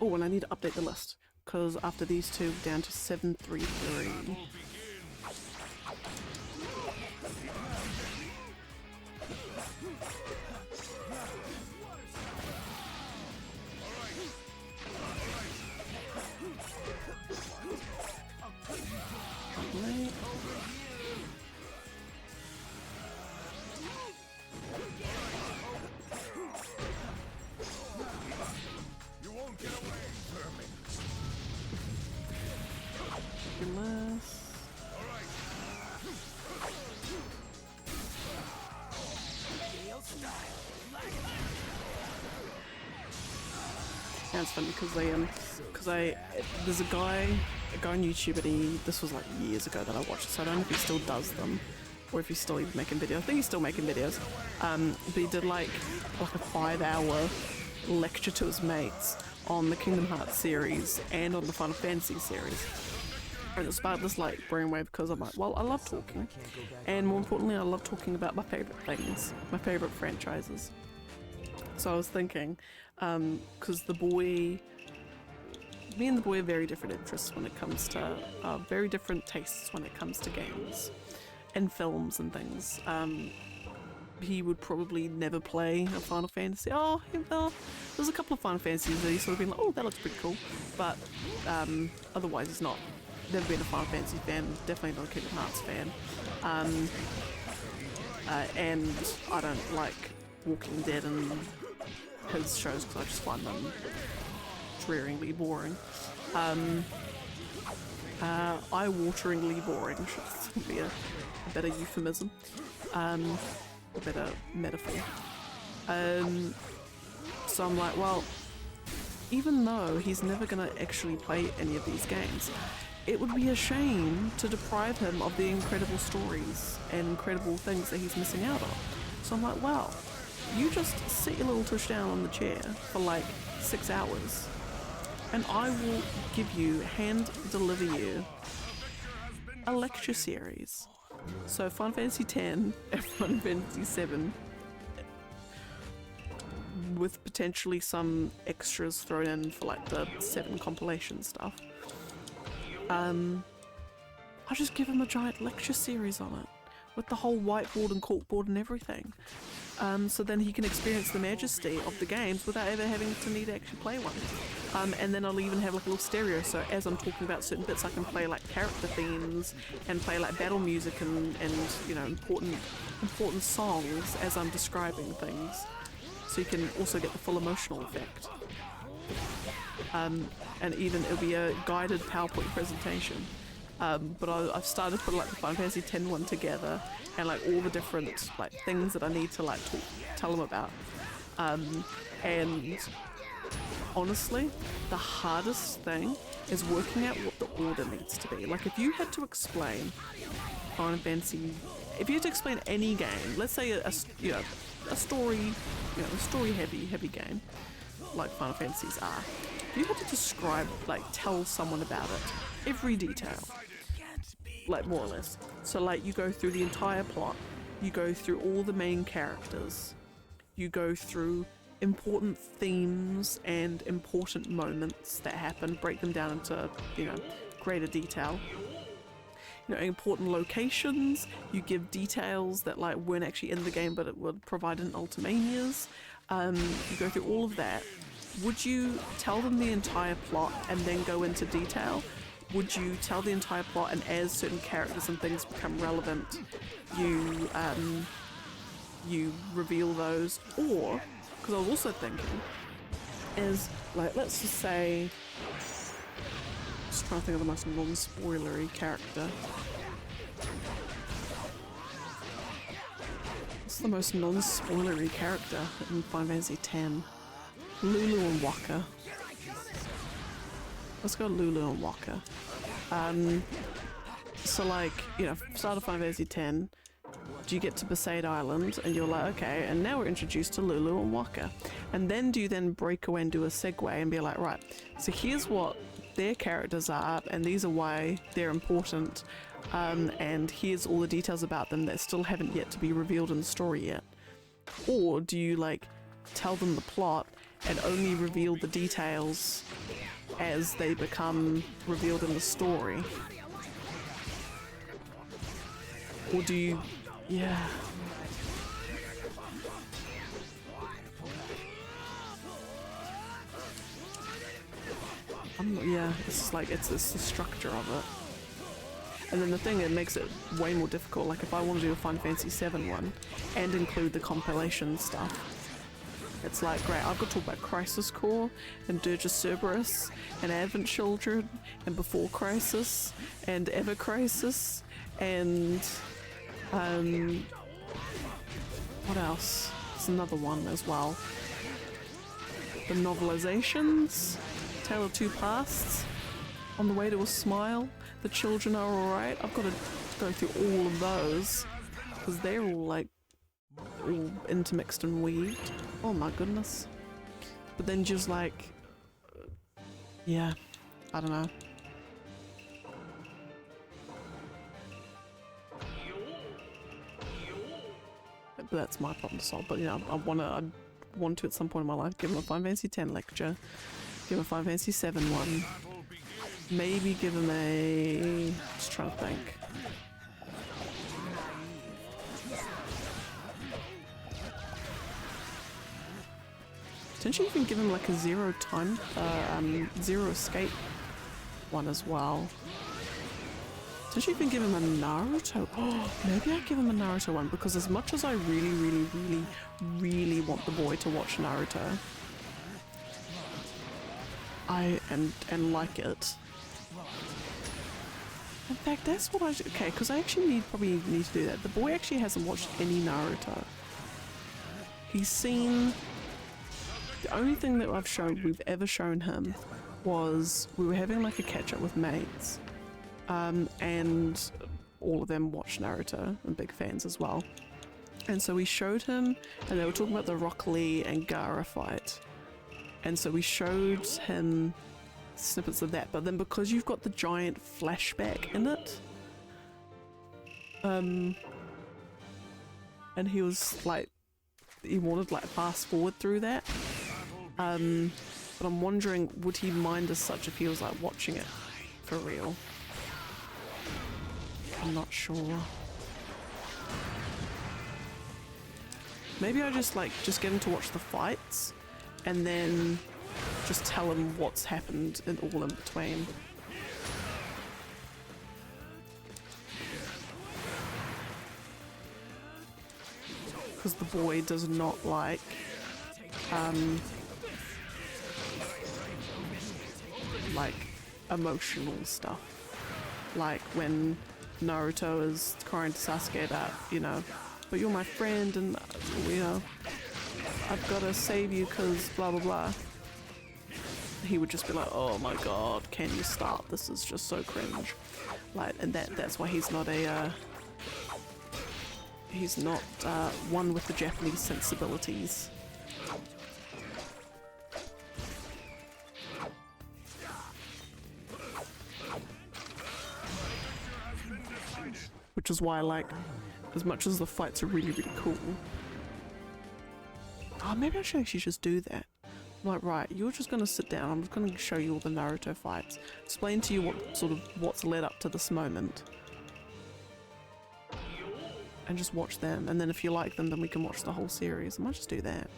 Oh, and I need to update the list because after these two, down to 733. Right. You won't get away, vermin. Less. Yeah, it's funny because there's a guy on YouTube, and this was like years ago that I watched, so I don't know if he still does them or if he's still even making videos. I think he's still making videos. But he did like a 5-hour lecture to his mates on the Kingdom Hearts series and on the Final Fantasy series. And it sparked this like brainwave because I'm like, well, I love talking, and more importantly, I love talking about my favorite things, my favorite franchises. So I was thinking, because me and the boy have very different interests when it comes to, very different tastes when it comes to games and films and things. He would probably never play a Final Fantasy. There's a couple of Final Fantasies that he's sort of been like, oh, that looks pretty cool. But otherwise he's never been a Final Fantasy fan, definitely not a Kingdom Hearts fan. And I don't like Walking Dead and his shows because I just find them drearingly boring. Eye-wateringly boring should be a better euphemism, a better metaphor. So I'm like, well, even though he's never gonna actually play any of these games, it would be a shame to deprive him of the incredible stories and incredible things that he's missing out on. So I'm like, well, you just sit your little tush down on the chair for like 6 hours and I will hand deliver you a lecture series. So Final Fantasy X and Final Fantasy VII, with potentially some extras thrown in for like the 7 compilation stuff. I'll just give him a giant lecture series on it, with the whole whiteboard and corkboard and everything. So then he can experience the majesty of the games without ever having to need to actually play one. And then I'll even have like a little stereo, so as I'm talking about certain bits I can play like character themes and play like battle music and you know, important songs as I'm describing things. So you can also get the full emotional effect. And even it'll be a guided PowerPoint presentation. But I've started putting like the Final Fantasy X one together and like all the different like things that I need to like tell them about. And honestly, the hardest thing is working out what the order needs to be. Like if you had to explain Final Fantasy, if you had to explain any game, let's say a story heavy game like Final Fantasies are, if you had to describe, like tell someone about it, every detail, like more or less. So like you go through the entire plot, you go through all the main characters, you go through important themes and important moments that happen, break them down into, you know, greater detail. You know, important locations, you give details that like weren't actually in the game but it would provide in Ultimanias. You go through all of that. Would you tell them the entire plot and then go into detail? Would you tell the entire plot and as certain characters and things become relevant, you reveal those? Or, because I was also thinking, is like, let's just say, just trying to think of the most non-spoilery character. What's the most non-spoilery character in Final Fantasy X? Lulu and Waka. Let's go Lulu and Waka. So like, you know, start of Final Fantasy X, you get to Besaid Island and you're like, okay, and now we're introduced to Lulu and Waka. And then do you then break away and do a segue and be like, right, so here's what their characters are and these are why they're important. and here's all the details about them that still haven't yet to be revealed in the story yet? Or do you like tell them the plot and only reveal the details as they become revealed in the story? Or do you, yeah. Yeah, it's like, it's the structure of it. And then the thing that makes it way more difficult, like if I want to do a Final Fantasy VII one and include the compilation stuff, it's like, great, I've got to talk about Crisis Core and Dirge of Cerberus and Advent Children and Before Crisis and Ever Crisis and what else? There's another one as well. The novelizations, Tale of Two Pasts, On the Way to a Smile, The Children Are Alright. I've got to go through all of those because they're all like all intermixed and weaved. Oh my goodness. But then just like, yeah, I don't know. But that's my problem to solve. But you know, I want to at some point in my life give him a Final Fantasy X lecture, give him a Final Fantasy VII one, maybe give him a, just trying to think. Potentially even give him like a zero escape one as well. Potentially even give him a Naruto. Oh, maybe I give him a Naruto one because as much as I really want the boy to watch Naruto, and like it. In fact, that's what okay, because I actually probably need to do that. The boy actually hasn't watched any Naruto. He's seen. The only thing that we've ever shown him was we were having like a catch up with mates, and all of them watch Naruto and big fans as well. And so we showed him, and they were talking about the Rock Lee and Gaara fight. And so we showed him snippets of that, but then because you've got the giant flashback in it, and he was like, he wanted like fast forward through that. But I'm wondering, would he mind as such if he was like watching it for real? I'm not sure. Maybe I just get him to watch the fights and then just tell him what's happened in all in between. Because the boy does not like emotional stuff, like when Naruto is crying to Sasuke that, you know, but you're my friend and you know I've got to save you because blah blah blah. He would just be like, oh my god, can you stop, this is just so cringe. Like, and that's why he's not one with the Japanese sensibilities. Which is why, like, as much as the fights are really cool, oh, maybe I should actually just do that. I'm like, right, you're just gonna sit down, I'm just gonna show you all the Naruto fights, explain to you what's led up to this moment, and just watch them, and then if you like them, then we can watch the whole series. I might just do that.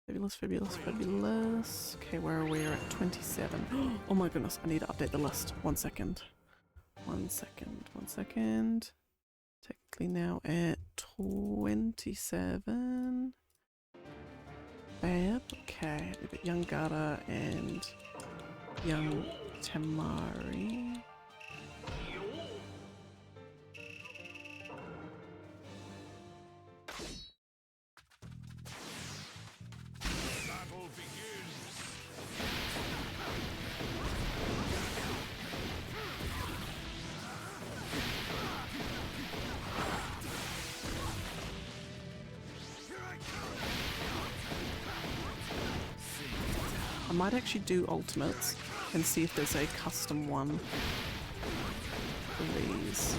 Fabulous, fabulous, fabulous. Okay, where are we? We're at 27. Oh my goodness, I need to update the list. 1 second. 1 second, 1 second. Technically now at 27. Bam. Okay, we've got young Gata and young Tamari. Battle begins. I might actually do ultimates and see if there's a custom one for these.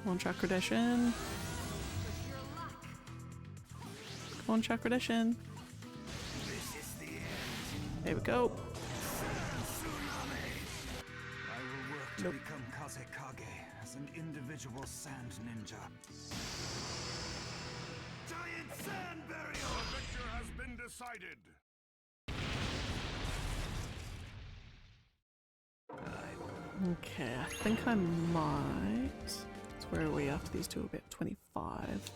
Come on, Chakradeshan. Come on, Chakradeshan. There we go. I will work to Nope. become Kazekage as an individual sand ninja. Giant sand barrier! The victor has been decided. Okay, I think I might. So where are we after these two? We'll be at 25.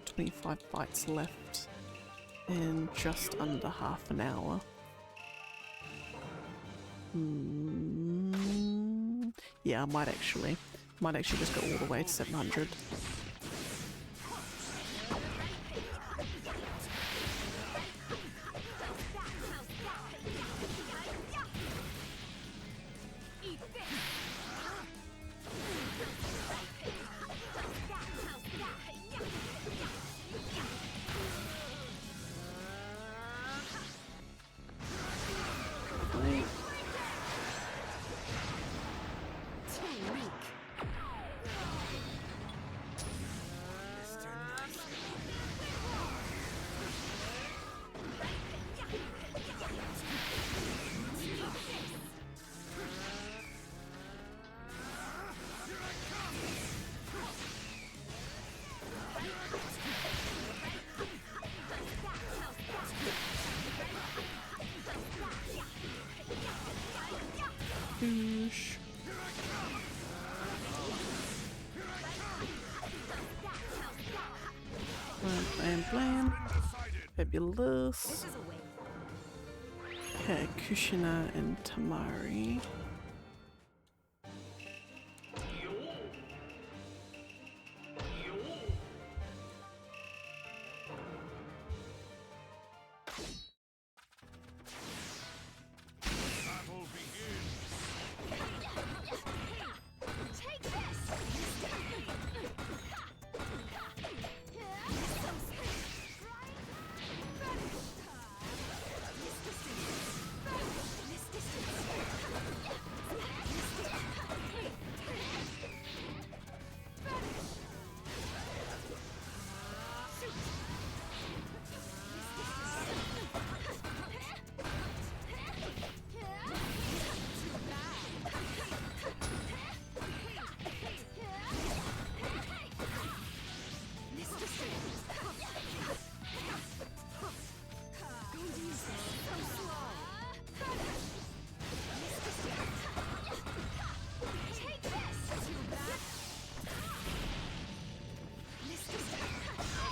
25 fights left in just under half an hour. Yeah, I might actually just go all the way to 700. Boosh. Blam, blam, blam. Fabulous. Okay, Kushina and Tamari. Battle begins. Take this!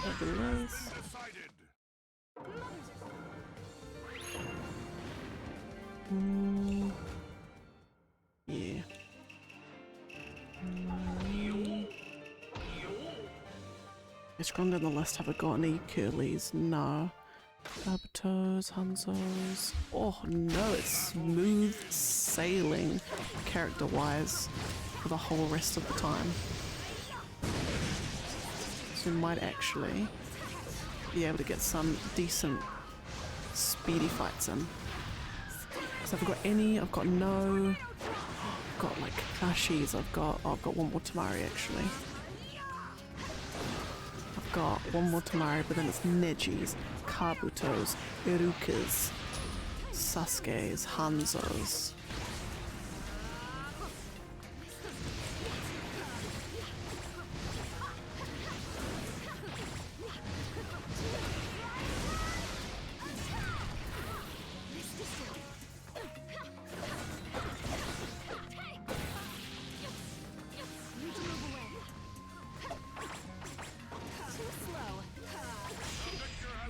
Fabulous. Decided. Yeah. Scrolling down the list, have I got any curlies? No. Kabutos, Hanzos. Oh no, it's smooth sailing character-wise for the whole rest of the time. So we might actually be able to get some decent speedy fights in. So have I got any? I've got no. I've got like Kashis, I've got one more Tamari actually. I've got one more Tamari, but then it's Nejis, Kabutos, Irukas. Sasuke's, Hanzo's.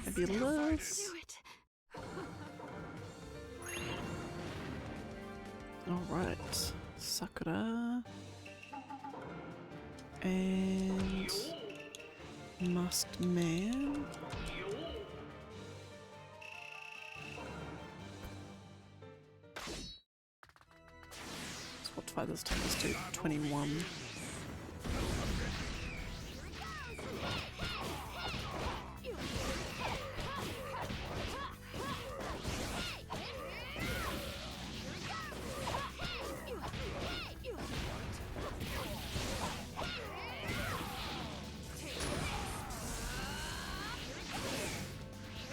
Fabulous. Alright, Sakura and Masked Man. So what fight this time is to 21.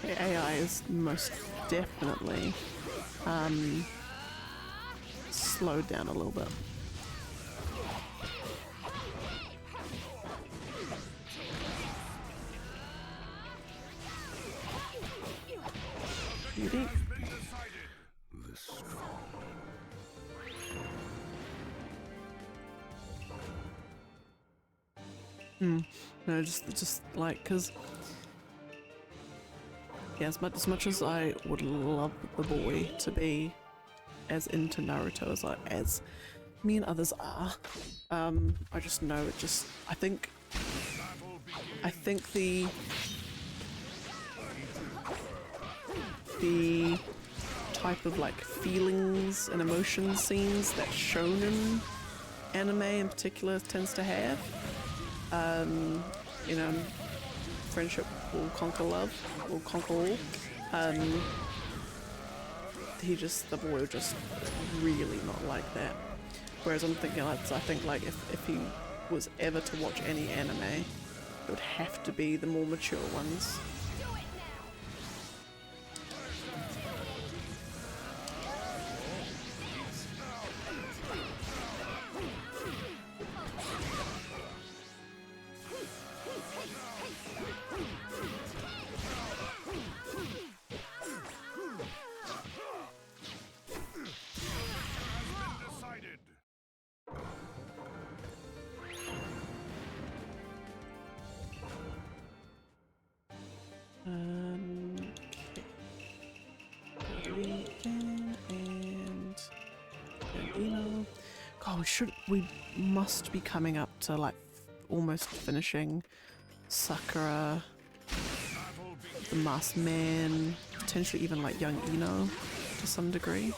The AI is most definitely slowed down a little bit. Beauty. No, just like, cause yeah, as much as I would love the boy to be as into Naruto as me and others are, I just know it just, I think the type of like feelings and emotion scenes that shonen anime in particular tends to have, you know, friendship will conquer love, will conquer all. The boy would just really not like that. Whereas I'm thinking, I think like if he was ever to watch any anime, it would have to be the more mature ones. We must be coming up to like almost finishing Sakura, the Masked Man, potentially even like young Ino to some degree.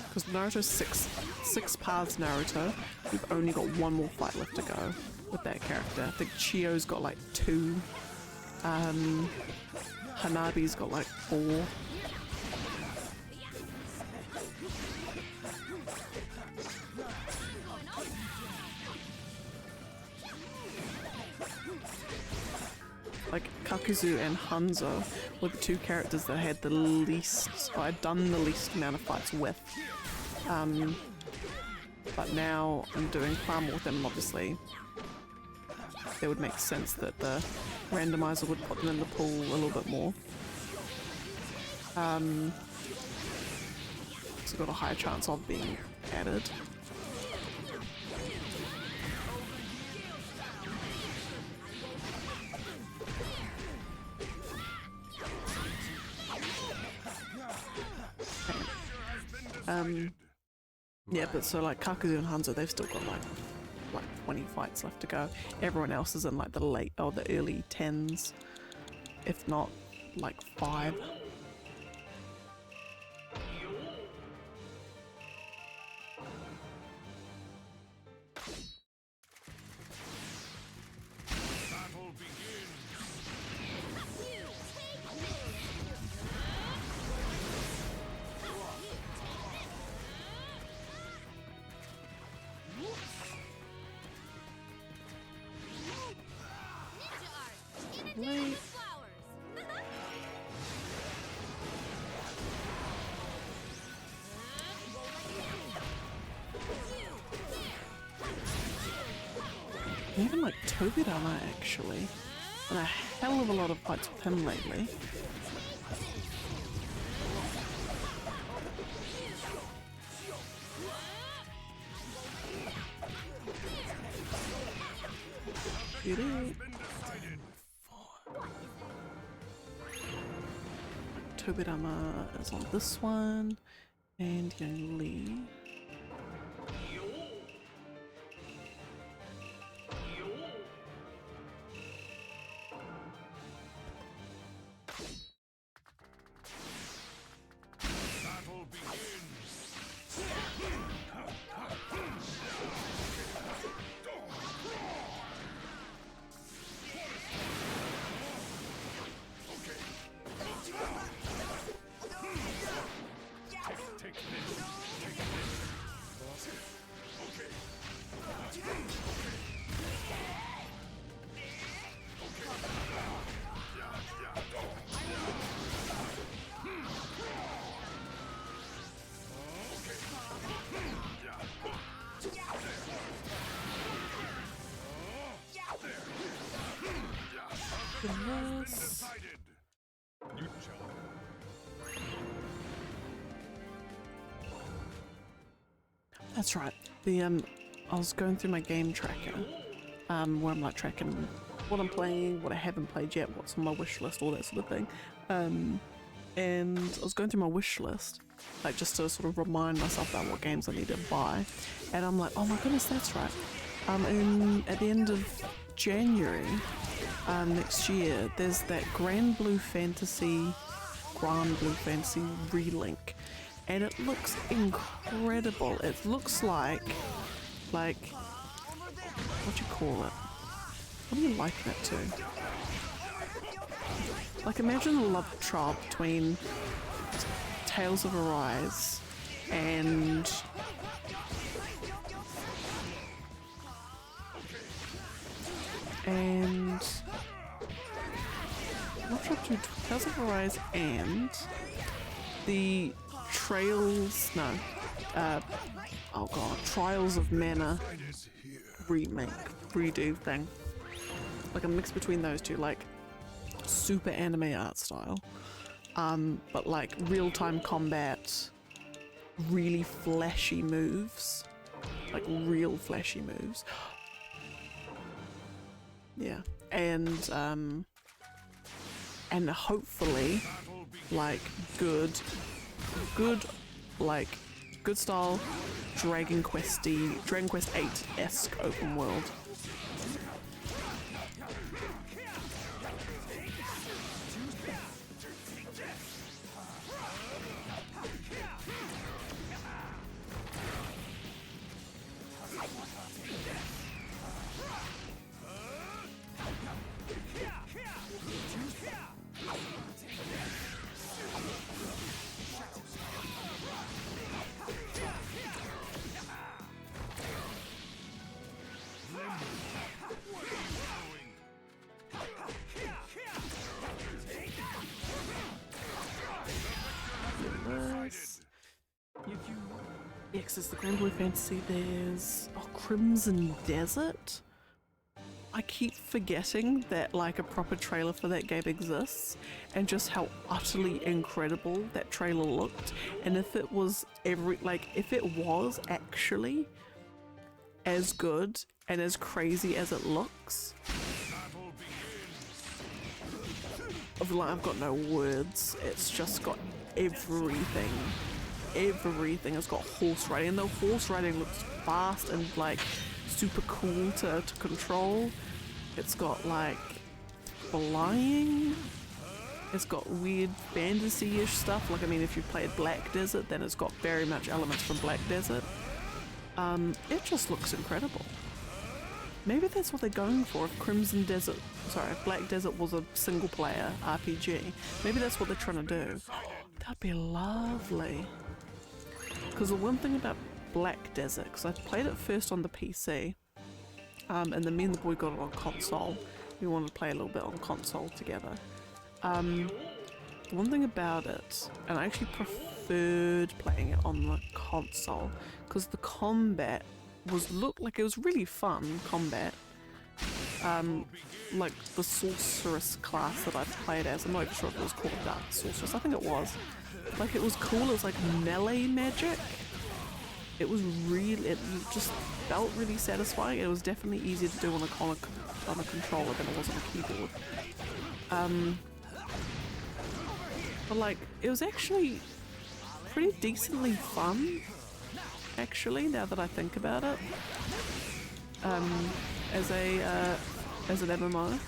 Because Naruto's six paths Naruto, we've only got one more fight left to go with that character. I think Chio's got like 2, Hanabi's got like 4. Like Kakuzu and Hanzo were the 2 characters that I had the least, or I'd done the least amount of fights with. But now I'm doing far more with them, obviously. It would make sense that the randomizer would put them in the pool a little bit more. So got a higher chance of being added. Yeah, but so like Kakuzu and Hanzo, they've still got like 20 fights left to go. Everyone else is in like the late or the early 10s, if not like 5. and even like Tobirama actually. And a hell of a lot of fights with him lately. Beauty. Tobirama is on this one, and Young Lee. Battle begins. Take this. Take this. Okay. Goodness. Decided. New challenge. That's right. I was going through my game tracker, where I'm like tracking what I'm playing, what I haven't played yet, what's on my wish list, all that sort of thing. And I was going through my wish list, like just to sort of remind myself about what games I need to buy. And I'm like, oh my goodness, that's right. At the end of January next year, there's that Grand Blue Fantasy relink. And it looks incredible. It looks like what do you call it? What do you liken it to? Like imagine a love trial between Tales of Arise and Love Trial between Tales of Arise and the Trials of Mana redo thing. Like a mix between those two, like super anime art style, but like real-time combat, really flashy moves, like real flashy moves. Yeah, and hopefully like good style Dragon Quest 8-esque open world. Yes, it's the Grand Blue Fantasy. There's Crimson Desert. I keep forgetting that like a proper trailer for that game exists, and just how utterly incredible that trailer looked. And if it was actually as good and as crazy as it looks, I've got no words. It's just got everything. It's got horse riding, and the horse riding looks fast and like super cool to control. It's got like flying. It's got weird fantasy-ish stuff. Like, I mean, if you played Black Desert, then it's got very much elements from Black Desert. It just looks incredible. Maybe that's what they're going for. If Black Desert was a single-player RPG, maybe that's what they're trying to do. That'd be lovely. Because the one thing about Black Desert, because I played it first on the PC, and then me and the boy got it on console. We wanted to play a little bit on console together. The one thing about it, and I actually preferred playing it on the console, because the combat looked like it was really fun combat, like the sorceress class that I played as. I'm not even sure if it was called Dark Sorceress. I think it was. Like it was cool. It was like melee magic. It was really. It just felt really satisfying. It was definitely easier to do on a controller than it was on a keyboard. But like it was actually pretty decently fun. Actually, now that I think about it, as an MMO.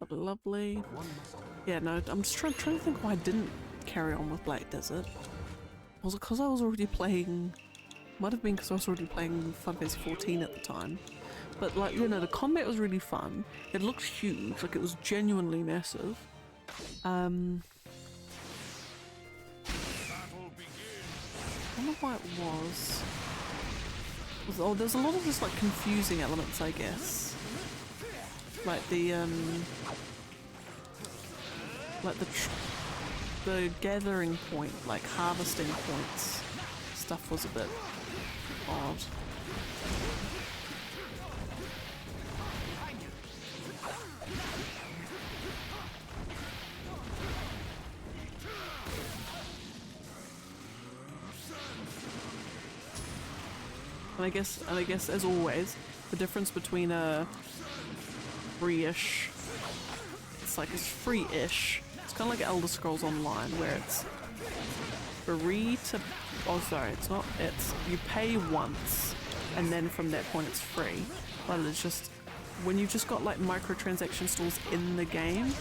Lovely. Yeah, no, I'm just trying to think why I didn't carry on with Black Desert. Was it because I was already playing? Might have been because I was already playing Final Fantasy 14 at the time. But like, you know, the combat was really fun. It looked huge, like it was genuinely massive. I don't know why it was. Oh, there's a lot of just like confusing elements, I guess. Like the the gathering point, like harvesting points stuff was a bit odd. And I guess as always, the difference between a free-ish, it's free-ish. It's kind of like Elder Scrolls Online, where it's free to, oh sorry, it's not, it's, you pay once, and then from that point it's free. But it's just, when you've just got like microtransaction stores in the game,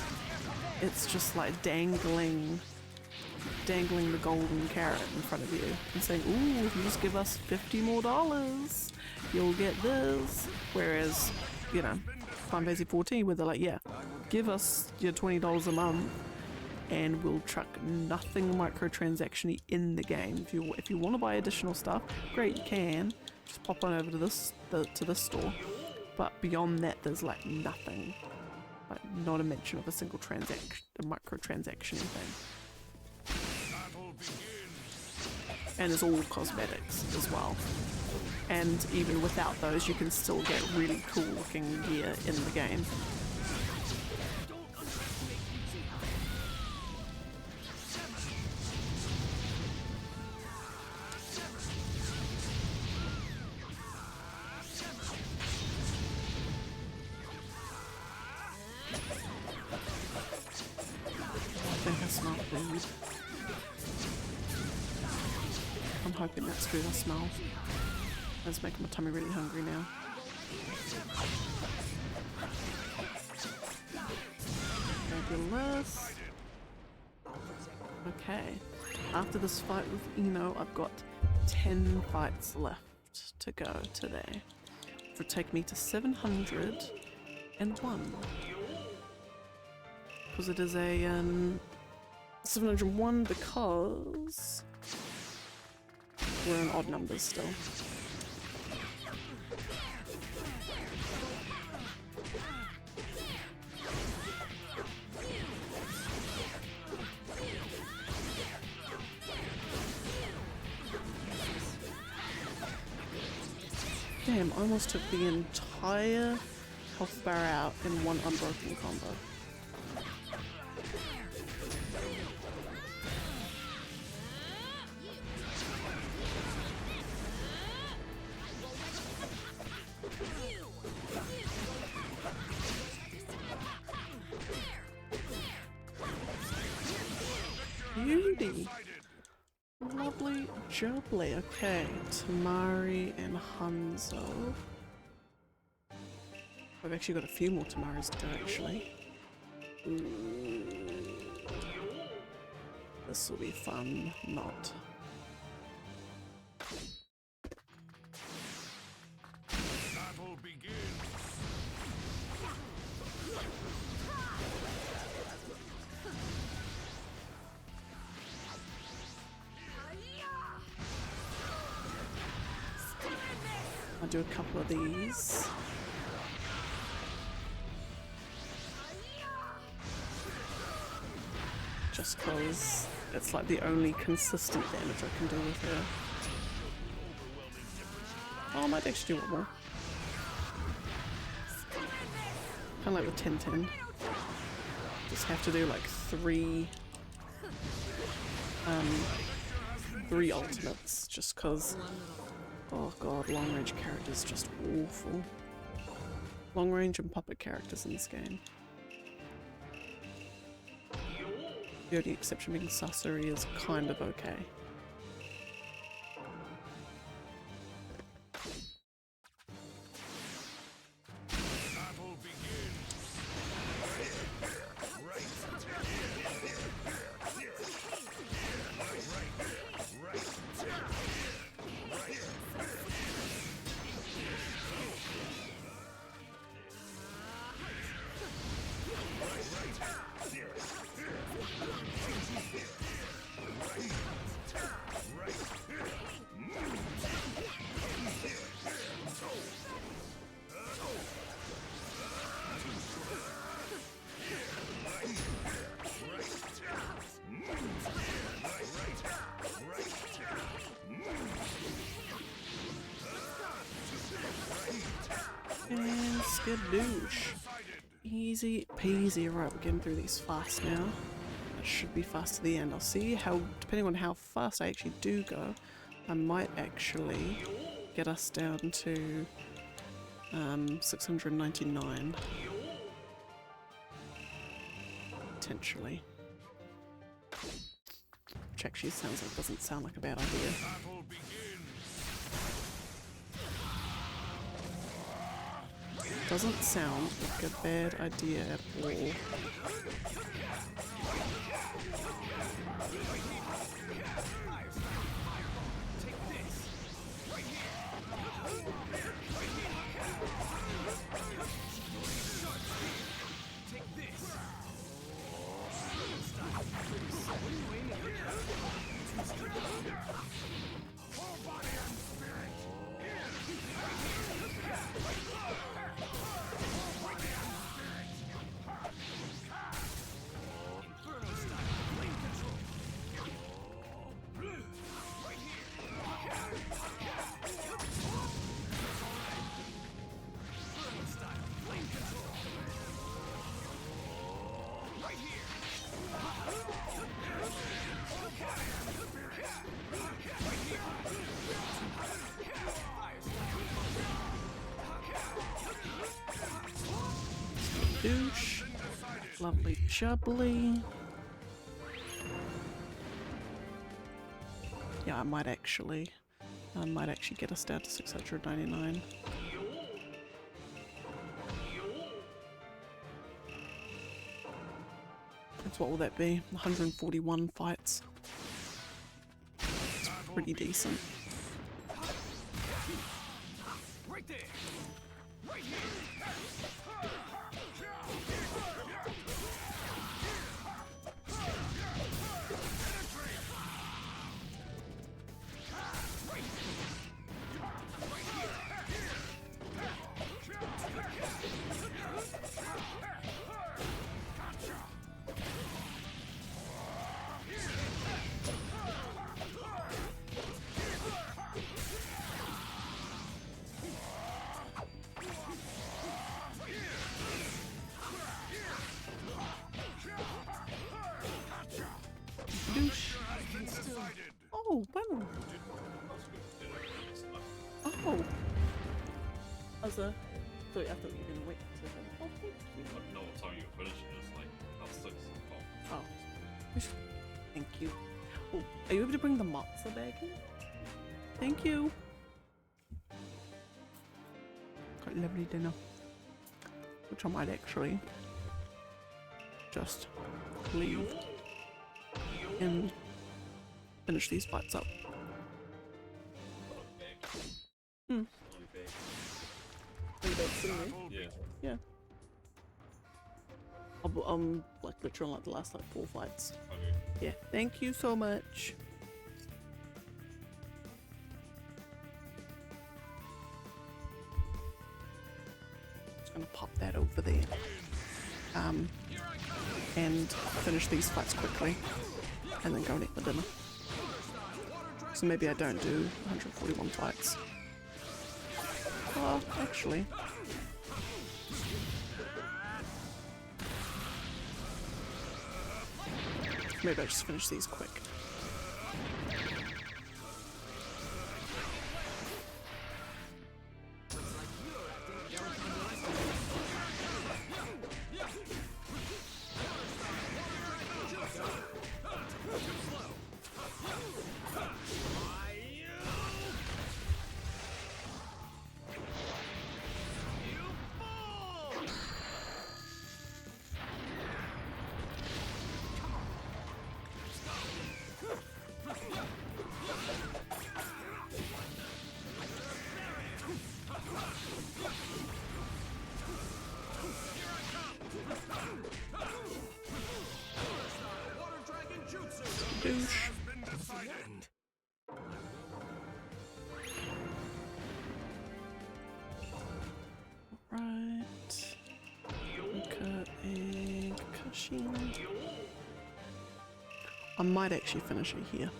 it's just like dangling the golden carrot in front of you and saying, ooh, if you just give us $50 more, you'll get this. Whereas, you know, Final Fantasy 14, where they're like, yeah, give us your $20 a month and we'll chuck nothing microtransaction-y in the game. If you want to buy additional stuff, great, you can. Just pop on over to this store. But beyond that, there's like nothing. Like not a mention of a single microtransaction thing. And it's all cosmetics as well. And even without those, you can still get really cool looking gear in the game. I think I smell food. I'm hoping that's food I smell. That's making my tummy really hungry now. Fabulous. Okay. After this fight with Eno, I've got 10 fights left to go today. Which would take me to 701. Because it is a 701 because we're in odd numbers still. Damn, I almost took the entire health bar out in one unbroken combo. Beauty! Lovely jubbly. Okay, Tamari and Hanzo. I've actually got a few more Tamaris to do actually. Ooh. This will be fun, not. I'll do a couple of these. Just cause it's like the only consistent damage I can do with her. Oh, I might actually do one more. Kind of like with 10-10. Just have to do like three alternates just cause, oh god, long range characters just awful. Long range and puppet characters in this game. The only exception being Sasori is kind of okay. And skadoosh. Easy peasy. Right, we're getting through these fast now. It should be fast to the end. I'll see how, depending on how fast I actually do go, I might actually get us down to 699. Potentially. Which actually doesn't sound like a bad idea. Doesn't sound like a bad idea at all. Douche. Lovely jubbly. Yeah, I might actually get us down to 699. That's what will that be? 141 fights. It's pretty decent. Right there. Right here. Oh, wow. Oh. As a... Sorry, I thought you were going to wait to... Oh, thank you. No, what time you were finishing is like past 6 o'clock. Oh. Thank you. Oh, are you able to bring the matzo bag in? Thank you. Got lovely dinner. Which I might actually just leave and finish these fights up. Hmm. Yeah. Yeah. I'm like literally like the last like 4 fights. Okay. Yeah. Thank you so much. gonna pop that over there. And finish these fights quickly, and then go and eat my dinner. So maybe I don't do 141 fights. Oh, actually. Maybe I just finish these quick. Douche. Right. Cut egg, Kashin. I might actually finish it here.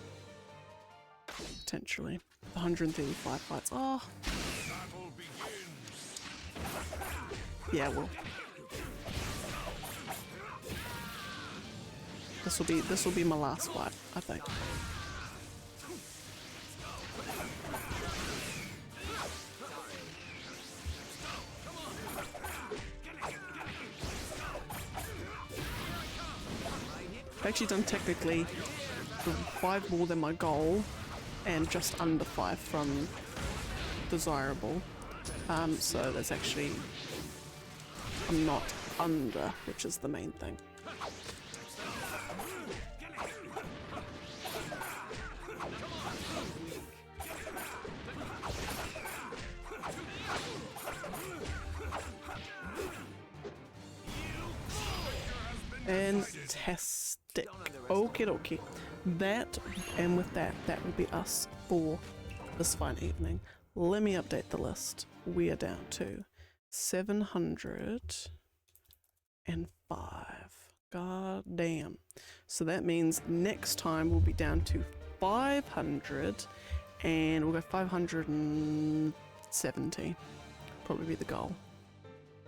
Potentially. 135 fights. Oh. Yeah, well. This will be my last fight, I think. I've actually done technically 5 more than my goal and just under 5 from desirable. So that's actually, I'm not under, which is the main thing. Fantastic. Okie dokie. That, and with that, that will be us for this fine evening. Let me update the list. We are down to 705. God damn. So that means next time we'll be down to 500, and we'll go 570. Probably be the goal.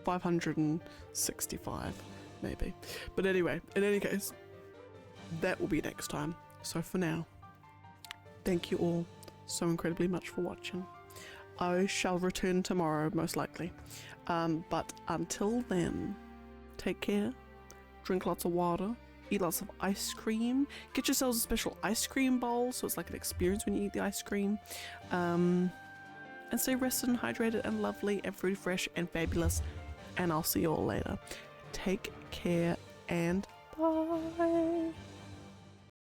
565. Maybe. But anyway, in any case, that will be next time. So for now, thank you all so incredibly much for watching. I shall return tomorrow, most likely. But until then, take care, drink lots of water, eat lots of ice cream, get yourselves a special ice cream bowl so it's like an experience when you eat the ice cream. And stay rested and hydrated and lovely and fruity fresh and fabulous. And I'll see you all later. Take care and bye.